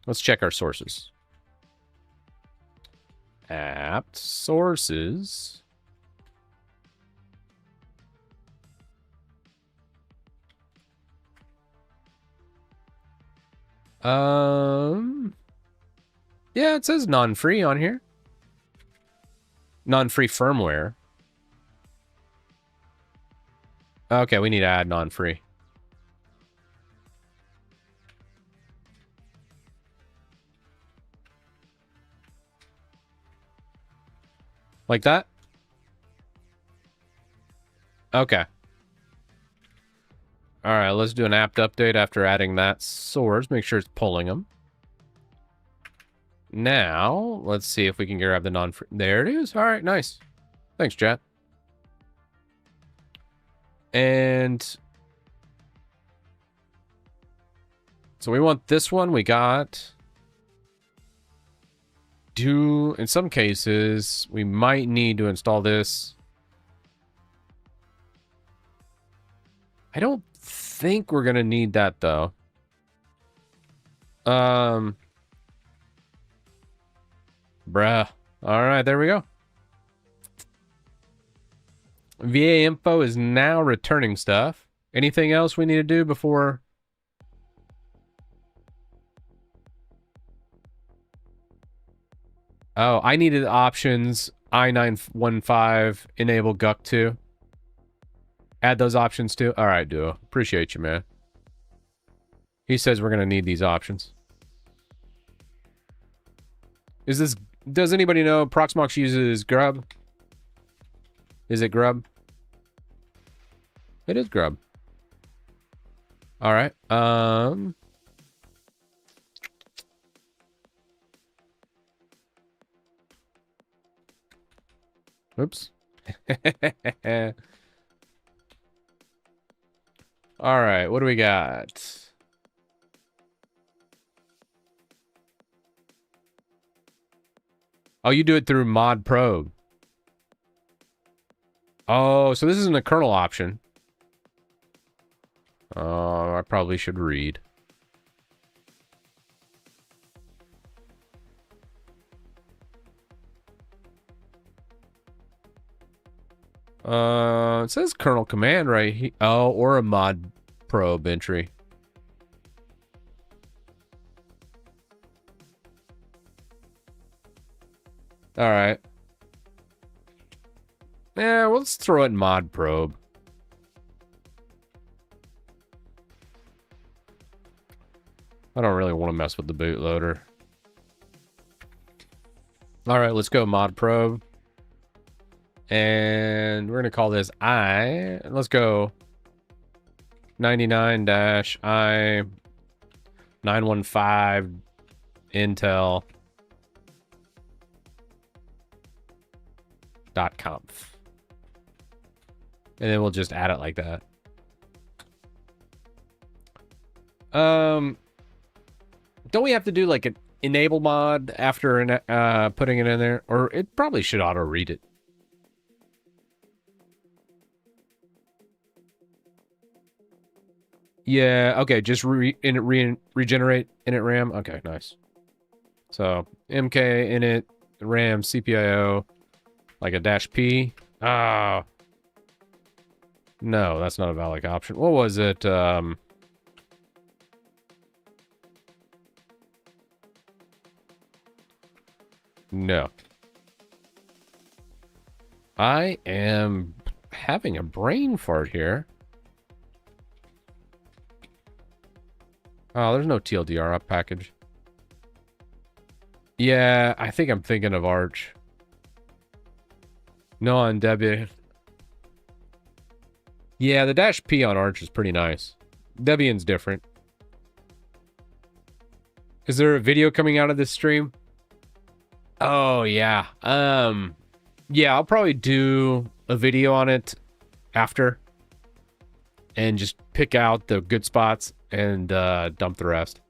Let's check our sources. Apt sources. Yeah, it says non-free on here. Non-free firmware. Okay, we need to add non-free. Like that? Okay. All right, let's do an apt update after adding that source. Make sure it's pulling them. Now, let's see if we can grab the non-free. There it is. All right, nice. Thanks, chat. And so we want this one. We got... in some cases, we might need to install this. I don't think we're going to need that, though. Bruh. All right, there we go. VA info is now returning stuff. Anything else we need to do before... Oh, I needed options I915 enable GUC2. Add those options too. All right, Duo. Appreciate you, man. He says we're going to need these options. Is this... Does anybody know Proxmox uses Grub? Is it Grub? It is Grub. All right. Oops. All right, what do we got? Oh, you do it through mod probe. Oh, so this isn't a kernel option. Oh, I probably should read. It says kernel command right here. Oh, or a mod probe entry. All right. Yeah, well, let's throw it in mod probe. I don't really want to mess with the bootloader. All right, let's go mod probe. And we're going to call this I. Let's go 99-I915 Intel .conf. And then we'll just add it like that. Don't we have to do like an enable mod after putting it in there? Or it probably should auto read it. Yeah, okay, just regenerate init RAM. Okay, nice. So MK init RAM CPIO like a -P. Ah. No, that's not a valid option. What was it? No. I am having a brain fart here. Oh, there's no TLDR up package. Yeah, I think I'm thinking of Arch. No on Debian. Yeah, the -P on Arch is pretty nice. Debian's different. Is there a video coming out of this stream? Oh, yeah. Yeah, I'll probably do a video on it after. And just pick out the good spots and dump the rest.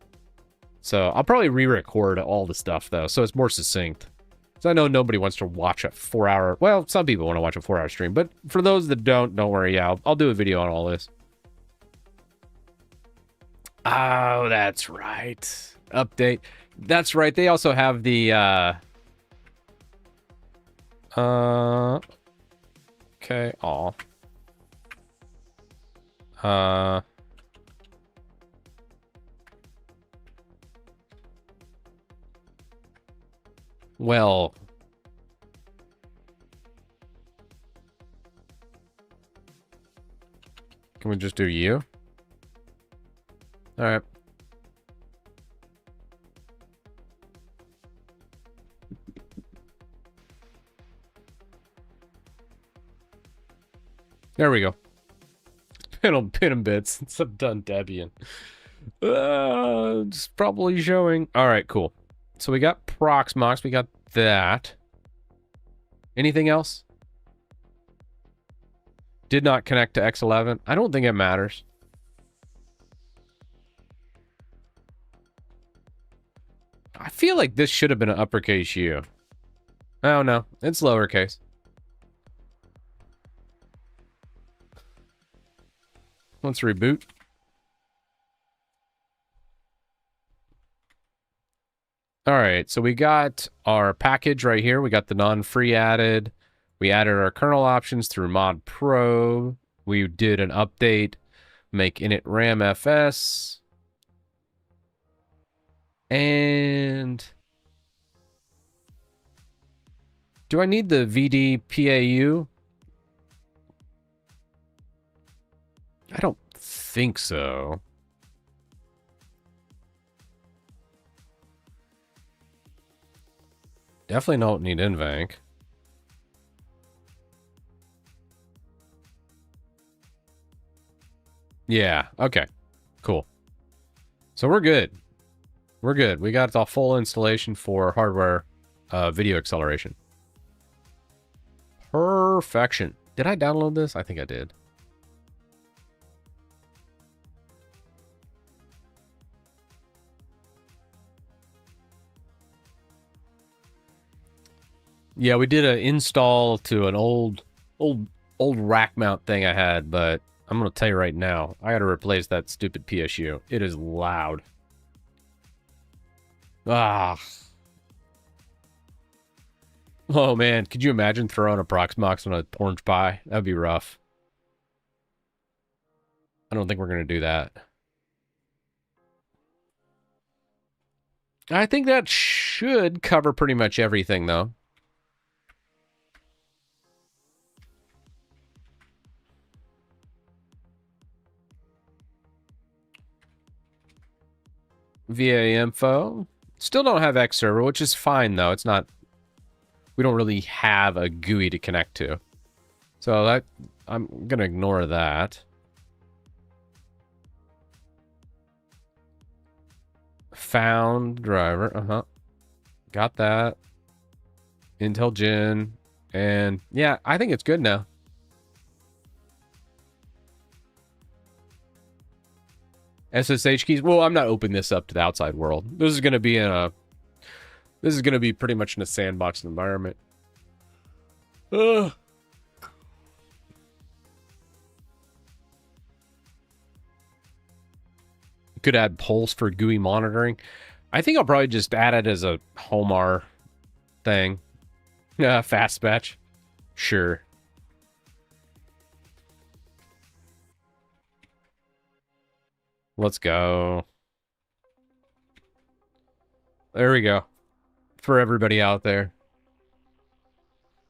So I'll probably re-record all the stuff, though, so it's more succinct. So I know nobody wants to watch a 4-hour... Well, some people want to watch a 4-hour stream, but for those that don't worry. Yeah, I'll do a video on all this. Oh, that's right. Update. That's right. They also have the... Okay, all. Well... Can we just do you? Alright. There we go. Pin and bits. It's done Debian. It's probably showing. Alright, cool. So we got Proxmox. We got that. Anything else? Did not connect to X11. I don't think it matters. I feel like this should have been an uppercase U. Oh, no. It's lowercase. Let's reboot. All right, so we got our package right here. We got the non-free added. We added our kernel options through mod probe. We did an update, make init RAM FS. And do I need the VD PAU? I don't think so. Definitely don't need NVENC. Yeah, okay. Cool. So we're good. We're good. We got the full installation for hardware video acceleration. Perfection. Did I download this? I think I did. Yeah, we did an install to an old rack mount thing I had, but I'm going to tell you right now, I got to replace that stupid PSU. It is loud. Ah. Oh, man. Could you imagine throwing a Proxmox on a orange pie? That would be rough. I don't think we're going to do that. I think that should cover pretty much everything, though. VA info. Still don't have X server, which is fine though. It's not. We don't really have a GUI to connect to, so that I'm gonna ignore that. Found driver. Got that. Intel Gen, and yeah, I think it's good now. SSH keys. Well, I'm not opening this up to the outside world. This is going to be in a. This is going to be pretty much in a sandbox environment. Ugh. Could add Pulse for GUI monitoring. I think I'll probably just add it as a Homar thing. Yeah, fast batch. Sure. Let's go. There we go. For everybody out there.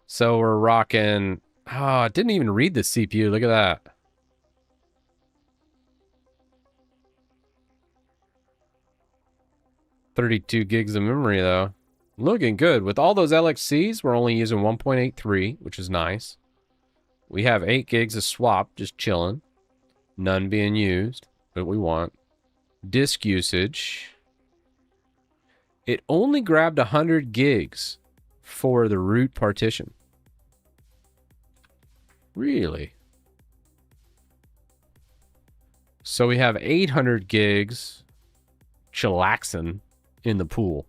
So we're rocking... Oh, I didn't even read the CPU. Look at that. $32 gigs of memory, though. Looking good. With all those LXCs, we're only using 1.83, which is nice. We have 8 gigs of swap, just chilling. None being used. What we want. Disk usage. It only grabbed 100 gigs for the root partition. Really? So we have 800 gigs chillaxing in the pool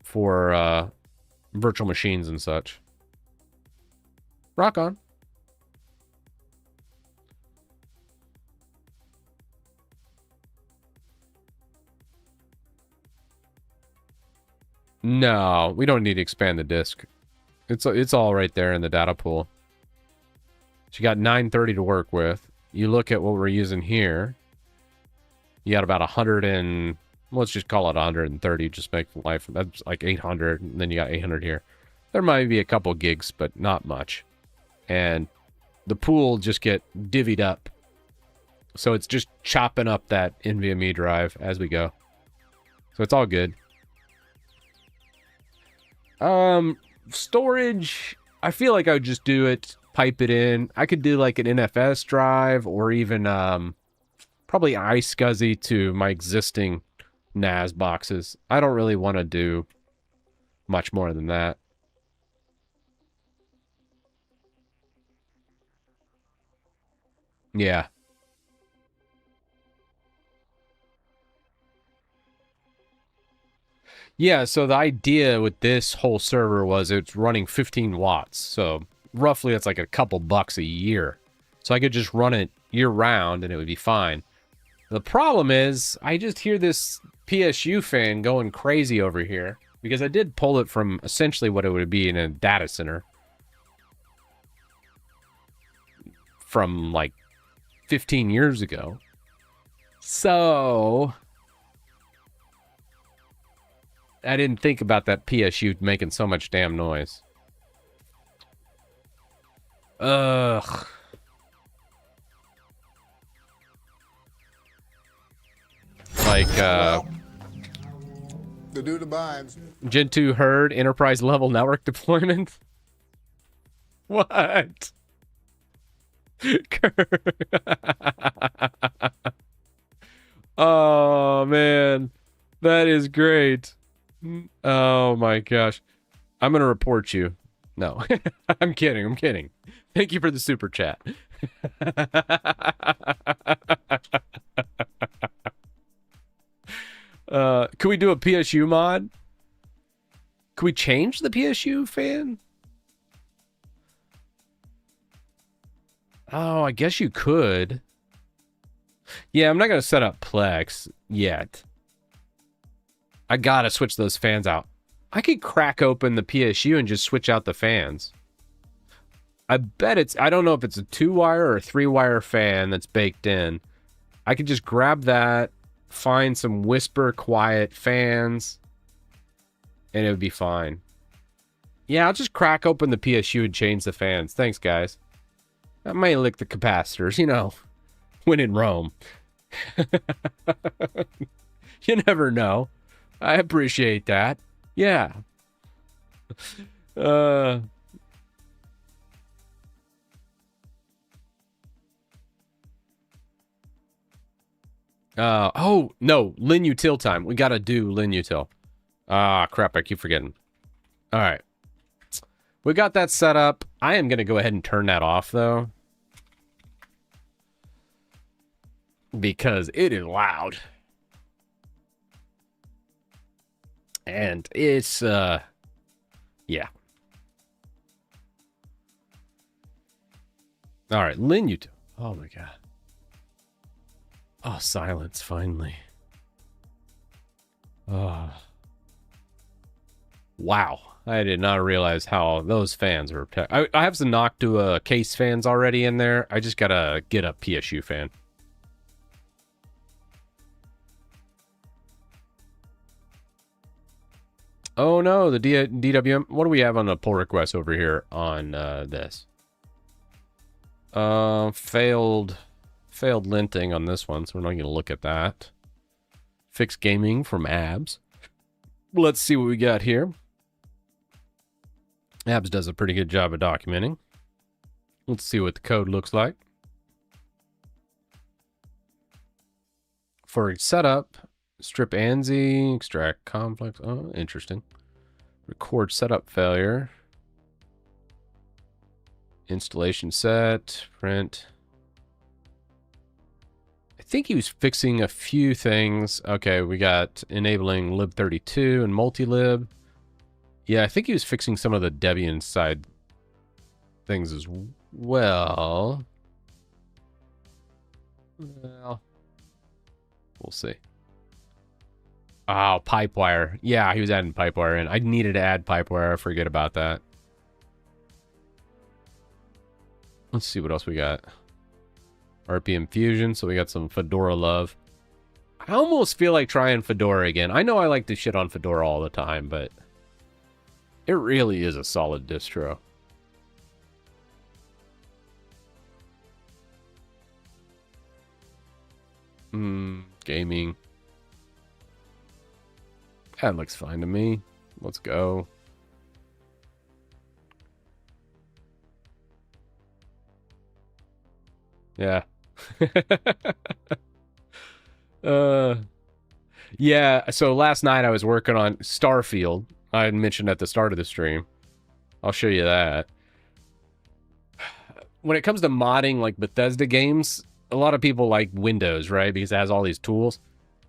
for virtual machines and such. Rock on. No, we don't need to expand the disk. It's all right there in the data pool. So you got 930 to work with. You look at what we're using here. You got about 100 and... let's just call it 130, just make life... that's like 800, and then you got 800 here. There might be a couple gigs, but not much. And the pool just get divvied up. So it's just chopping up that NVMe drive as we go. So it's all good. Storage, I feel like I would just do it, pipe it in. I could do like an NFS drive or even probably iSCSI to my existing NAS boxes. I don't really want to do much more than that. Yeah. Yeah, so the idea with this whole server was it's running 15 watts. So roughly that's like a couple bucks a year. So I could just run it year round and it would be fine. The problem is I just hear this PSU fan going crazy over here because I did pull it from essentially what it would be in a data center from like 15 years ago. So I didn't think about that PSU making so much damn noise. Ugh. Like, Well, the dude abides. Gen 2 herd enterprise level network deployment? What? Oh, man. That is great. Oh my gosh. I'm gonna report you. No. I'm kidding. I'm kidding. Thank you for the super chat. Could we do a PSU mod? Could we change the PSU fan? Oh, I guess you could. Yeah, I'm not gonna set up Plex yet. I gotta switch those fans out. I could crack open the PSU and just switch out the fans. I bet it's... I don't know if it's a 2-wire or a 3-wire fan that's baked in. I could just grab that, find some whisper quiet fans, and it would be fine. Yeah, I'll just crack open the PSU and change the fans. Thanks, guys. I might lick the capacitors, you know, when in Rome. You never know. I appreciate that. Yeah. Oh, no. Linutil time. We got to do Linutil. Ah, crap. I keep forgetting. All right. We got that set up. I am going to go ahead and turn that off, though. Because it is loud. And it's, yeah. All right, Linutil. Oh, my God. Oh, silence, finally. Oh. Wow. I did not realize how those fans are... I have some Noctua case fans already in there. I just gotta get a PSU fan. Oh no, the DWM. What do we have on the pull request over here on this? Failed linting on this one, so we're not going to look at that. Fix gaming from Abs. Let's see what we got here. Abs does a pretty good job of documenting. Let's see what the code looks like. For setup, Strip ANSI, extract complex. Oh, interesting. Record setup failure. Installation set, print. I think he was fixing a few things. Okay, we got enabling lib32 and multilib. Yeah, I think he was fixing some of the Debian side things as well. Well, we'll see. Oh, Pipewire. Yeah, he was adding Pipewire in. I needed to add Pipewire. I forget about that. Let's see what else we got. RPM Fusion, so we got some Fedora love. I almost feel like trying Fedora again. I know I like to shit on Fedora all the time, but it really is a solid distro. Gaming. That looks fine to me. Let's go. Yeah. Yeah, so last night I was working on Starfield. I had mentioned at the start of the stream. I'll show you that. When it comes to modding like Bethesda games, a lot of people like Windows, right? Because it has all these tools.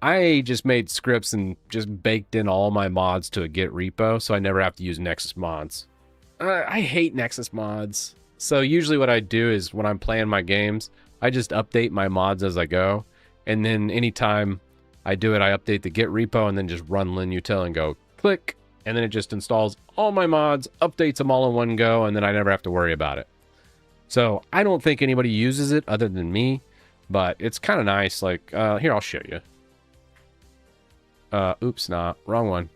I just made scripts and just baked in all my mods to a Git repo, so I never have to use Nexus mods. I hate Nexus mods. So usually what I do is when I'm playing my games, I just update my mods as I go. And then anytime I do it, I update the Git repo and then just run Linutil and go click. And then it just installs all my mods, updates them all in one go, and then I never have to worry about it. So I don't think anybody uses it other than me, but it's kind of nice. Like, here, I'll show you. Oops, nah, wrong one.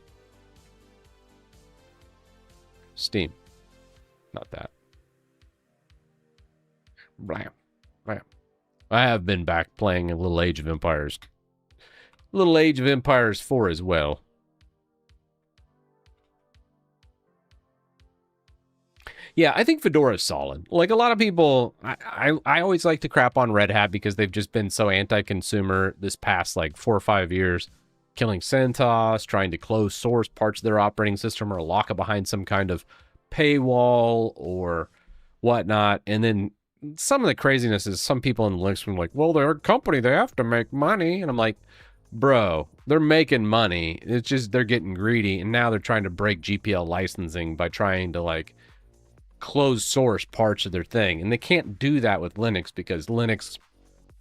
Steam. Not that. Blam. Blam. I have been back playing a little Age of Empires. Little Age of Empires 4 as well. Yeah, I think Fedora is solid. Like a lot of people, I always like to crap on Red Hat because they've just been so anti-consumer this past like 4 or 5 years. Killing CentOS, trying to close source parts of their operating system or lock it behind some kind of paywall or whatnot. And then some of the craziness is some people in Linux are like, well, they're a company, they have to make money. And I'm like, bro, they're making money. It's just they're getting greedy. And now they're trying to break GPL licensing by trying to like close source parts of their thing. And they can't do that with Linux because Linux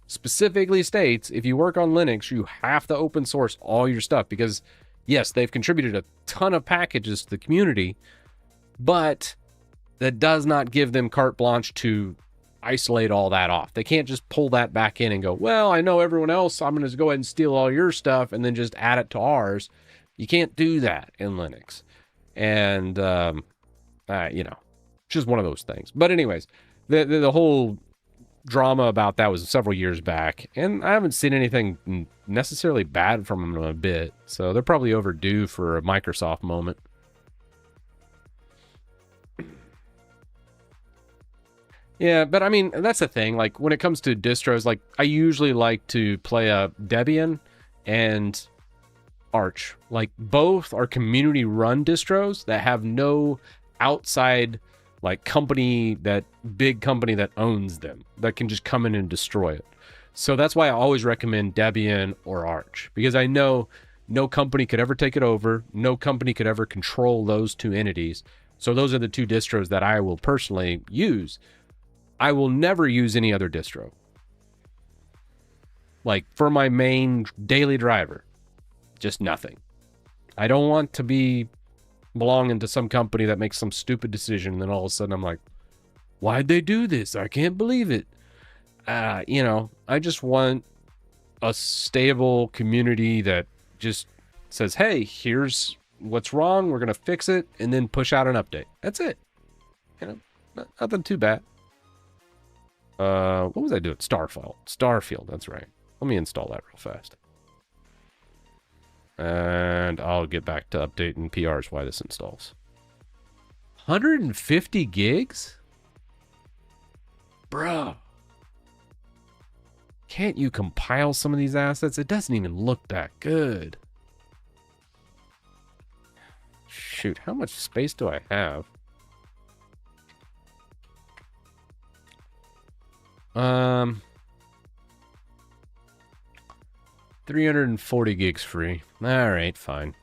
specifically states if you work on Linux, you have to open source all your stuff because, yes, they've contributed a ton of packages to the community, but that does not give them carte blanche to isolate all that off. They can't just pull that back in and go, well, I know everyone else, I'm going to go ahead and steal all your stuff and then just add it to ours. You can't do that in Linux. And, you know, just one of those things. But anyways, the whole drama about that was several years back, and I haven't seen anything necessarily bad from them in a bit, so they're probably overdue for a Microsoft moment. Yeah, but I mean, that's the thing, like when it comes to distros, like I usually like to play a Debian and Arch. Like both are community run distros that have no outside like big company that owns them, that can just come in and destroy it. So that's why I always recommend Debian or Arch, because I know no company could ever take it over. No company could ever control those two entities. So those are the two distros that I will personally use. I will never use any other distro. Like for my main daily driver, just nothing. I don't want to be belonging to some company that makes some stupid decision and then all of a sudden I'm like, why'd they do this? I can't believe it. You know, I just want a stable community that just says, hey, here's what's wrong, we're gonna fix it, and then push out an update. That's it. You know, nothing too bad. What was I doing? Starfield, that's right. Let me install that real fast. And I'll get back to updating PRs while this installs. 150 gigs? Bro. Can't you compile some of these assets? It doesn't even look that good. Shoot, how much space do I have? 340 gigs free. All right, fine.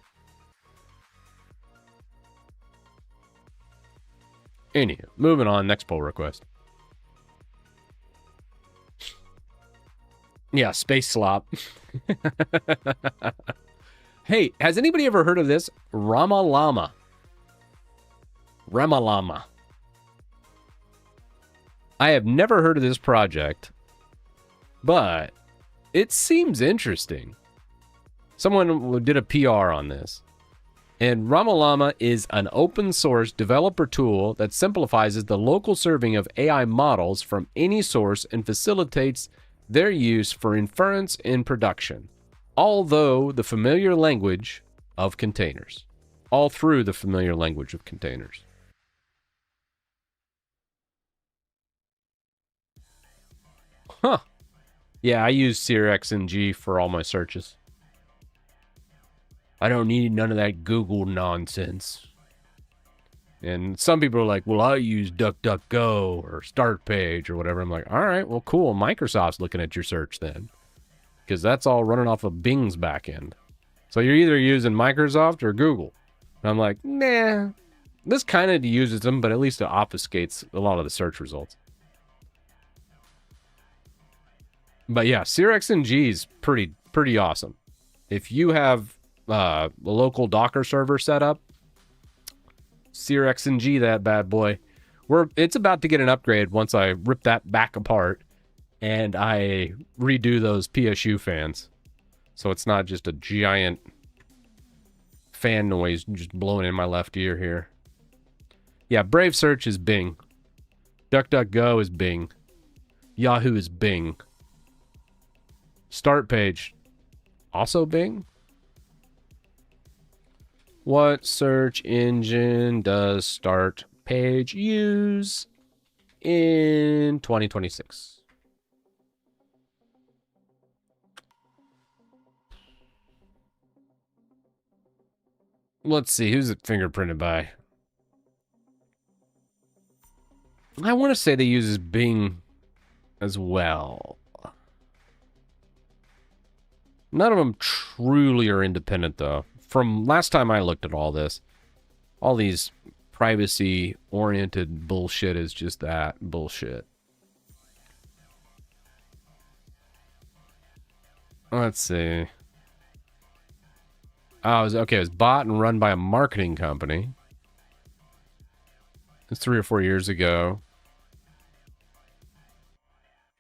Anywho, moving on. Next pull request. Yeah, space slop. Hey, has anybody ever heard of this? Ramalama. Ramalama. I have never heard of this project, but it seems interesting. Someone did a PR on this. And Ramalama is an open source developer tool that simplifies the local serving of AI models from any source and facilitates their use for inference in production, although the familiar language of containers. All through the familiar language of containers. Huh. Yeah, I use SeerXNG for all my searches. I don't need none of that Google nonsense. And some people are like, well, I use DuckDuckGo or StartPage or whatever. I'm like, all right, well, cool. Microsoft's looking at your search then. Because that's all running off of Bing's backend. So you're either using Microsoft or Google. And I'm like, nah. This kind of uses them, but at least it obfuscates a lot of the search results. But yeah, SeerXNG is pretty awesome. If you have a local Docker server set up, SeerXNG that bad boy. It's about to get an upgrade once I rip that back apart and I redo those PSU fans. So it's not just a giant fan noise just blowing in my left ear here. Yeah, Brave Search is Bing. DuckDuckGo is Bing. Yahoo is Bing. Start page, also Bing. What search engine does Start Page use in 2026? Let's see, who's it fingerprinted by? I want to say they uses Bing as well. None of them truly are independent, though. From last time I looked at all this, all these privacy-oriented bullshit is just that bullshit. Let's see. Oh, it was bought and run by a marketing company. It's 3 or 4 years ago.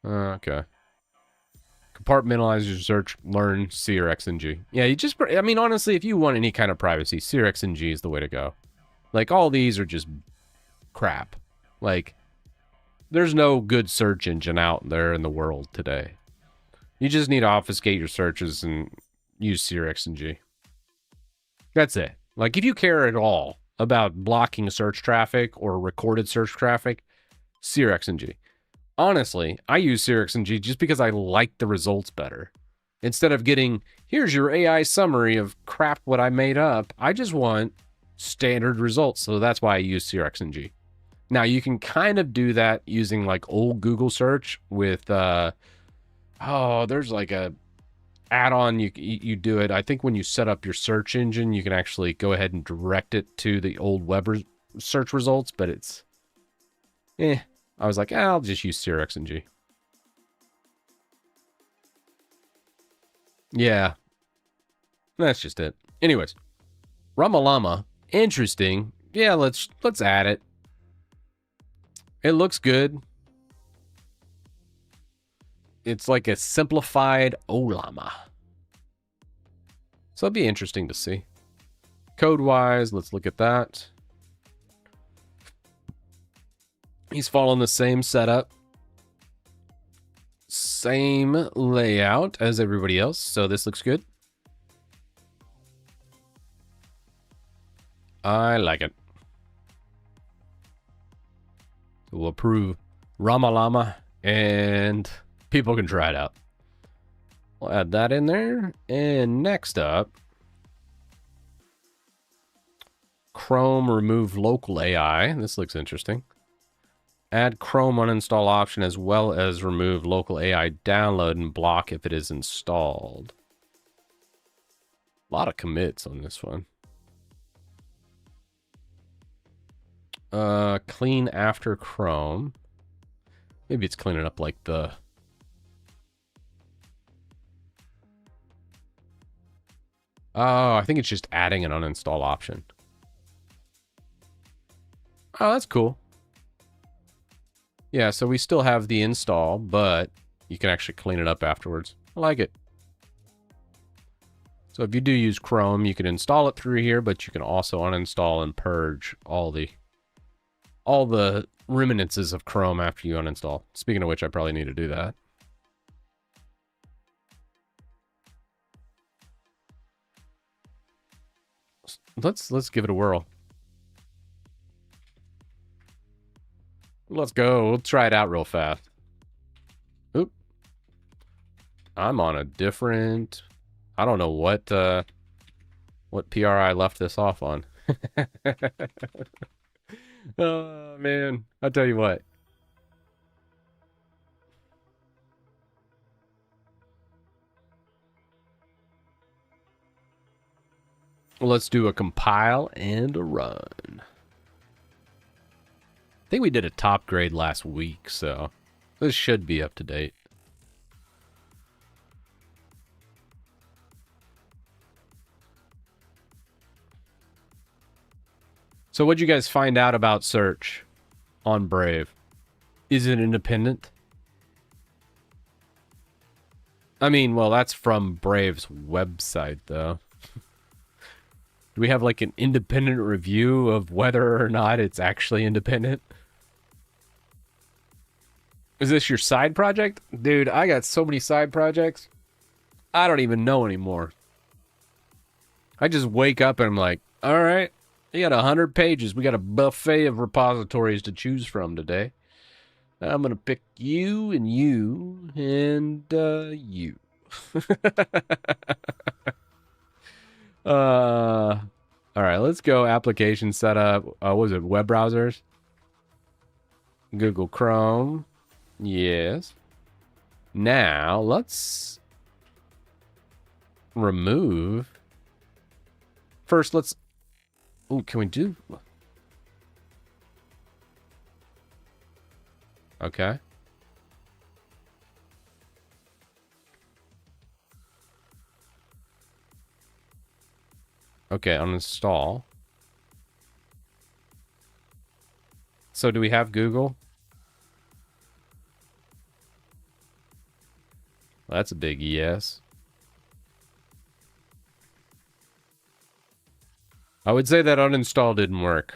Okay. Compartmentalize your search, learn SeerXNG. Yeah, I mean, honestly, if you want any kind of privacy, SeerXNG is the way to go. Like, all these are just crap. Like, there's no good search engine out there in the world today. You just need to obfuscate your searches and use SeerXNG. That's it. Like, if you care at all about blocking search traffic or recorded search traffic, SeerXNG. Honestly, I use SeerXNG just because I like the results better. Instead of getting, here's your AI summary of crap what I made up, I just want standard results. So that's why I use SeerXNG. Now, you can kind of do that using like old Google search with, there's like a add-on you do it. I think when you set up your search engine, you can actually go ahead and direct it to the old web search results, but it's, I was like, I'll just use SeerXNG. Yeah. That's just it. Anyways. Ramalama. Interesting. Yeah, let's add it. It looks good. It's like a simplified Olama. So it'll be interesting to see. Code-wise, let's look at that. He's following the same setup. Same layout as everybody else, so this looks good. I like it. So we'll approve Ramalama, and people can try it out. We'll add that in there. And next up, Chrome remove local AI. This looks interesting. Add Chrome uninstall option as well as remove local AI download and block if it is installed. A lot of commits on this one. Clean after Chrome. Maybe it's cleaning up like the... Oh, I think it's just adding an uninstall option. Oh, that's cool. Yeah, so we still have the install, but you can actually clean it up afterwards. I like it. So if you do use Chrome, you can install it through here, but you can also uninstall and purge all the reminiscences of Chrome after you uninstall. Speaking of which, I probably need to do that. Let's give it a whirl. Let's go. We'll try it out real fast. Oop. I'm on a different... I don't know what PR I left this off on. Oh, man. I'll tell you what. Let's do a compile and a run. I think we did a top grade last week, so this should be up to date. So what'd you guys find out about search on Brave? Is it independent? I mean, well, that's from Brave's website, though. Do we have like an independent review of whether or not it's actually independent? Is this your side project? Dude, I got so many side projects. I don't even know anymore. I just wake up and I'm like, all right, you got 100 pages. We got a buffet of repositories to choose from today. I'm going to pick you and you and you. All right, let's go application setup. What was it? Web browsers? Google Chrome. Yes. Now, let's remove. First, let's... Oh, can we do... Okay. Okay, uninstall. So do we have Google? Well, that's a big yes. I would say that uninstall didn't work.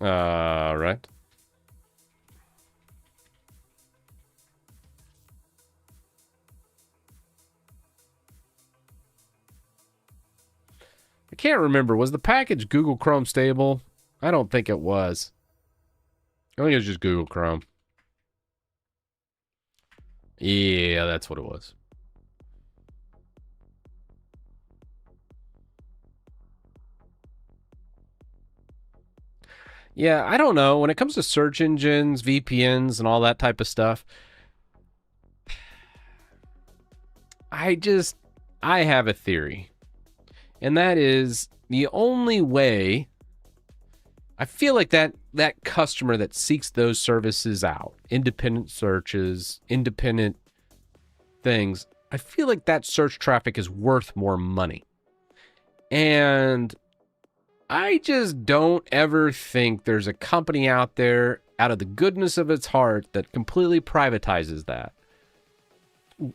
Right. I can't remember. Was the package Google Chrome stable? I don't think it was. I think it was just Google Chrome. Yeah, that's what it was. Yeah, I don't know. When it comes to search engines, VPNs, and all that type of stuff, I have a theory. And that is the only way... I feel like that customer that seeks those services out, independent searches, independent things, I feel like that search traffic is worth more money. And I just don't ever think there's a company out there, out of the goodness of its heart, that completely privatizes that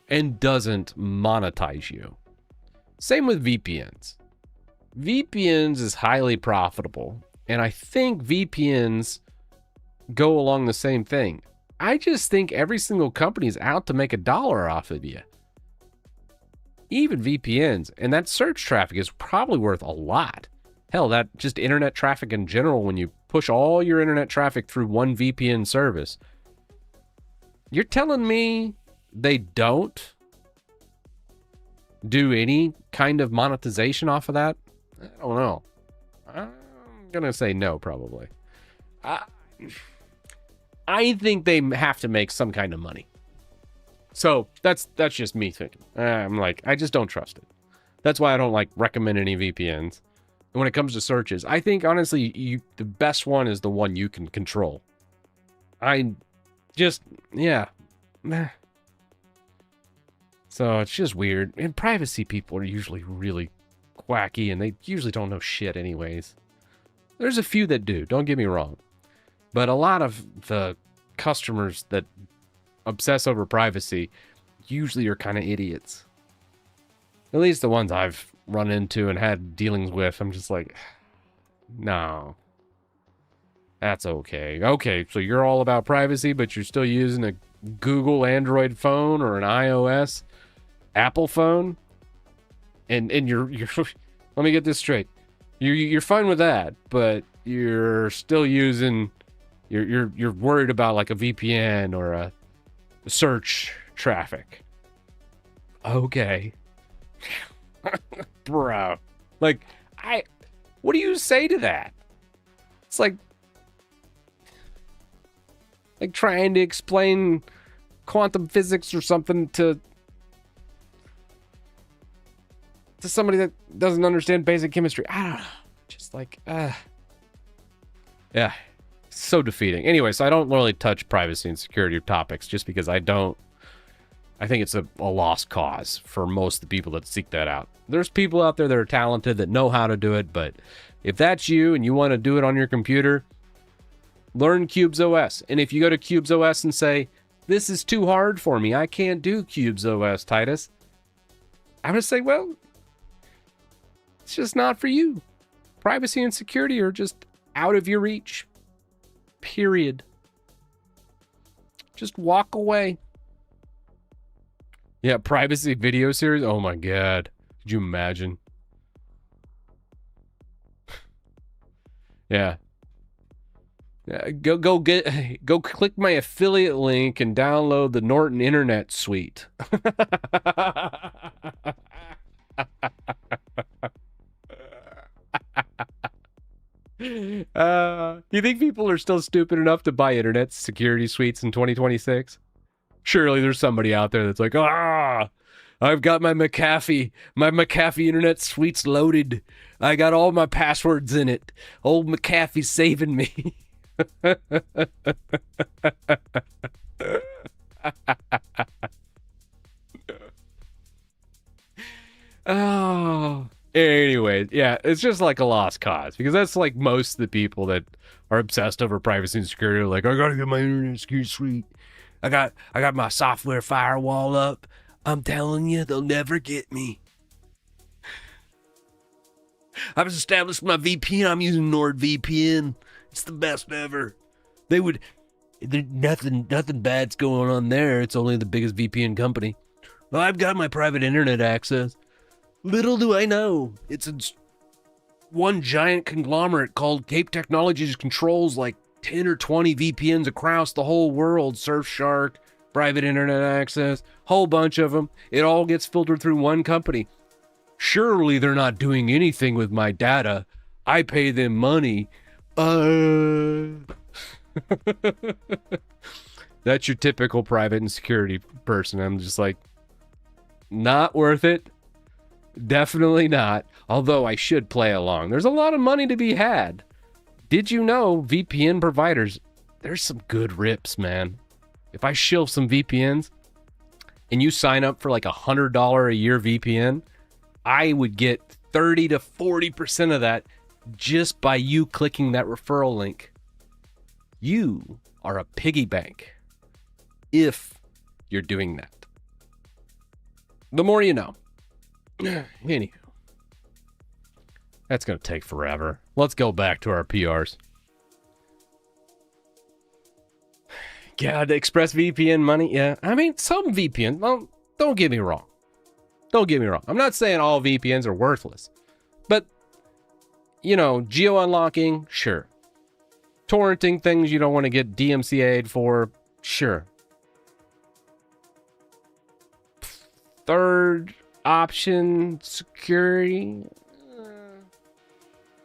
and doesn't monetize you. Same with VPNs. VPNs is highly profitable. And I think VPNs go along the same thing. I just think every single company is out to make $1 off of you. Even VPNs. And that search traffic is probably worth a lot. Hell, that just internet traffic in general, when you push all your internet traffic through one VPN service. You're telling me they don't do any kind of monetization off of that, I don't know. I'm gonna say no, probably. I think they have to make some kind of money. So that's just me thinking. I'm like, I just don't trust it. That's why I don't like recommend any VPNs. And when it comes to searches, I think honestly, the best one is the one you can control. Yeah. So it's just weird. And privacy people are usually really quacky, and they usually don't know shit anyways. There's a few that do, don't get me wrong. But a lot of the customers that obsess over privacy usually are kind of idiots. At least the ones I've run into and had dealings with, I'm just like, no. That's okay. Okay, so you're all about privacy, but you're still using a Google Android phone or an iOS Apple phone? And you're let me get this straight. You're fine with that, but you're still using you're worried about like a VPN or a search traffic. Okay. Bro. Like what do you say to that? It's like trying to explain quantum physics or something to somebody that doesn't understand basic chemistry. I don't know. Just like, yeah, so defeating. Anyway, so I don't really touch privacy and security topics just because I think it's a lost cause for most of the people that seek that out. There's people out there that are talented that know how to do it, but if that's you and you want to do it on your computer, learn Cubes OS. And if you go to Cubes OS and say, this is too hard for me, I can't do Cubes OS, Titus, I'm going to say, well, it's just not for you. Privacy and security are just out of your reach. Period. Just walk away. Yeah, privacy video series. Oh my God. Could you imagine? Yeah. Go click my affiliate link and download the Norton Internet Suite. You think people are still stupid enough to buy internet security suites in 2026? Surely there's somebody out there that's like, I've got my McAfee internet suites loaded. I got all my passwords in it. Old McAfee's saving me. Oh. Anyway, yeah, it's just like a lost cause because that's like most of the people that are obsessed over privacy and security are like, I gotta get my internet security suite. I got my software firewall up. I'm telling you, they'll never get me. I've established my VPN. I'm using NordVPN. It's the best ever. Nothing bad's going on there. It's only the biggest VPN company. Well, I've got my private internet access. Little do I know, it's one giant conglomerate called Cape Technologies controls like 10 or 20 VPNs across the whole world. Surfshark, private internet access, whole bunch of them. It all gets filtered through one company. Surely they're not doing anything with my data. I pay them money. That's your typical private and security person. I'm just like, not worth it. Definitely not. Although I should play along. There's a lot of money to be had. Did you know VPN providers, there's some good rips, man. If I shill some VPNs and you sign up for like $100 a year VPN, I would get 30 to 40% of that just by you clicking that referral link. You are a piggy bank if you're doing that. The more you know. Anywho, that's going to take forever. Let's go back to our PRs. God, ExpressVPN money, yeah. I mean, some VPN, well, don't get me wrong. I'm not saying all VPNs are worthless. But, geo-unlocking, sure. Torrenting things you don't want to get DMCA'd for, sure. third option, security.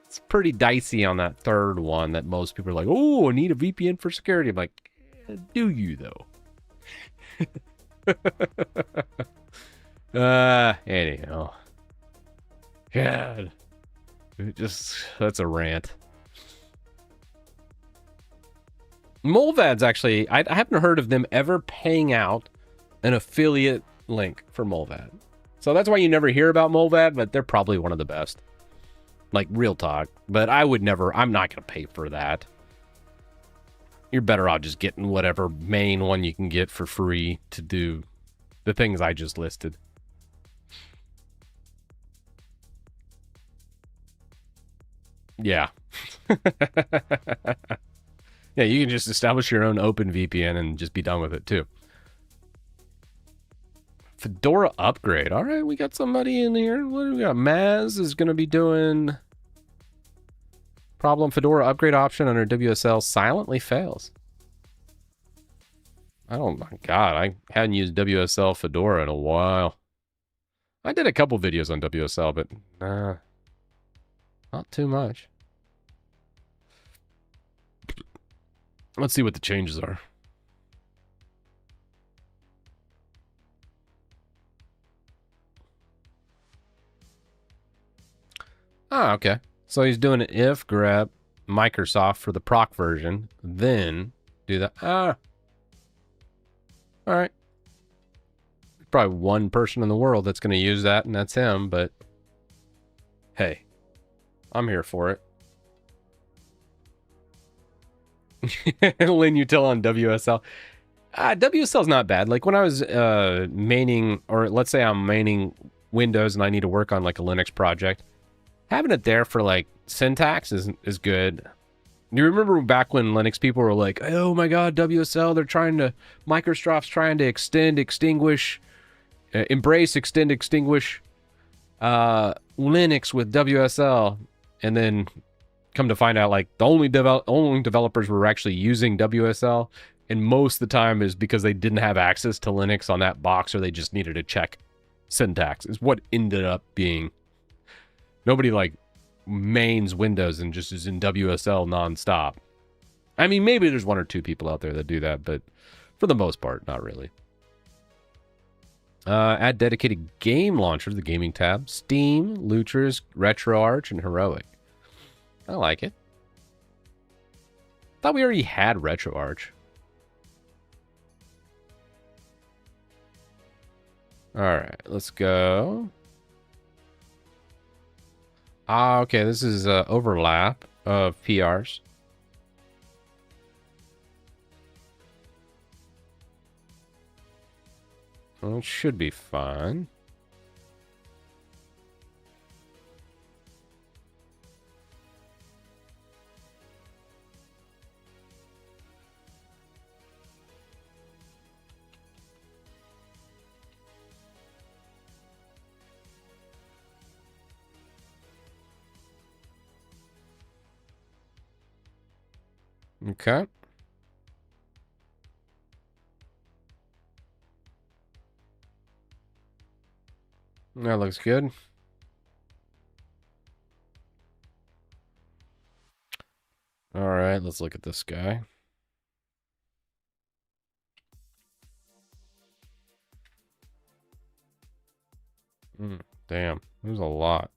It's pretty dicey on that third one that most people are like, oh, I need a VPN for security. I'm like, do you though? Anyhow. God. That's a rant. Molvad's actually, I haven't heard of them ever paying out an affiliate link for Molvad. So that's why you never hear about Molvad, but they're probably one of the best. Like, real talk. But I would never, I'm not going to pay for that. You're better off just getting whatever main one you can get for free to do the things I just listed. Yeah. Yeah, you can just establish your own open VPN and just be done with it too. Fedora upgrade. All right, we got somebody in here. What do we got? Maz is going to be doing problem Fedora upgrade option under WSL silently fails. Oh my God, I hadn't used WSL Fedora in a while. I did a couple videos on WSL, but not too much. Let's see what the changes are. Ah, okay. So he's doing an if grep Microsoft for the proc version, then do that. All right. There's probably one person in the world that's going to use that, and that's him, but hey, I'm here for it. Linutil on WSL. WSL is not bad. Like when I was maining, or let's say I'm maining Windows and I need to work on like a Linux project, having it there for like syntax is good. You remember back when Linux people were like, oh my God, WSL, Microsoft's trying to embrace, extend, extinguish Linux with WSL. And then come to find out, like, the only developers were actually using WSL. And most of the time is because they didn't have access to Linux on that box, or they just needed to check syntax, is what ended up being. Nobody, like, mains Windows and just is in WSL nonstop. I mean, maybe there's one or two people out there that do that, but for the most part, not really. Add dedicated game launcher to the gaming tab. Steam, Lutris, RetroArch, and Heroic. I like it. Thought we already had RetroArch. Alright, let's go. Okay, this is overlap of PRs. Well, it should be fine. Okay. That looks good. All right, let's look at this guy. Damn, there's a lot.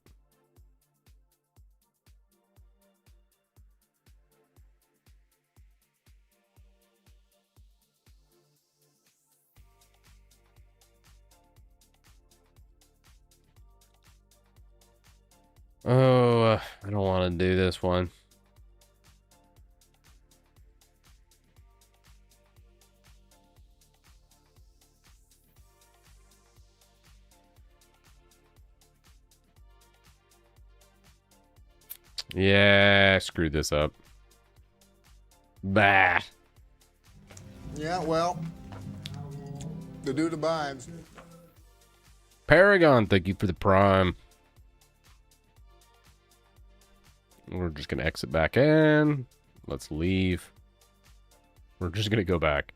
Oh, I don't want to do this one. Yeah, I screwed this up. Bah. Yeah, well, the dude abides. Paragon, thank you for the prime. We're just going to exit back in. Let's leave. We're just going to go back.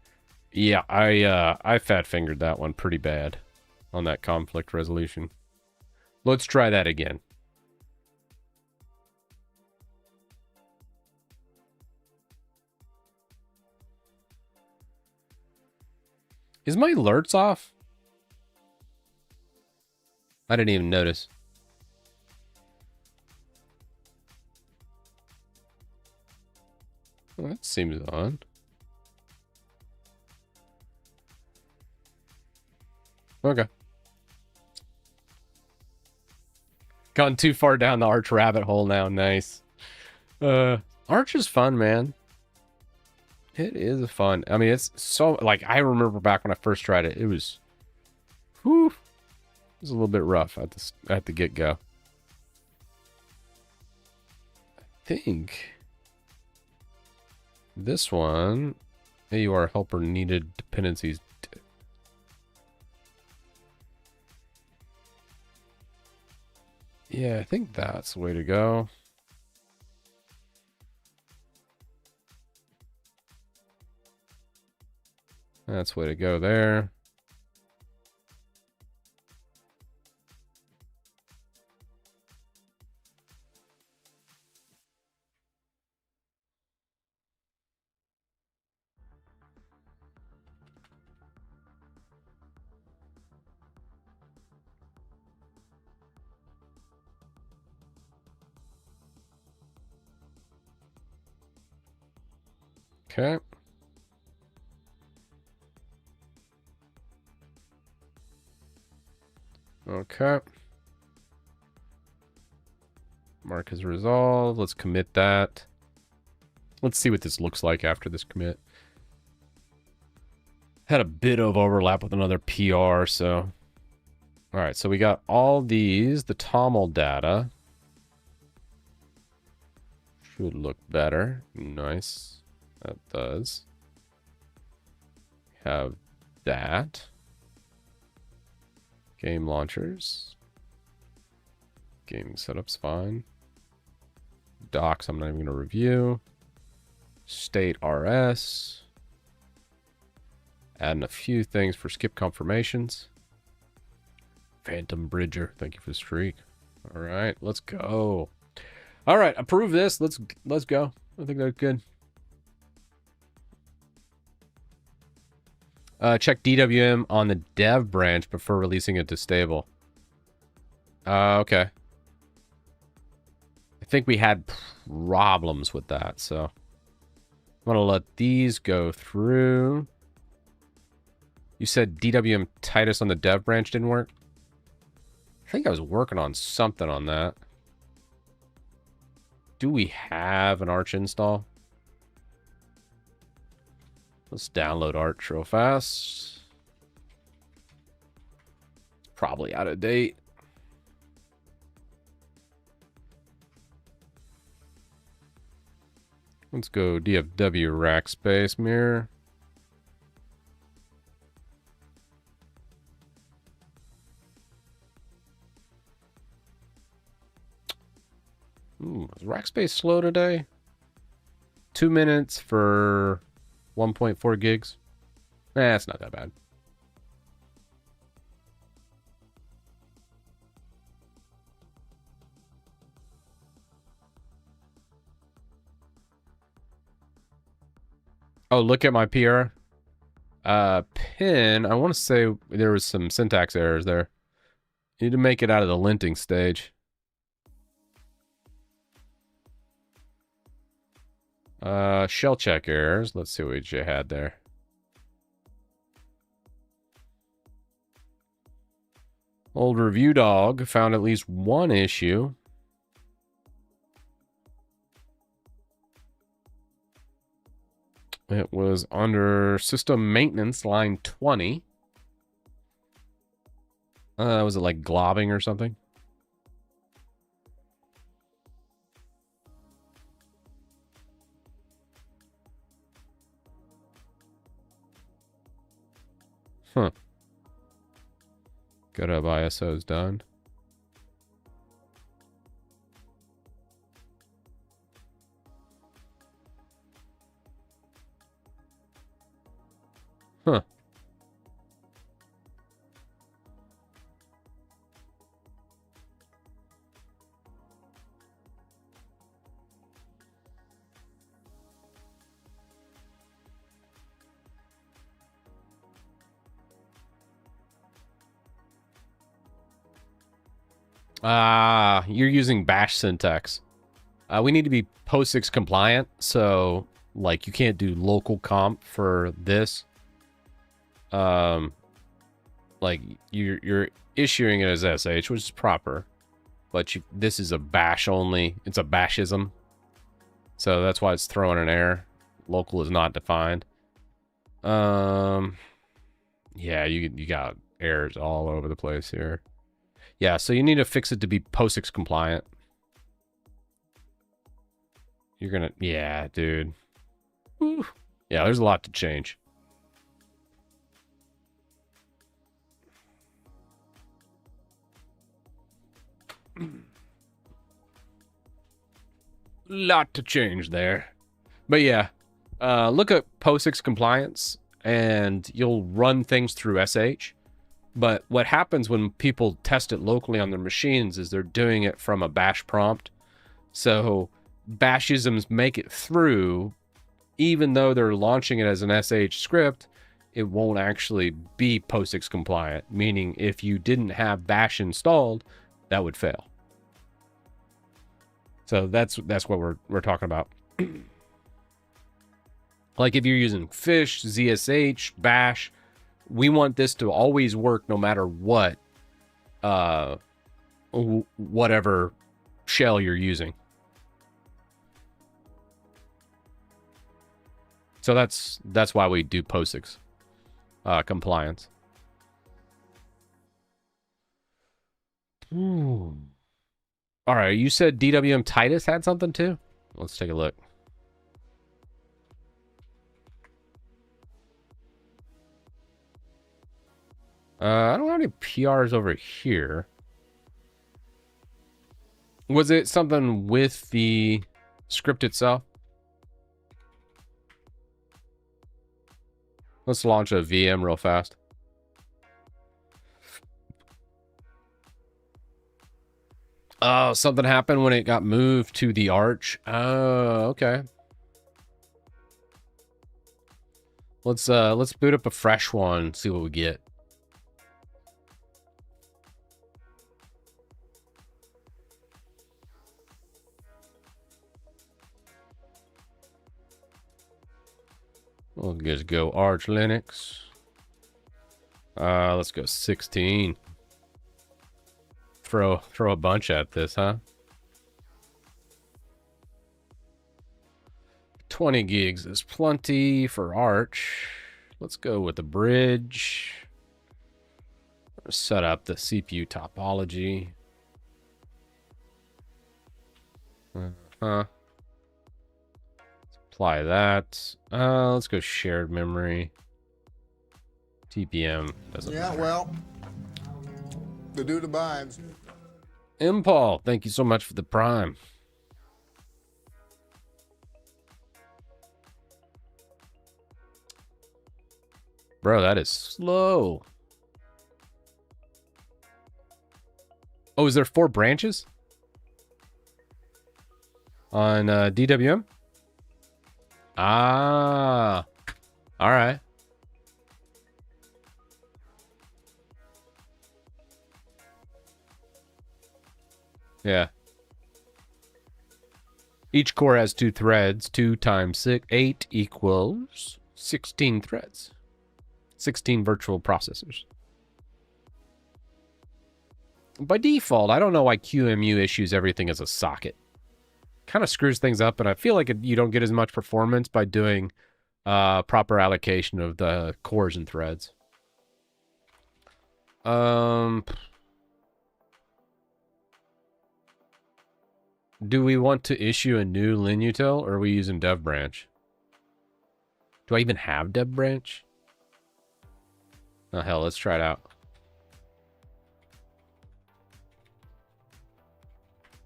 Yeah, I fat-fingered that one pretty bad. on that conflict resolution. Let's try that again. Is my alerts off? I didn't even notice. Well, that seems odd. Okay. Gone too far down the Arch rabbit hole now. Nice. Arch is fun, man. It is fun. I mean, it's so, like, I remember back when I first tried it, it was, whew, it was a little bit rough at the get-go. I think this one, AUR helper needed dependencies. Yeah, I think that's the way to go. That's the way to go there. Okay. Okay. Mark is resolved. Let's commit that. Let's see what this looks like after this commit. Had a bit of overlap with another PR, so. All right, so we got all these, the TOML data. Should look better. Nice. That does. Have that. Game launchers. Gaming setup's fine. Docs, I'm not even going to review. State RS. Adding a few things for skip confirmations. Phantom Bridger, thank you for the streak. All right, let's go. All right, approve this. Let's go. I think that's good. Check DWM on the dev branch before releasing it to stable. Okay. I think we had problems with that, so I'm gonna let these go through. You said DWM Titus on the dev branch didn't work? I think I was working on something on that. Do we have an Arch install? Let's download Arch real fast. It's probably out of date. Let's go DFW rack space mirror. Ooh, is Rackspace slow today? 2 minutes for 1.4 gigs. It's not that bad. Oh, look at my PR. Pin, I want to say there was some syntax errors there. You need to make it out of the linting stage. Shell check errors. Let's see what you had there. Old review dog found at least one issue. It was under system maintenance, line 20. Was it like globbing or something? Huh. Good up ISO's done. Huh. You're using bash syntax. We need to be POSIX compliant, so like you can't do local comp for this. Like you're issuing it as SH, which is proper, but this is a bash only. It's a bashism, so that's why it's throwing an error. Local is not defined. Yeah, you got errors all over the place here. Yeah, so you need to fix it to be POSIX compliant. You're gonna, yeah, dude. Whew. Yeah, there's a lot to change. Lot to change there. But yeah, look at POSIX compliance and you'll run things through SH. But what happens when people test it locally on their machines is they're doing it from a bash prompt. So bashisms make it through, even though they're launching it as an SH script, it won't actually be POSIX compliant, meaning if you didn't have bash installed, that would fail. So that's what we're talking about. Like if you're using fish, ZSH, bash, we want this to always work no matter what, whatever shell you're using. So that's why we do POSIX compliance. Ooh. All right, you said DWM Titus had something too? Let's take a look. I don't have any PRs over here. Was it something with the script itself? Let's launch a VM real fast. Oh, something happened when it got moved to the Arch. Oh, okay. Let's boot up a fresh one, see what we get. We'll just go Arch Linux. Let's go 16. Throw a bunch at this, huh? 20 gigs is plenty for Arch. Let's go with the bridge. Set up the CPU topology. Let's apply that. Let's go shared memory. TPM doesn't matter. Well, the dude abides. Impal, thank you so much for the prime. Bro, that is slow. Oh, is there 4 branches on DWM? Ah, all right. Yeah. Each core has 2 threads. 2 times 8 equals 16 threads. 16 virtual processors. By default, I don't know why QEMU issues everything as a socket. Kind of screws things up, and I feel like you don't get as much performance by doing proper allocation of the cores and threads. Do we want to issue a new Linutil, or are we using dev branch? Do I even have dev branch? Oh, hell, let's try it out.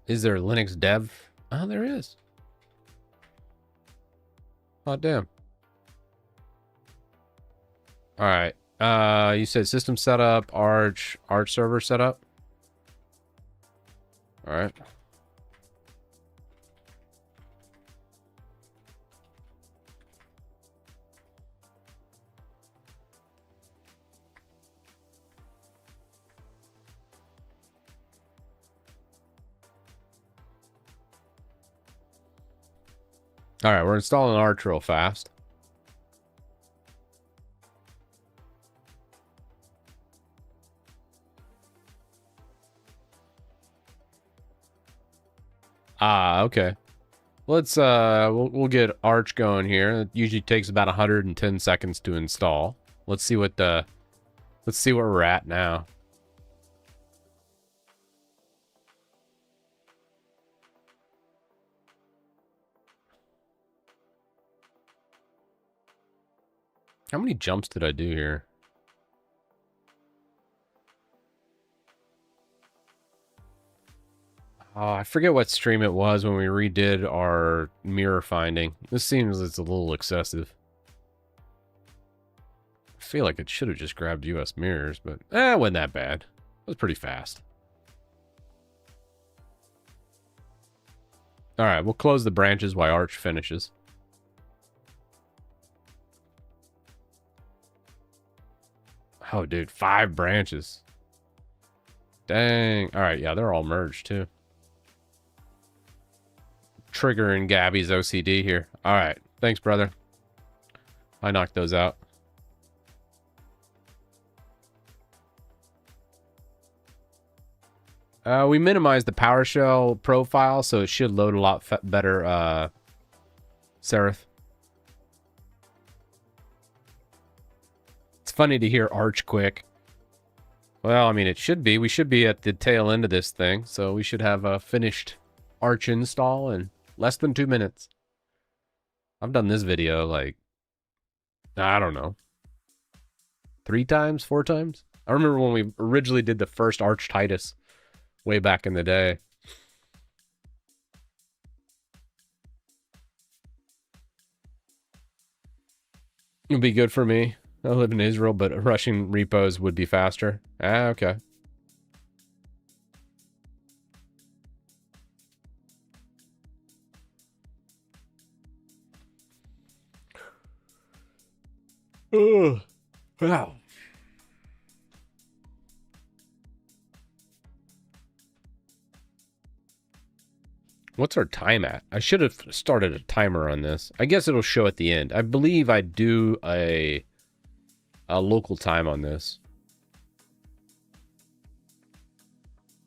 Is there Linux dev? Oh, there is. Oh, damn. All right. You said system setup, Arch server setup. All right. All right, we're installing Arch real fast. Okay. Let's we'll get Arch going here. It usually takes about 110 seconds to install. Let's see what we're at now. How many jumps did I do here? Oh, I forget what stream it was when we redid our mirror finding. This seems it's a little excessive. I feel like it should have just grabbed US mirrors, but it wasn't that bad. It was pretty fast. All right, we'll close the branches while Arch finishes. Oh, dude, 5 branches. Dang. All right, yeah, they're all merged, too. Triggering Gabby's OCD here. All right, thanks, brother. I knocked those out. We minimized the PowerShell profile, so it should load a lot better, Seraph. It's funny to hear Arch quick. Well, I mean, it should be. We should be at the tail end of this thing, so we should have a finished Arch install in less than 2 minutes. I've done this video, like, I don't know, 3 times, 4 times? I remember when we originally did the first Arch Titus way back in the day. It'd be good for me. I live in Israel, but rushing repos would be faster. Ah, okay. Ugh. Wow. What's our time at? I should have started a timer on this. I guess it'll show at the end. I believe I do a local time on this.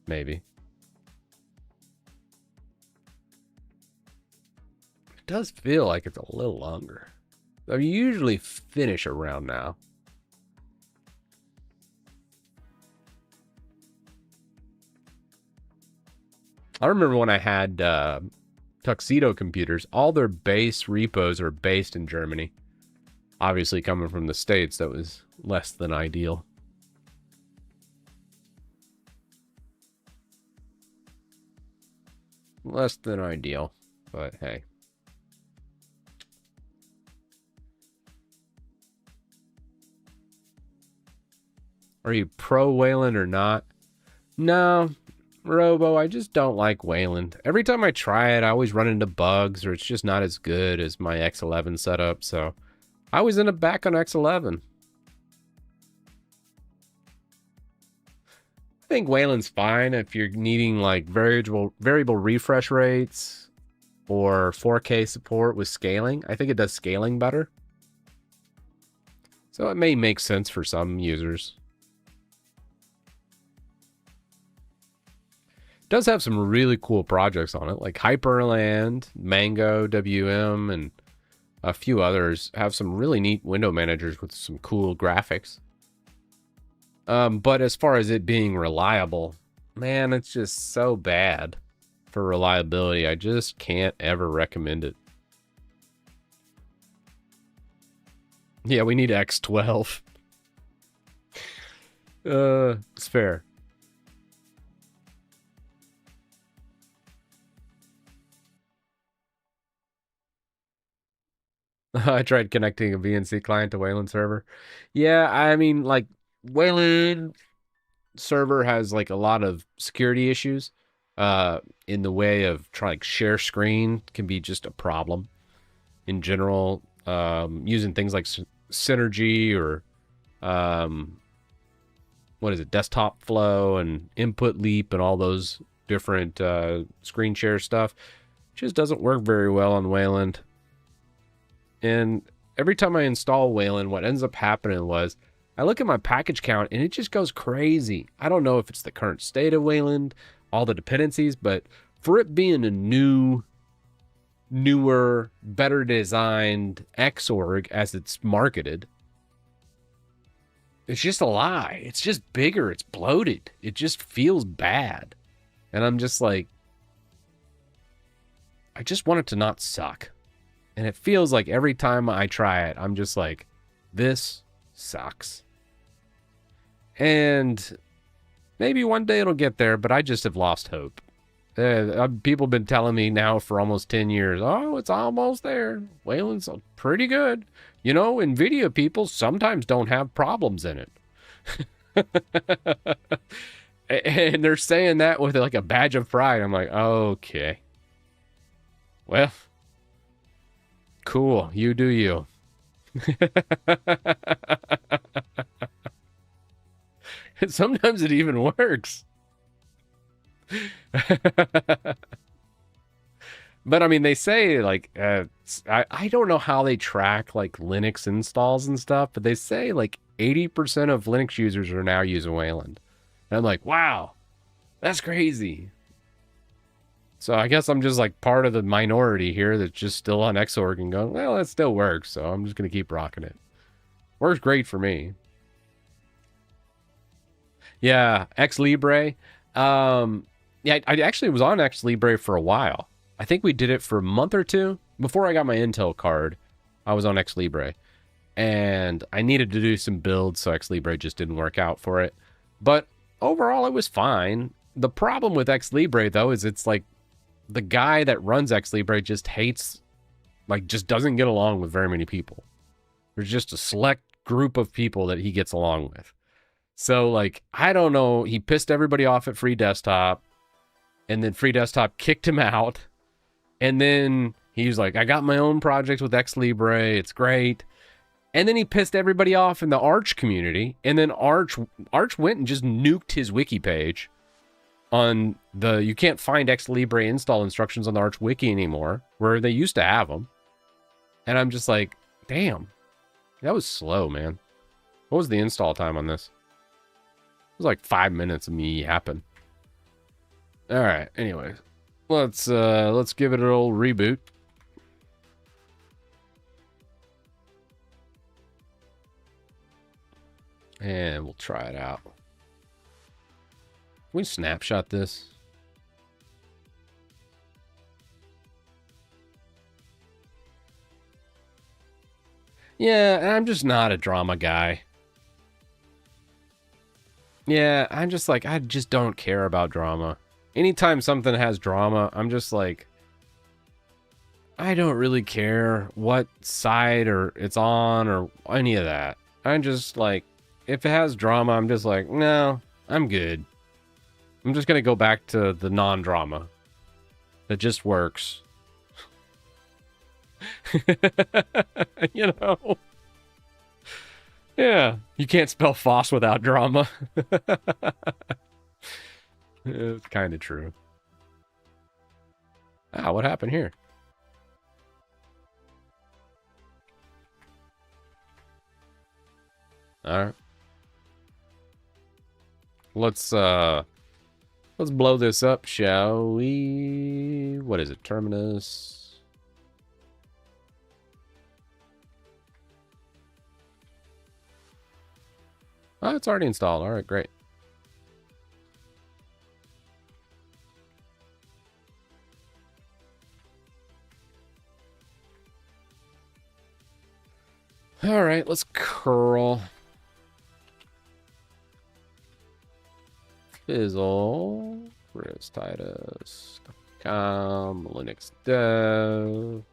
Maybe. It does feel like it's a little longer. I usually finish around now. I remember when I had Tuxedo computers, all their base repos are based in Germany. Obviously, coming from the States, that was less than ideal. Less than ideal, but hey. Are you pro Wayland or not? No, Robo, I just don't like Wayland. Every time I try it, I always run into bugs, or it's just not as good as my X11 setup, so I always end up back on X11. I think Wayland's fine if you're needing like variable refresh rates or 4K support with scaling. I think it does scaling better. So it may make sense for some users. It does have some really cool projects on it, like Hyperland, Mango, WM, and a few others have some really neat window managers with some cool graphics. But as far as it being reliable, man, it's just so bad for reliability. I just can't ever recommend it. Yeah, we need X12. It's fair. I tried connecting a VNC client to Wayland server. Yeah, I mean, like, Wayland server has like a lot of security issues in the way of trying to share screen can be just a problem in general. Using things like Synergy or what is it, Desktop Flow and Input Leap and all those different screen share stuff just doesn't work very well on Wayland. And every time I install Wayland, what ends up happening was I look at my package count and it just goes crazy. I don't know if it's the current state of Wayland, all the dependencies, but for it being a newer, better designed Xorg as it's marketed, it's just a lie. It's just bigger. It's bloated. It just feels bad. And I'm just like, I just want it to not suck. And it feels like every time I try it, I'm just like, this sucks. And maybe one day it'll get there, but I just have lost hope. People have been telling me now for almost 10 years, oh, it's almost there. Wayland's pretty good. You know, NVIDIA people sometimes don't have problems in it. And they're saying that with like a badge of pride. I'm like, okay. Well, cool. You do you. And sometimes it even works. But I mean, they say like, I don't know how they track like Linux installs and stuff, but they say like 80% of Linux users are now using Wayland. And I'm like, wow, that's crazy. So I guess I'm just like part of the minority here that's just still on Xorg and going, well, that still works. So I'm just going to keep rocking it. Works great for me. Yeah, Ex Libre. Yeah, I actually was on Ex Libre for a while. I think we did it for a month or two. Before I got my Intel card, I was on Ex Libre. And I needed to do some builds, so Ex Libre just didn't work out for it. But overall, it was fine. The problem with Ex Libre, though, is it's like the guy that runs Ex Libre just hates, like, just doesn't get along with very many people. There's just a select group of people that he gets along with. So, like, I don't know. He pissed everybody off at Free Desktop. And then Free Desktop kicked him out. And then he was like, I got my own project with Ex Libre. It's great. And then he pissed everybody off in the Arch community. And then Arch went and just nuked his wiki page on the, you can't find Ex Libre install instructions on the Arch wiki anymore, where they used to have them. And I'm just like, damn, that was slow, man. What was the install time on this? It was like 5 minutes of me yapping. All right, anyways, let's give it an old reboot. And we'll try it out. Can we snapshot this? Yeah, I'm just not a drama guy. Yeah, I'm just like, I just don't care about drama. Anytime something has drama, I'm just like, I don't really care what side or it's on or any of that. I'm just like, if it has drama, I'm just like, no, I'm good. I'm just going to go back to the non-drama. That just works. You know? Yeah, you can't spell FOSS without drama. It's kind of true. Ah, what happened here? All right. Let's blow this up, shall we? What is it? Terminus. Oh, it's already installed. All right, great. All right, let's curl. Fizzle. Where's Titus.com, Linux dev,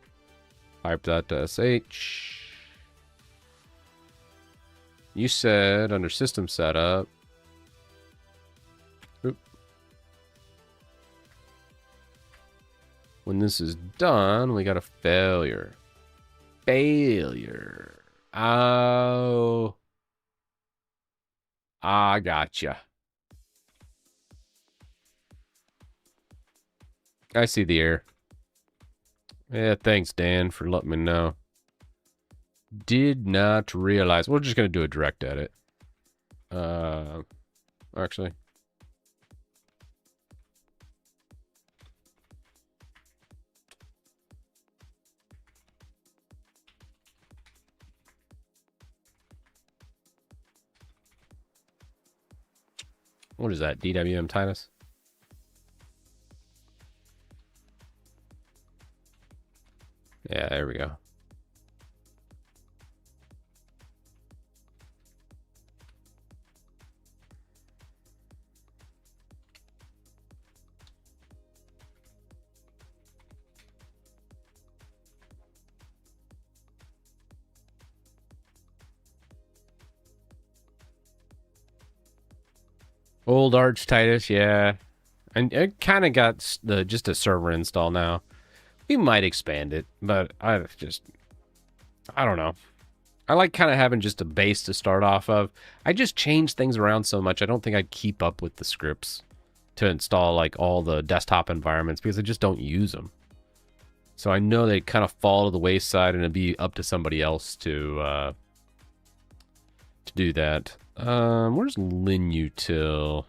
pipe.sh. You said under system setup. Oop. When this is done, we got a failure. Failure. Oh. I gotcha. I see the error. Yeah, thanks, Dan, for letting me know. Did not realize. We're just going to do a direct edit. Actually. What is that? DWM Titus? Yeah, there we go. Old Arch Titus, yeah. And it kind of got just a server install now. We might expand it, but I don't know. I like kind of having just a base to start off of. I just change things around so much. I don't think I'd keep up with the scripts to install like all the desktop environments because I just don't use them. So I know they kind of fall to the wayside and it'd be up to somebody else to do that. Where's Linutil?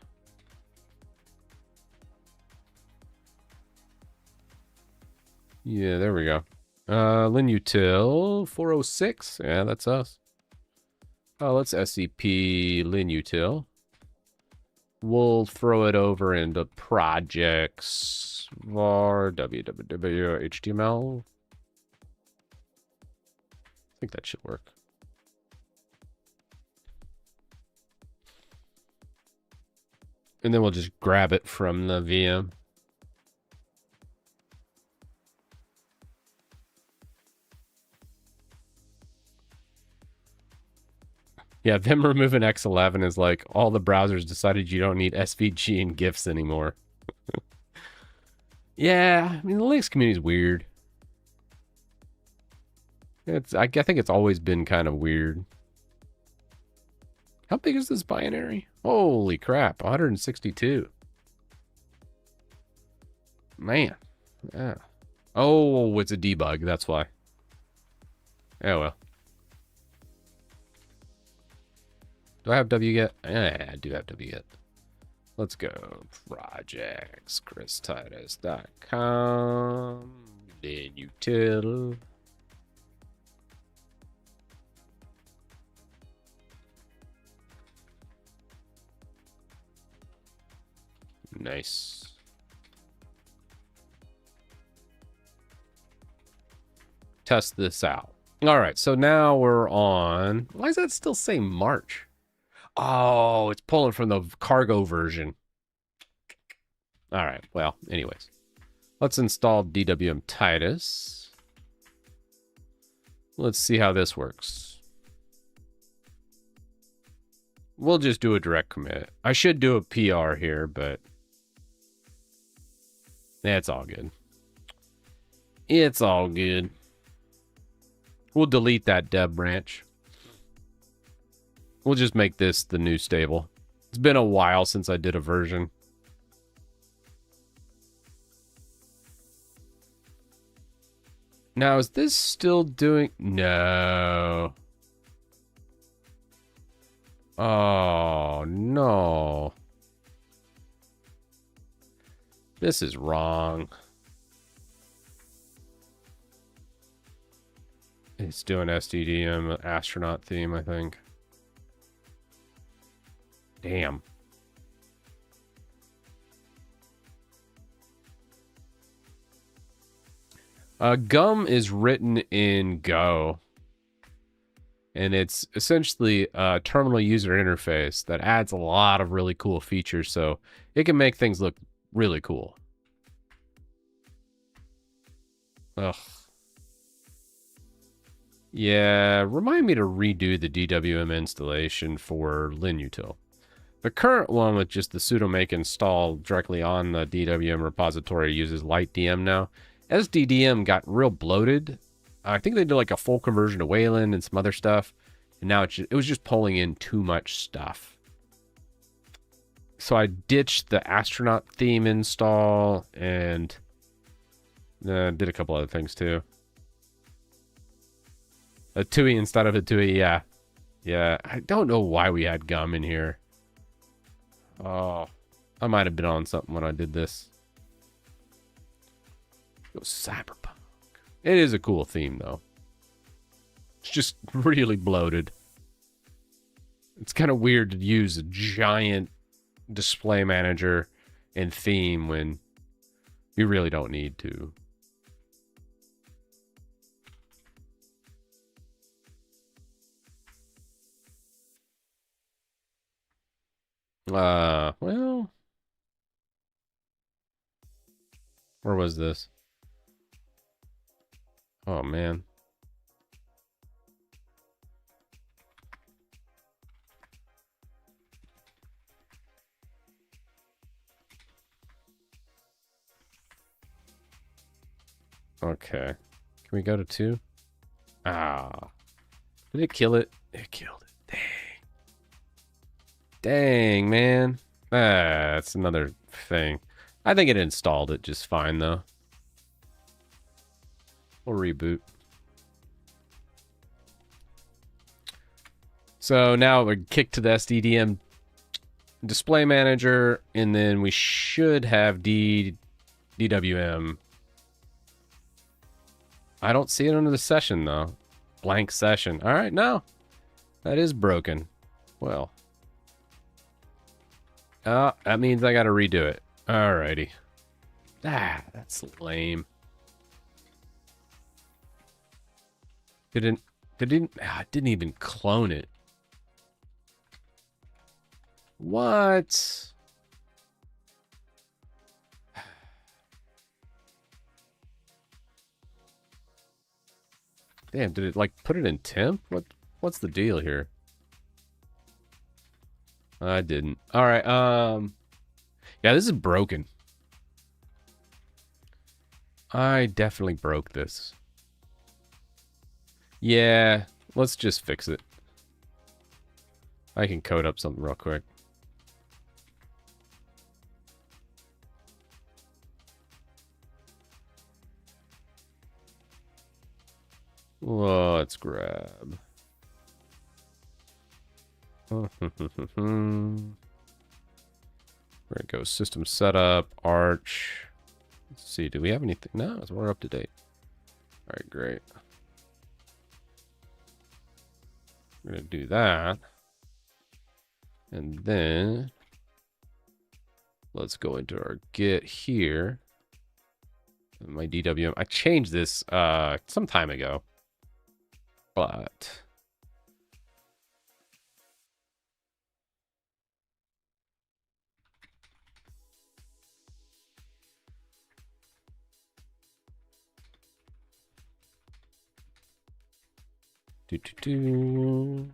Yeah, there we go. Linutil 406. Yeah, that's us. Oh, let's SCP Linutil. We'll throw it over into projects var www html. I think that should work. And then we'll just grab it from the VM. Yeah, them removing X11 is like all the browsers decided you don't need SVG and GIFs anymore. Yeah, I mean, the Linux community is weird. I think it's always been kind of weird. How big is this binary? Holy crap, 162. Man. Yeah. Oh, it's a debug, that's why. Oh, well. Do I have wget? Yeah, I do have wget. Let's go. Projects, christitus.com. Linutil. Nice. Test this out. All right, so now we're on. Why does that still say March? Oh, it's pulling from the cargo version. All right, well, anyways. Let's install DWM Titus. Let's see how this works. We'll just do a direct commit. I should do a PR here, but it's all good. It's all good. We'll delete that deb branch. We'll just make this the new stable. It's been a while since I did a version. Now, is this still doing... No. Oh, no. This is wrong. It's doing SDDM astronaut theme, I think. Damn. GUM is written in Go. And it's essentially a terminal user interface that adds a lot of really cool features. So it can make things look really cool. Ugh. Yeah, remind me to redo the DWM installation for Linutil. The current one with just the sudo make install directly on the DWM repository uses LightDM now. SDDM got real bloated. I think they did like a full conversion to Wayland and some other stuff. And now it was just pulling in too much stuff. So I ditched the astronaut theme install and did a couple other things too. A TUI instead of a TUI, yeah. Yeah, I don't know why we had gum in here. Oh, I might have been on something when I did this. Go cyberpunk. It is a cool theme, though. It's just really bloated. It's kind of weird to use a giant display manager and theme when you really don't need to. Well, where was this? Oh, man. Okay. Can we go to 2? Ah. Did it kill it? It killed it. Dang. Dang, man. That's another thing. I think it installed it just fine, though. We'll reboot. So now we're kicked to the SDDM display manager, and then we should have DWM. I don't see it under the session, though. Blank session. All right, no. That is broken. Well. That means I gotta redo it. Alrighty. That's lame. It didn't even clone it. What? Damn, did it like put it in temp? What's the deal here? I didn't. All right. Yeah, this is broken. I definitely broke this. Yeah, let's just fix it. I can code up something real quick. Let's grab. Where it goes, system setup, Arch. Let's see, do we have anything? No, we're up to date. All right, great. We're gonna do that. And then let's go into our Git here. My DWM. I changed this some time ago. But do.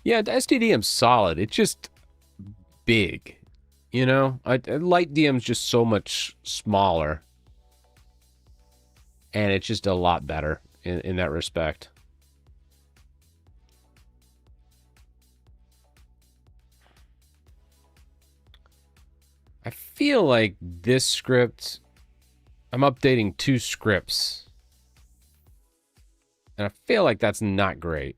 Yeah, the SDDM's solid. It's just big, you know? Light DM's just so much smaller. And it's just a lot better in that respect. I feel like this script, I'm updating 2 scripts. And I feel like that's not great.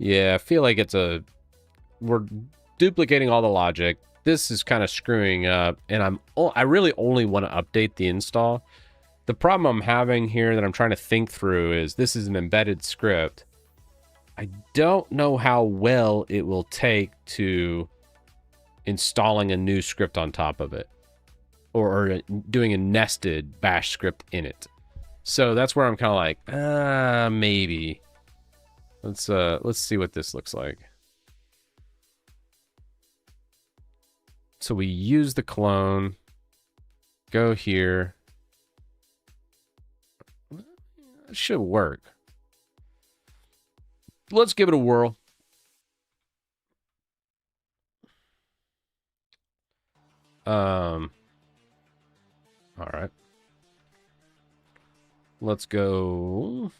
Yeah, I feel like we're duplicating all the logic. This is kind of screwing up, and I really only want to update the install. The problem I'm having here that I'm trying to think through is this is an embedded script. I don't know how well it will take to installing a new script on top of it, or doing a nested bash script in it. So that's where I'm kind of like, maybe. Let's see what this looks like. So we use the clone, go here. It should work. Let's give it a whirl. All right. Let's go.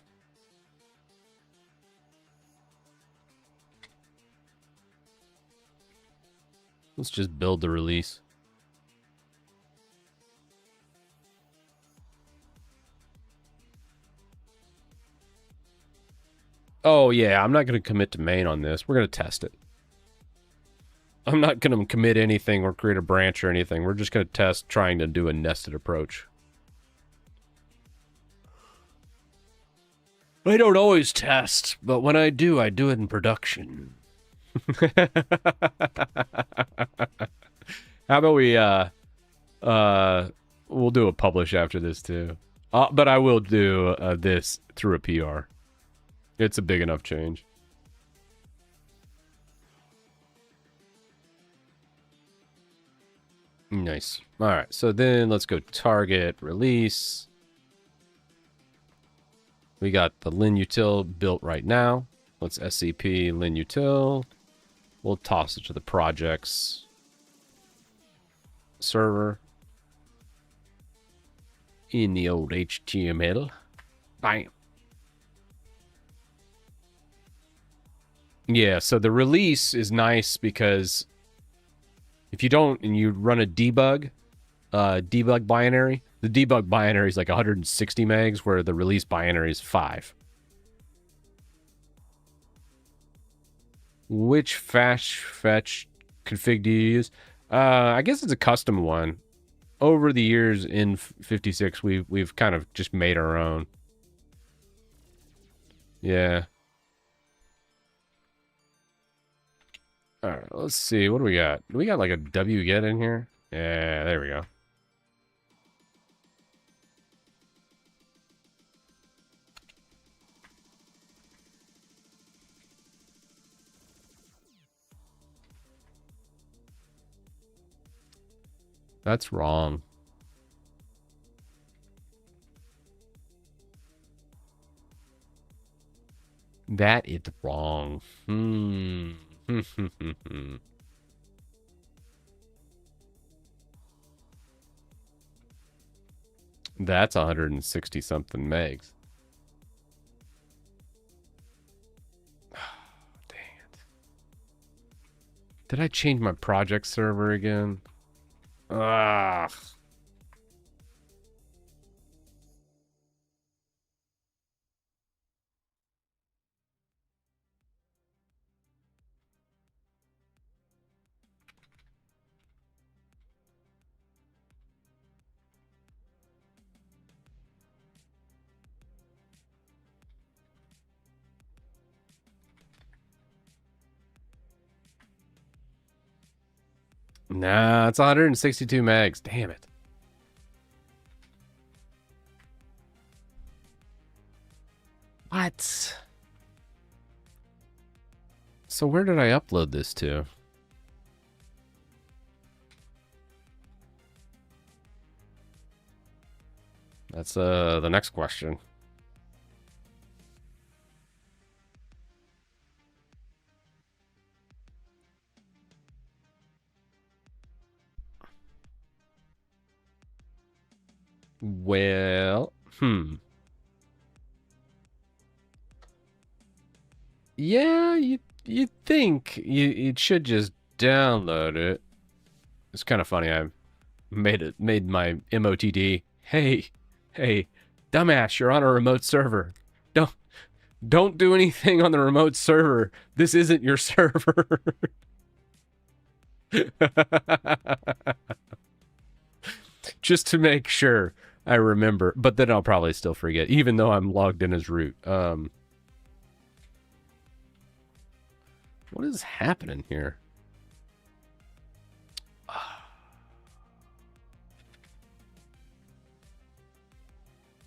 Let's just build the release. Oh, yeah, I'm not going to commit to main on this. We're going to test it. I'm not going to commit anything or create a branch or anything. We're just going to test trying to do a nested approach. I don't always test, but when I do it in production. How about we, we'll do a publish after this too. But I will do this through a PR. It's a big enough change. Nice. All right, so then let's go target release. We got the Linutil built right now. Let's SCP Linutil. We'll toss it to the projects server in the old HTML. Bam. Yeah, so the release is nice because if you don't and you run a debug binary, the debug binary is like 160 megs, where the release binary is 5. Which fetch config do you use? I guess it's a custom one. Over the years in 56, we've kind of just made our own. Yeah. All right, let's see. What do we got? Do we got like a wget in here? Yeah, there we go. That's wrong. That is wrong. That's 160 something megs. Dang it. Did I change my project server again? Ugh. Nah, it's 162 megs. Damn it. What? So where did I upload this to? That's the next question. Well, yeah, you think you should just download it. It's kind of funny. I made my MOTD. Hey, dumbass, you're on a remote server. Don't do anything on the remote server. This isn't your server. Just to make sure I remember, but then I'll probably still forget, even though I'm logged in as root. What is happening here?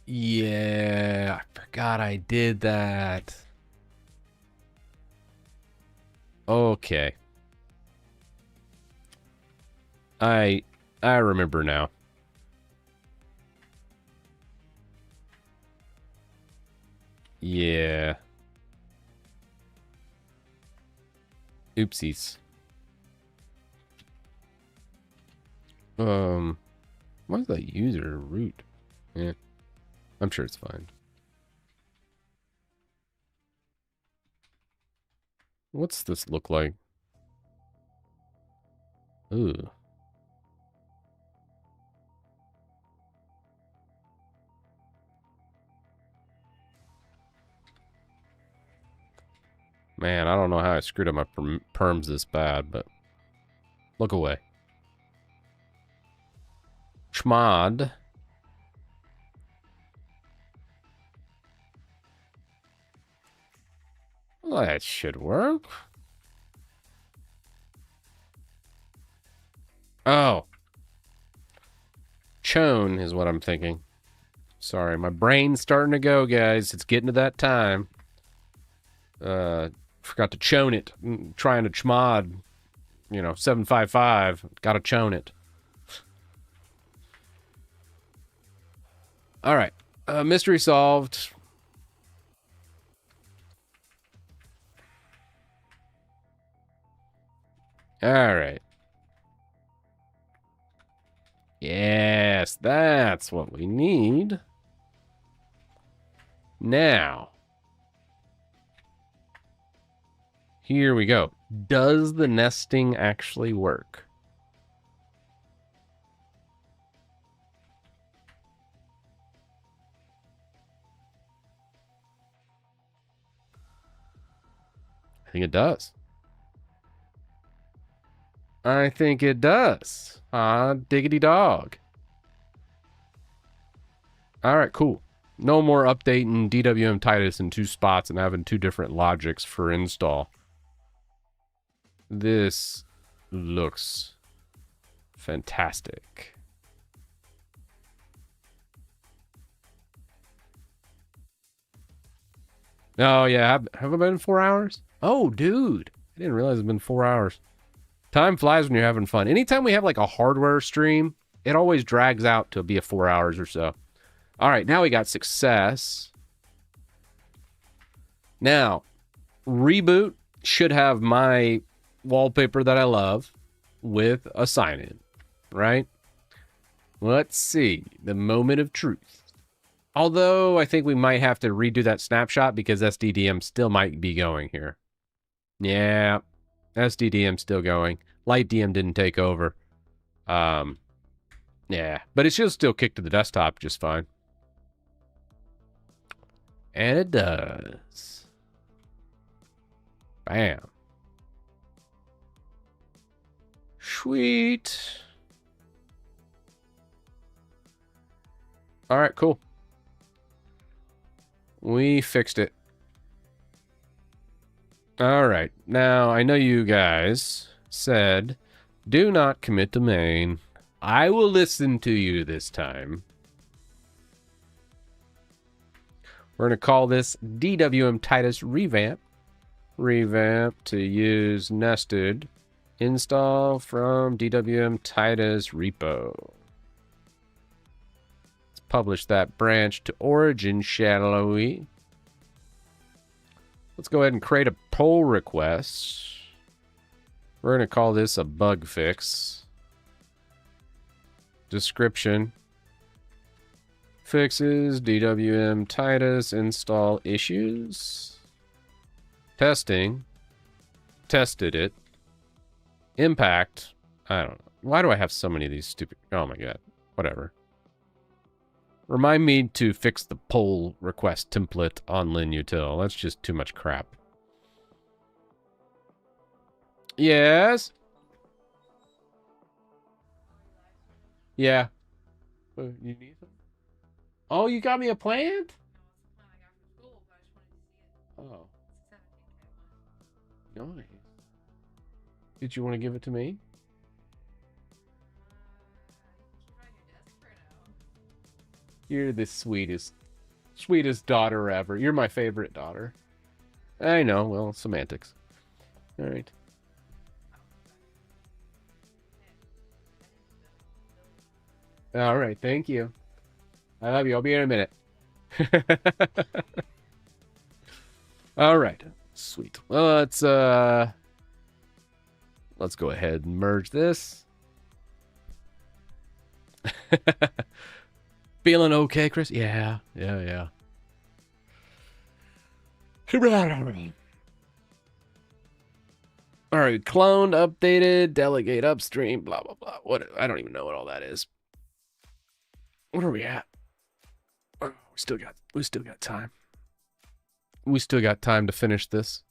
Yeah, I forgot I did that. Okay. I remember now. Yeah. Oopsies. What is that user root? Yeah. I'm sure it's fine. What's this look like? Ooh. Man, I don't know how I screwed up my perms this bad, but look away. Chmod. Well, that should work. Oh. Chone is what I'm thinking. Sorry, my brain's starting to go, guys. It's getting to that time. Forgot to chone it. Trying to chmod, 755. Gotta chone it. All right. Mystery solved. All right. Yes, that's what we need. Now. Here we go. Does the nesting actually work? I think it does. I think it does. Ah, diggity dog. All right, cool. No more updating DWM Titus in 2 spots and having 2 different logics for install. This looks fantastic. Oh, yeah. Have it been 4 hours? Oh, dude. I didn't realize it's been 4 hours. Time flies when you're having fun. Anytime we have like a hardware stream, it always drags out to be a 4 hours or so. All right, now we got success. Now, reboot should have my wallpaper that I love with a sign-in, right? Let's see. The moment of truth. Although I think we might have to redo that snapshot because SDDM still might be going here. Yeah, SDDM still going. LightDM didn't take over. Yeah, but it should still kick to the desktop just fine. And it does. Bam. Sweet. All right, cool. We fixed it. All right. Now, I know you guys said, do not commit to main. I will listen to you this time. We're going to call this DWM Titus Revamp. Revamp to use nested install from DWM Titus repo. Let's publish that branch to origin, shall we? Let's go ahead and create a pull request. We're going to call this a bug fix. Description. Fixes DWM Titus install issues. Testing. Tested it. Impact. I don't know. Why do I have so many of these stupid... Oh my god. Whatever. Remind me to fix the pull request template on Linutil. That's just too much crap. Yes? Yeah. You need some? Oh, you got me a plant? Oh. Nice. Did you want to give it to me? You're the sweetest daughter ever. You're my favorite daughter. I know, well, semantics. All right. All right, thank you. I love you. I'll be here in a minute. All right. Sweet. Well, let's go ahead and merge this. Feeling okay, Chris? Yeah. All right, cloned, updated, delegate upstream, blah blah blah. What? I don't even know what all that is. What are we at? Oh, we still got time. We still got time to finish this.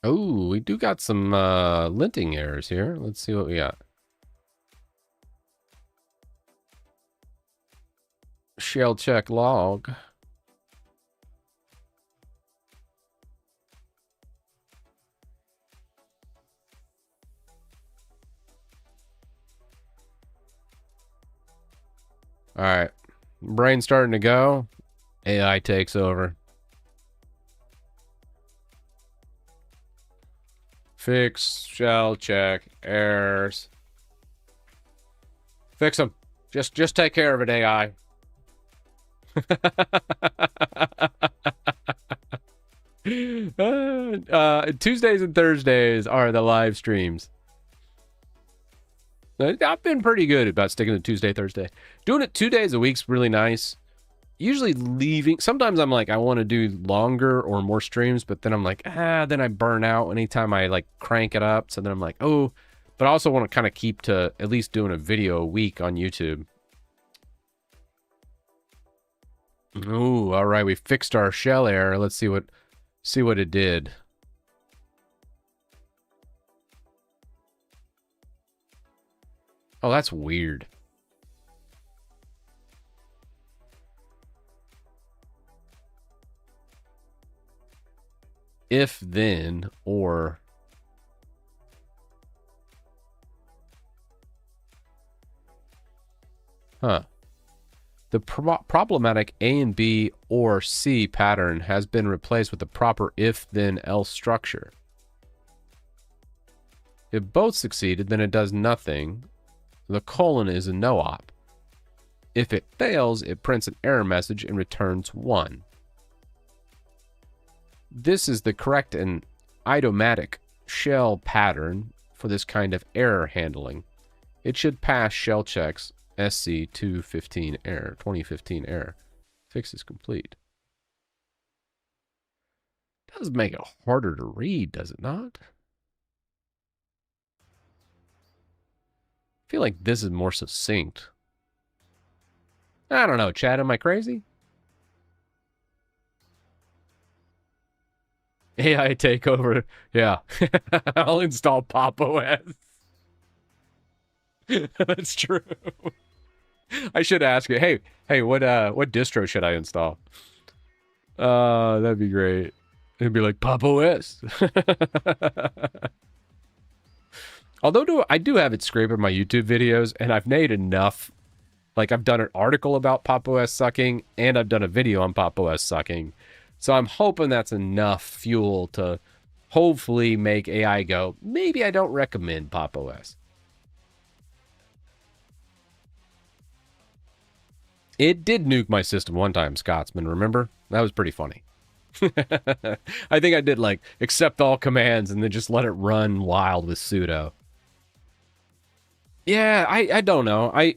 Oh, we do got some linting errors here. Let's see what we got. Shell check log. All right. Brain starting to go. AI takes over. Fix, shell check, errors. Fix them. Just take care of it, AI. Tuesdays and Thursdays are the live streams. I've been pretty good about sticking to Tuesday, Thursday. Doing it 2 days a week's really nice. Usually leaving. Sometimes I'm like, I want to do longer or more streams, but then I'm like, then I burn out anytime I like crank it up. So then I'm like, oh, but I also want to kind of keep to at least doing a video a week on YouTube. Oh, all right. We fixed our shell error. Let's see what it did. Oh, that's weird. If then or the problematic A and B or C pattern has been replaced with the proper if then else structure. If both succeeded, then it does nothing. The colon is a no-op. If it fails, it prints an error message and returns 1. This is the correct and idiomatic shell pattern for this kind of error handling. It should pass shell checks SC 2015 error. Fix is complete. Does make it harder to read, does it not? I feel like this is more succinct. I don't know, Chad, am I crazy? AI takeover. Yeah. I'll install Pop OS. That's true. I should ask it. Hey, what distro should I install? That'd be great. It'd be like Pop OS. Although I do have it scraping my YouTube videos, and I've made enough. Like, I've done an article about Pop OS sucking, and I've done a video on Pop OS sucking. So I'm hoping that's enough fuel to hopefully make AI go, maybe I don't recommend Pop OS. It did nuke my system one time, Scotsman, remember? That was pretty funny. I think I did, like, accept all commands and then just let it run wild with sudo. Yeah, I don't know. I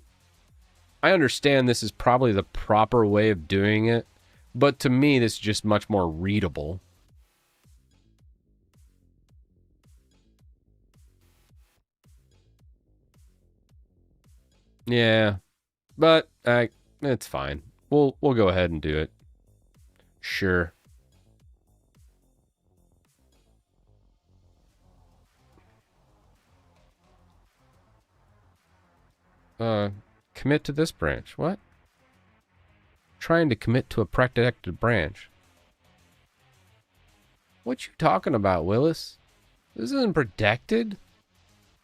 understand this is probably the proper way of doing it, but to me, this is just much more readable. Yeah, but it's fine. We'll go ahead and do it. Sure. Commit to this branch. What? Trying to commit to a protected branch. What you talking about, Willis? This isn't protected.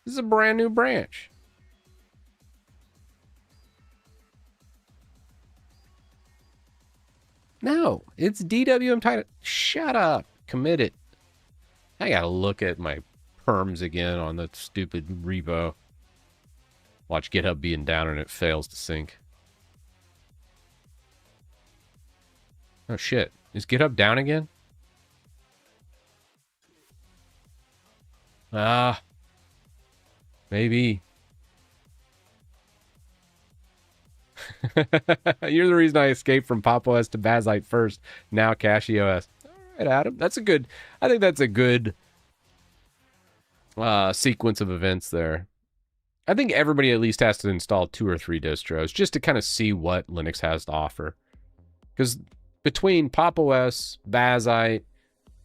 This is a brand new branch. No, it's DWM Titus. Shut up. Commit it. I gotta look at my perms again on the stupid repo. Watch GitHub being down and it fails to sync. Oh shit. Is GitHub down again? Ah. Maybe. You're the reason I escaped from Pop OS to Bazite first. Now Cashy OS. All right, Adam. That's a good... I think that's a good sequence of events there. I think everybody at least has to install 2 or 3 distros just to kind of see what Linux has to offer. Because between Pop OS, Bazite,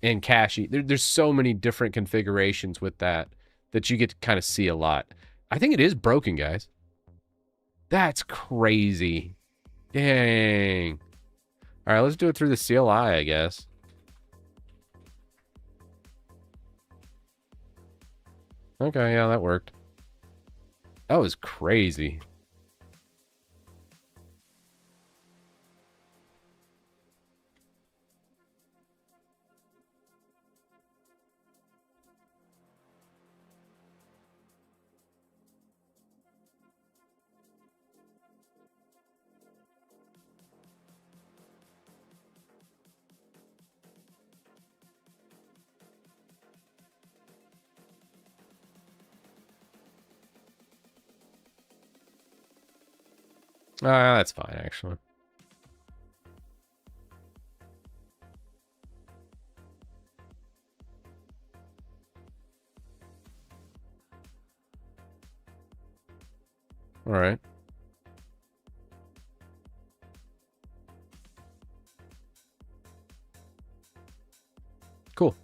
and Cashy, there's so many different configurations with that you get to kind of see a lot. I think it is broken, guys. That's crazy. Dang. All right, let's do it through the CLI, I guess. Okay, yeah, that worked. That was crazy. That's fine, actually. All right. Cool.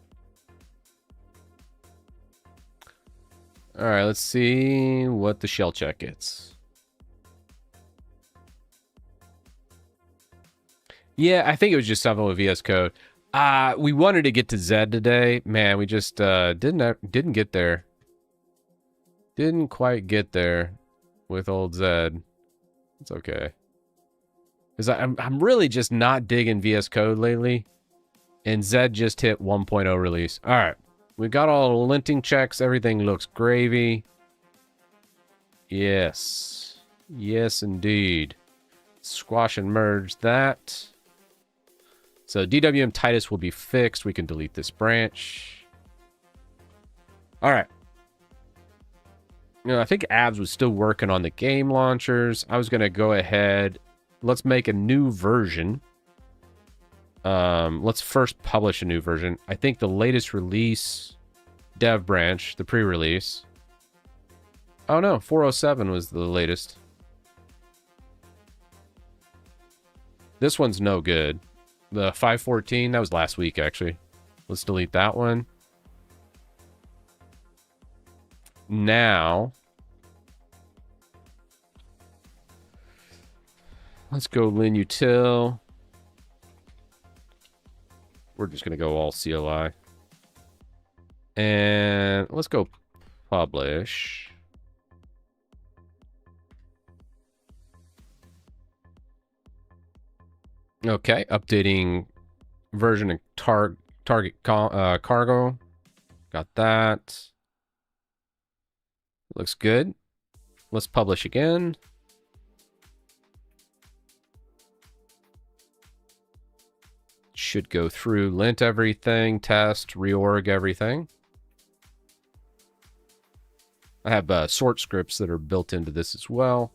All right, let's see what the shell check gets. Yeah, I think it was just something with VS Code. We wanted to get to Z today. Man, we just didn't get there. Didn't quite get there with old Z. It's okay. Because I'm really just not digging VS Code lately. And Z just hit 1.0 release. All right. We got all the linting checks. Everything looks gravy. Yes. Yes, indeed. Squash and merge that. So DWM Titus will be fixed. We can delete this branch. All right. You know, I think Abs was still working on the game launchers. I was going to go ahead. Let's make a new version. Let's first publish a new version. I think the latest release dev branch, the pre-release. Oh no, 407 was the latest. This one's no good. The 514, that was last week, actually. Let's delete that one. Now, let's go Linutil. We're just going to go all CLI. And let's go publish. Okay, updating version of target cargo. Got that. Looks good. Let's publish again. Should go through, lint everything, test, reorg everything. I have sort scripts that are built into this as well.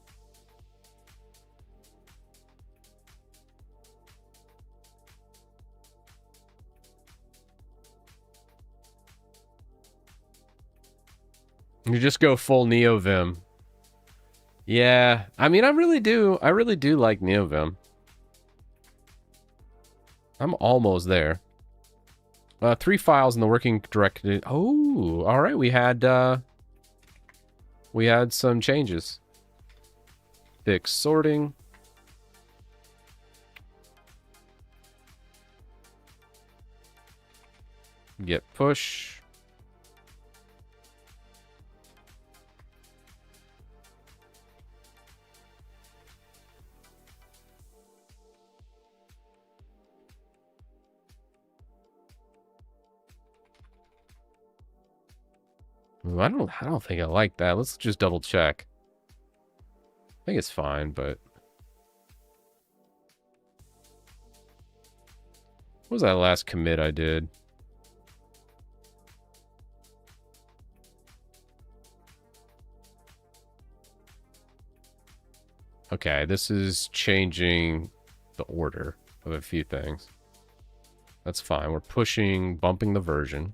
You just go full NeoVim. Yeah, I mean, I really do like NeoVim. I'm almost there. 3 files in the working directory. Oh, all right. We had some changes. Fix sorting. Git push. Ooh, I don't think I like that. Let's just double check. I think it's fine, but what was that last commit I did? Okay, this is changing the order of a few things. That's fine. We're bumping the version.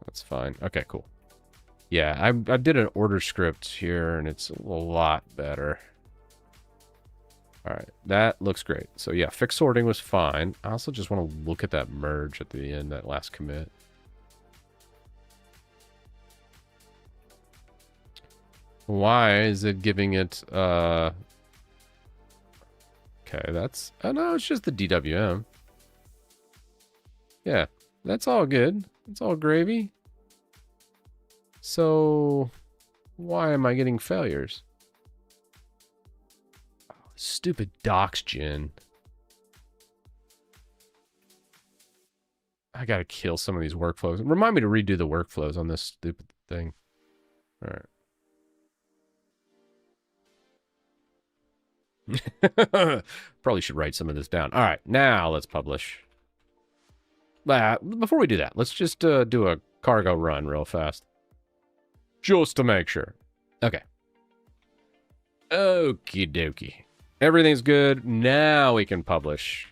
That's fine. Okay, cool. Yeah, I did an order script here, and it's a lot better. All right, that looks great. So yeah, fixed sorting was fine. I also just want to look at that merge at the end, that last commit. Why is it giving it, okay, that's, oh no, it's just the DWM. Yeah, that's all good. It's all gravy. So, why am I getting failures? Oh, stupid docs gen. I gotta kill some of these workflows. Remind me to redo the workflows on this stupid thing. All right. Probably should write some of this down. All right, now let's publish. Before we do that, let's just do a cargo run real fast. Just to make sure. Okay. Okie dokie. Everything's good. Now we can publish.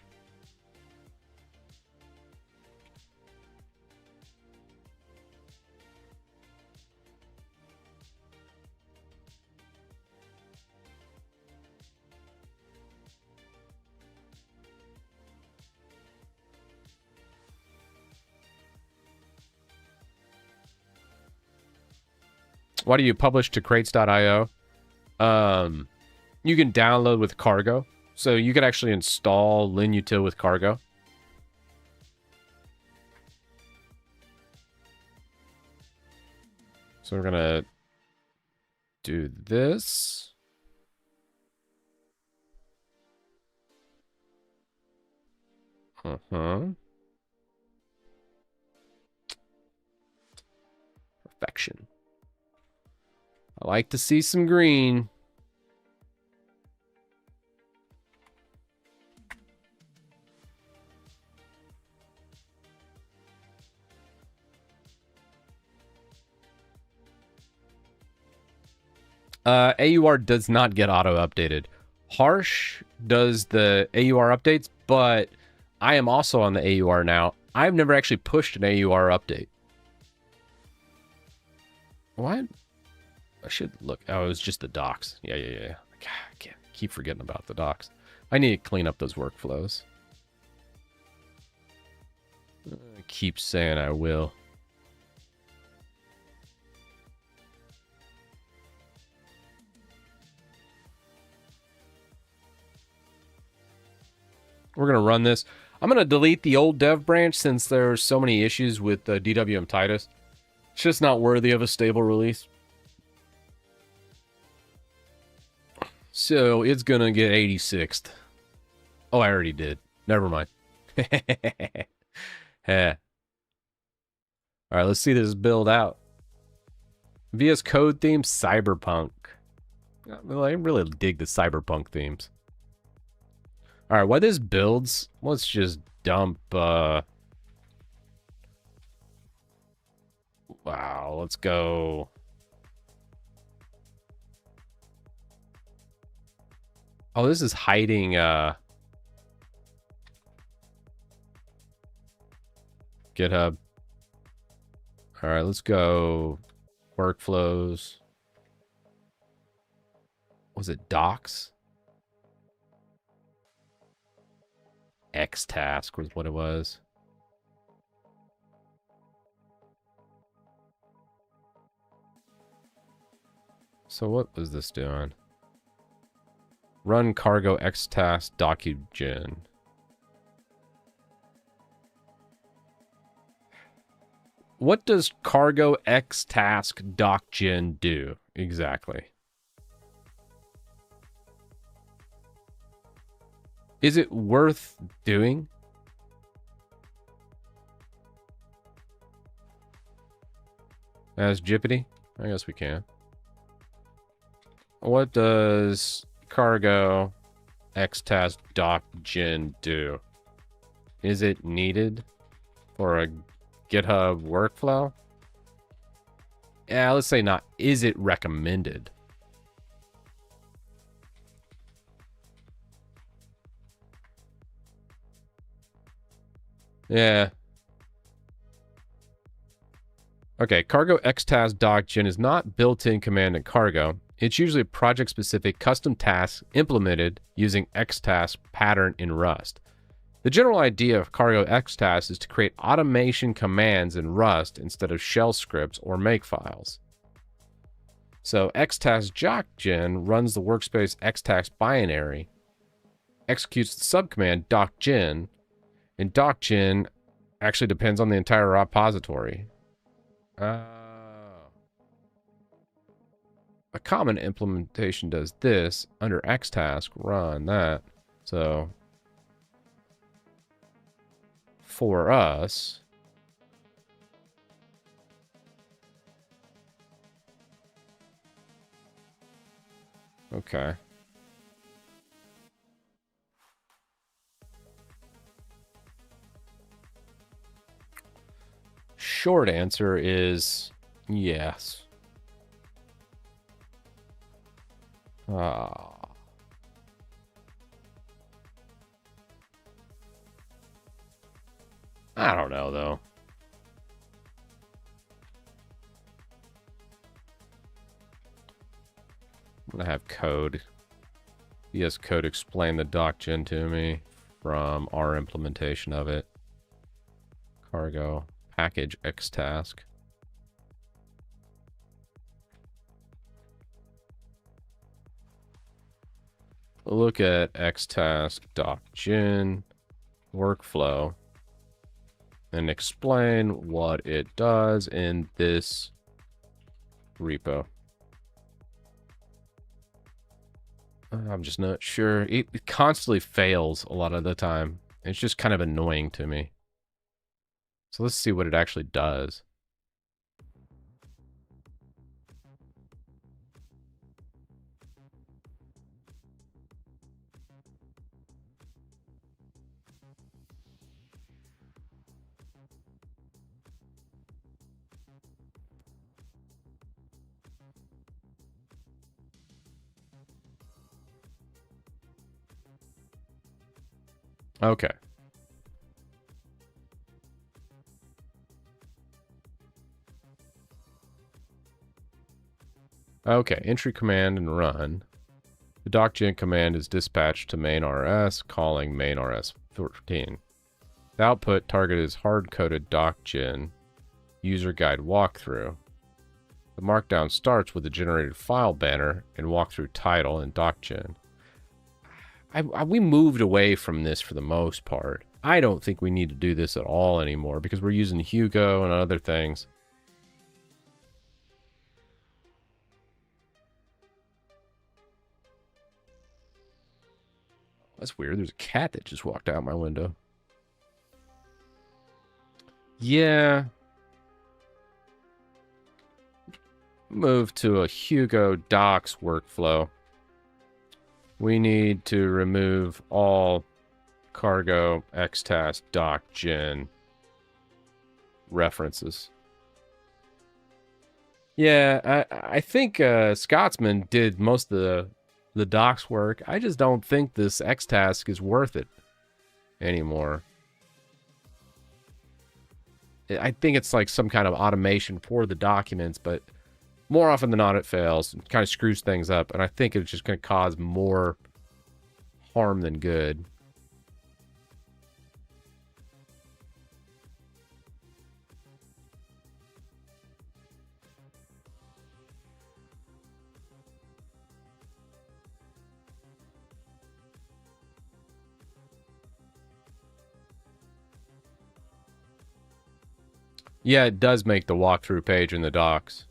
Why do you publish to crates.io? You can download with cargo. So you can actually install Linutil with cargo. So we're going to do this. Perfection. I like to see some green. AUR does not get auto-updated. Harsh does the AUR updates, but I am also on the AUR now. I've never actually pushed an AUR update. What? I should look. Oh, it was just the docs. Yeah. God, I can't keep forgetting about the docs. I need to clean up those workflows. I keep saying I will. We're going to run this. I'm going to delete the old dev branch since there's so many issues with DWM Titus. It's just not worthy of a stable release. So it's going to get 86th. Oh, I already did. Never mind. All right, let's see this build out. VS Code theme, Cyberpunk. I really dig the Cyberpunk themes. All right, while this builds, let's just dump... Wow, let's go... Oh, this is hiding... GitHub. All right, let's go... Workflows. Was it docs? X task was what it was. So what was this doing? Run cargo X task docugen. what does cargo x task docgen do exactly? Is it worth doing? As Jippity? I guess we can. What does cargo x task docgen do? Is it needed for a GitHub workflow? Yeah, let's say not. Is it recommended? Yeah. Okay, cargo xtask docgen is not built-in command in cargo. It's usually a project-specific custom task implemented using xtask pattern in Rust. The general idea of cargo xtask is to create automation commands in Rust instead of shell scripts or makefiles. So xtask docgen runs the workspace xtask binary, executes the subcommand docgen, and docgen actually depends on the entire repository. A common implementation does this under xtask, run that. So for us, okay. Short answer is yes. I don't know, though. I'm going to have code. VS Code explain the docgen to me from our implementation of it. Cargo package xtask. Look at xtask docgen workflow and explain what it does in this repo. I'm just not sure. It constantly fails a lot of the time. It's just kind of annoying to me. So let's see what it actually does. Okay. Okay, entry command and run. The docgen command is dispatched to main RS, calling main RS 14. The output target is hard-coded docgen user guide walkthrough. The markdown starts with the generated file banner and walkthrough title and docgen. We moved away from this for the most part. I don't think we need to do this at all anymore because we're using Hugo and other things. That's weird. There's a cat that just walked out my window. Yeah. Move to a Hugo Docs workflow. We need to remove all cargo xtask docgen references. Yeah, I think Scotsman did most of the docs work. I just don't think this xtask is worth it anymore. I think it's like some kind of automation for the documents, but more often than not, it fails. It kind of screws things up, and I think it's just going to cause more harm than good. Yeah, it does make the walkthrough page in the docs.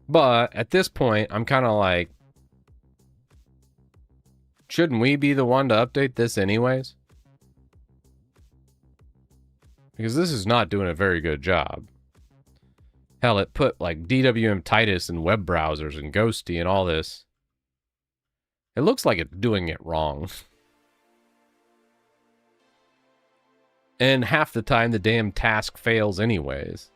But at this point, I'm kind of like, shouldn't we be the one to update this anyways? Because this is not doing a very good job. Hell, it put like DWM Titus and web browsers and Ghosty and all this. It looks like it's doing it wrong. And half the time the damn task fails anyways.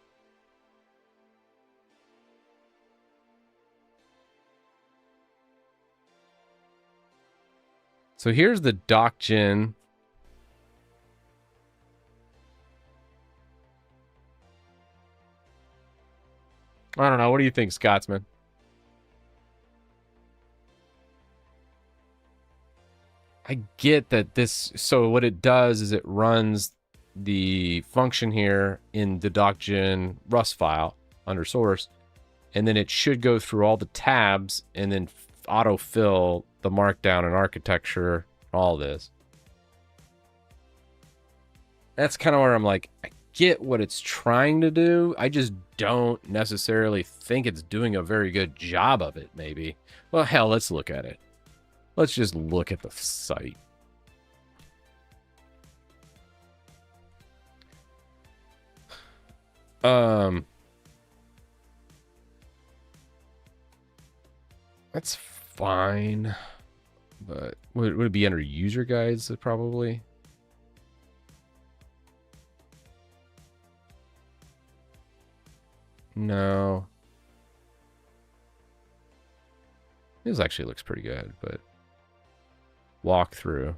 So here's the docgen. I don't know. What do you think, Scotsman? I get that this... So what it does is it runs the function here in the docgen Rust file under source. And then it should go through all the tabs and then autofill the markdown and architecture, all this. That's kind of where I'm like, I get what it's trying to do. I just don't necessarily think it's doing a very good job of it, maybe. Well, hell, let's look at it. Let's just look at the site. That's fine. But would it be under user guides probably? No. This actually looks pretty good, but walkthrough.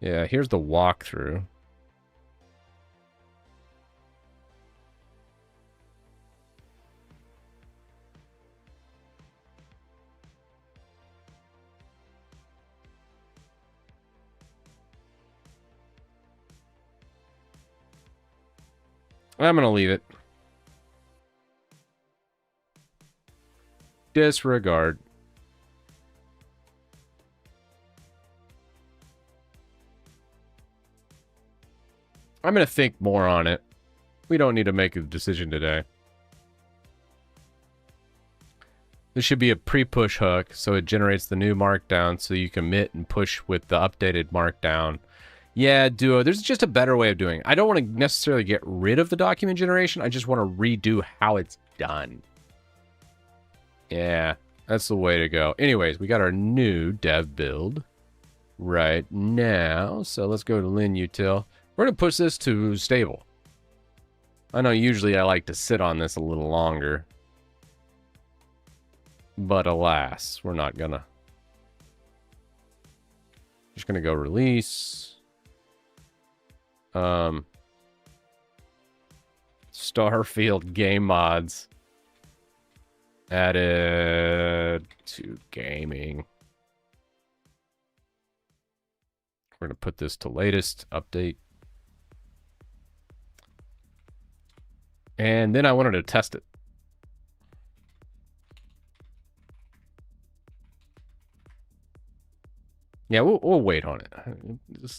Yeah, here's the walkthrough. I'm gonna leave it. Disregard. I'm gonna think more on it. We don't need to make a decision today. This should be a pre-push hook, so it generates the new markdown so you commit and push with the updated markdown. Yeah, Duo, there's just a better way of doing it. I don't want to necessarily get rid of the document generation. I just want to redo how it's done. Yeah, that's the way to go. Anyways, we got our new dev build right now. So let's go to Linutil. We're going to push this to stable. I know usually I like to sit on this a little longer. But alas, we're not gonna. Just gonna go release. Starfield game mods added to gaming. We're gonna put this to latest update. And then I wanted to test it. Yeah, we'll wait on it.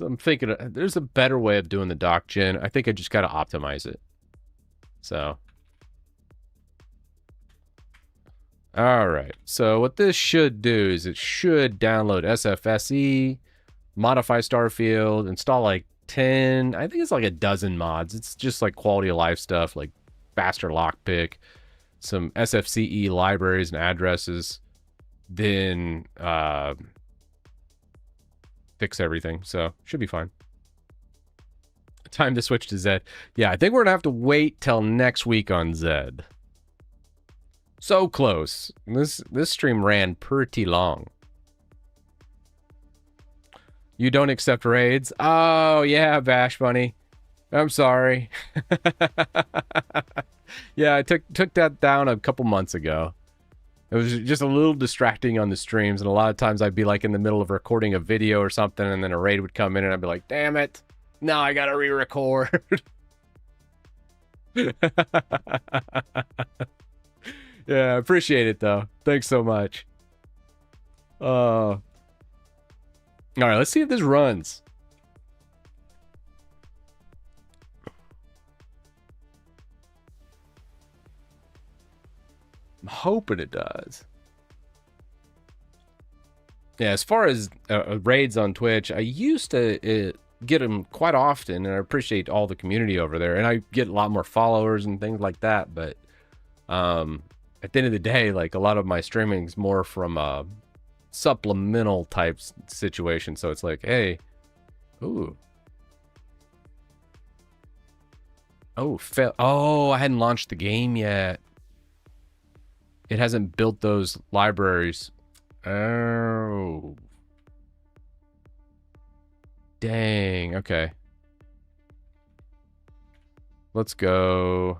I'm thinking there's a better way of doing the doc gen. I think I just got to optimize it. So. All right. So what this should do is it should download SFSE, modify Starfield, install like 10, I think it's like a dozen mods. It's just like quality of life stuff, like faster lockpick, some SFCE libraries and addresses, then fix everything, so should be fine. Time to switch to Zed. Yeah, I think we're gonna have to wait till next week on Zed. So close. This stream ran pretty long. You don't accept raids? Oh yeah, Bash Bunny. I'm sorry. Yeah, I took that down a couple months ago. It was just a little distracting on the streams, and a lot of times I'd be like in the middle of recording a video or something, and then a raid would come in, and I'd be like, damn it, now I gotta re-record. Yeah, I appreciate it though. Thanks so much. All right, let's see if this runs. I'm hoping it does. Yeah, as far as raids on Twitch, I used to get them quite often, and I appreciate all the community over there, and I get a lot more followers and things like that. But at the end of the day, like a lot of my streaming is more from a supplemental type situation. So it's like, hey, ooh, oh, fail. Oh, I hadn't launched the game yet. It hasn't built those libraries. Oh. Dang, okay. Let's go.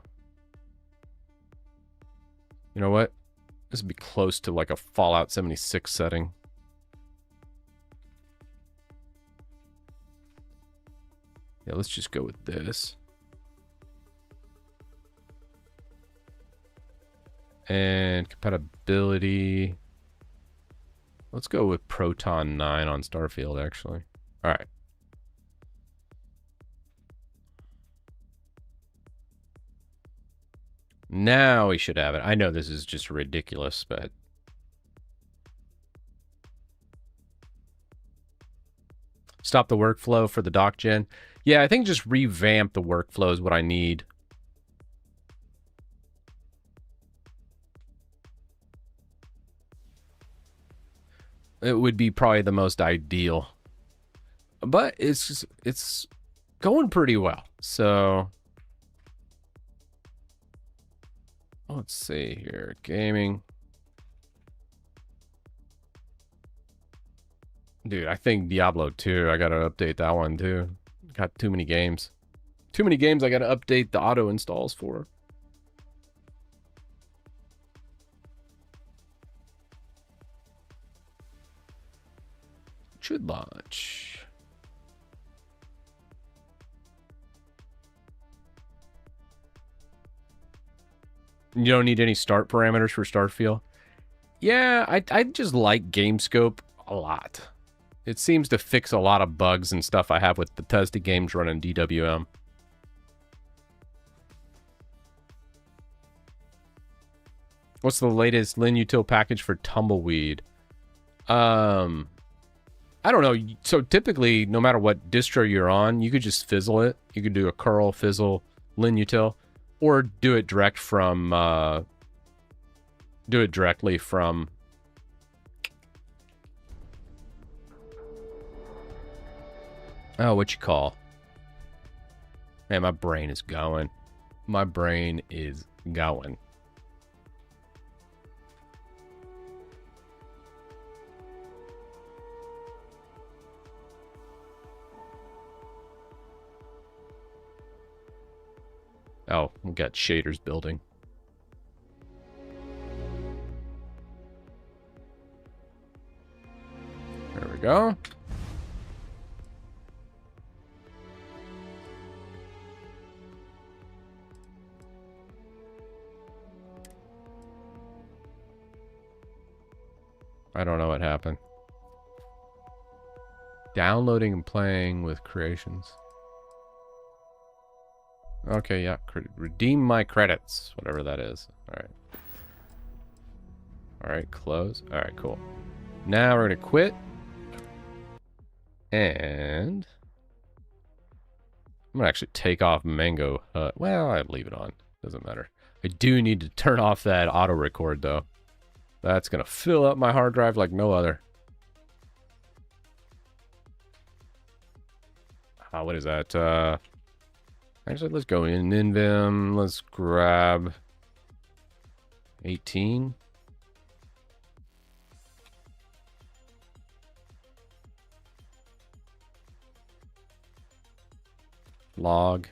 You know what? This would be close to like a Fallout 76 setting. Yeah, let's just go with this. And compatibility. Let's go with Proton 9 on Starfield, actually. All right. Now we should have it. I know this is just ridiculous, but... Stop the workflow for the doc gen. Yeah, I think just revamp the workflow is what I need. It would be probably the most ideal. But it's going pretty well. So let's see here. Gaming. Dude, I think Diablo 2, I gotta update that one too. Got too many games. Too many games I gotta update the auto installs for. Should launch. You don't need any start parameters for Starfield? Yeah, I just like GameScope a lot. It seems to fix a lot of bugs and stuff I have with Bethesda games running DWM. What's the latest Linutil package for Tumbleweed? I don't know. So typically, no matter what distro you're on, you could just fizzle it. You could do a curl, fizzle, Linutil, or do it direct from. Do it directly from. Oh, what you call? Man, my brain is going. My brain is going. Oh, we got shaders building. There we go. I don't know what happened. Downloading and playing with creations. Okay, yeah. Redeem my credits. Whatever that is. Alright. Alright, close. Alright, cool. Now we're going to quit. And... I'm going to actually take off Mango Hut. Well, I'd leave it on. Doesn't matter. I do need to turn off that auto record, though. That's going to fill up my hard drive like no other. What is that? Actually, let's go in Vim. Let's grab 18. Log.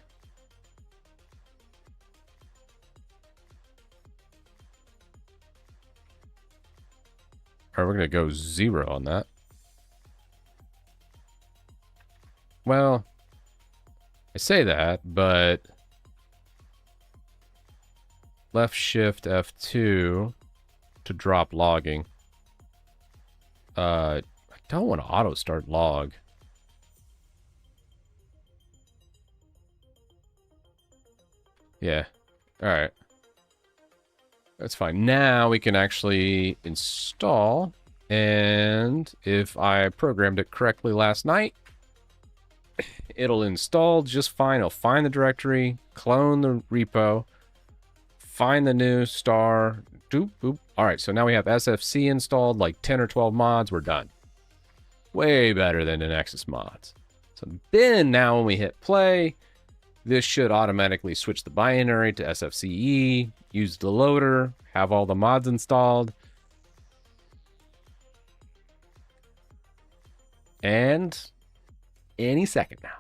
All right, we're going to go 0 on that. Well, I say that, but left shift F2 to drop logging. I don't want to auto start log. Yeah. All right. That's fine. Now we can actually install. And if I programmed it correctly last night, it'll install just fine. It'll find the directory, clone the repo, find the new star. Doop, boop. All right, so now we have SFC installed, like 10 or 12 mods. We're done. Way better than the Nexus mods. So then now when we hit play, this should automatically switch the binary to SFCE, use the loader, have all the mods installed. And any second now.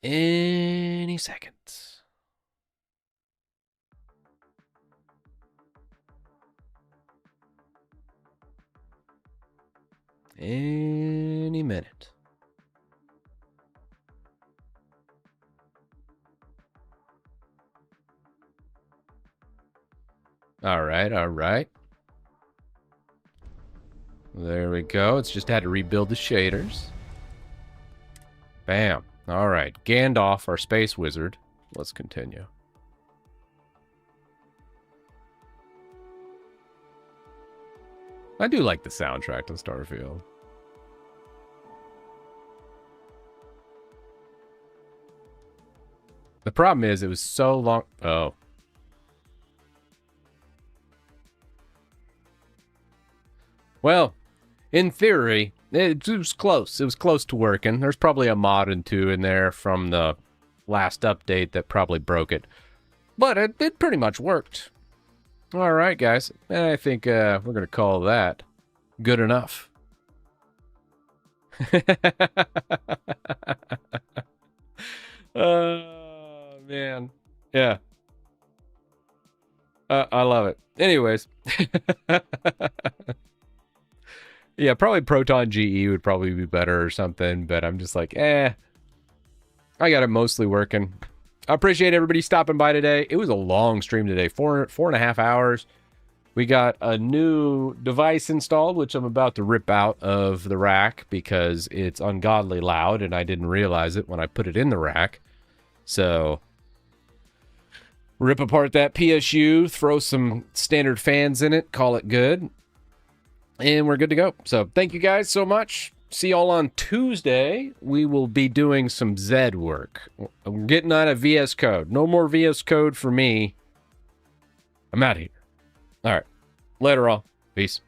Any second. Any minute. All right, all right. There we go. It's just had to rebuild the shaders. Bam. All right. Gandalf, our space wizard. Let's continue. I do like the soundtrack to Starfield. The problem is it was so long. Oh. Well, in theory, it was close. It was close to working. There's probably a mod or two in there from the last update that probably broke it. But it pretty much worked. All right, guys. I think we're going to call that good enough. Oh, man. Yeah. I love it. Anyways. Yeah, probably Proton GE would probably be better or something, but I'm just like, I got it mostly working. I appreciate everybody stopping by today. It was a long stream today, four and a half hours. We got a new device installed, which I'm about to rip out of the rack because it's ungodly loud, and I didn't realize it when I put it in the rack. So, rip apart that PSU, throw some standard fans in it, call it good. And we're good to go. So thank you guys so much. See y'all on Tuesday. We will be doing some Z work. I'm getting out of VS Code. No more VS Code for me. I'm out of here. All right. Later all. Peace.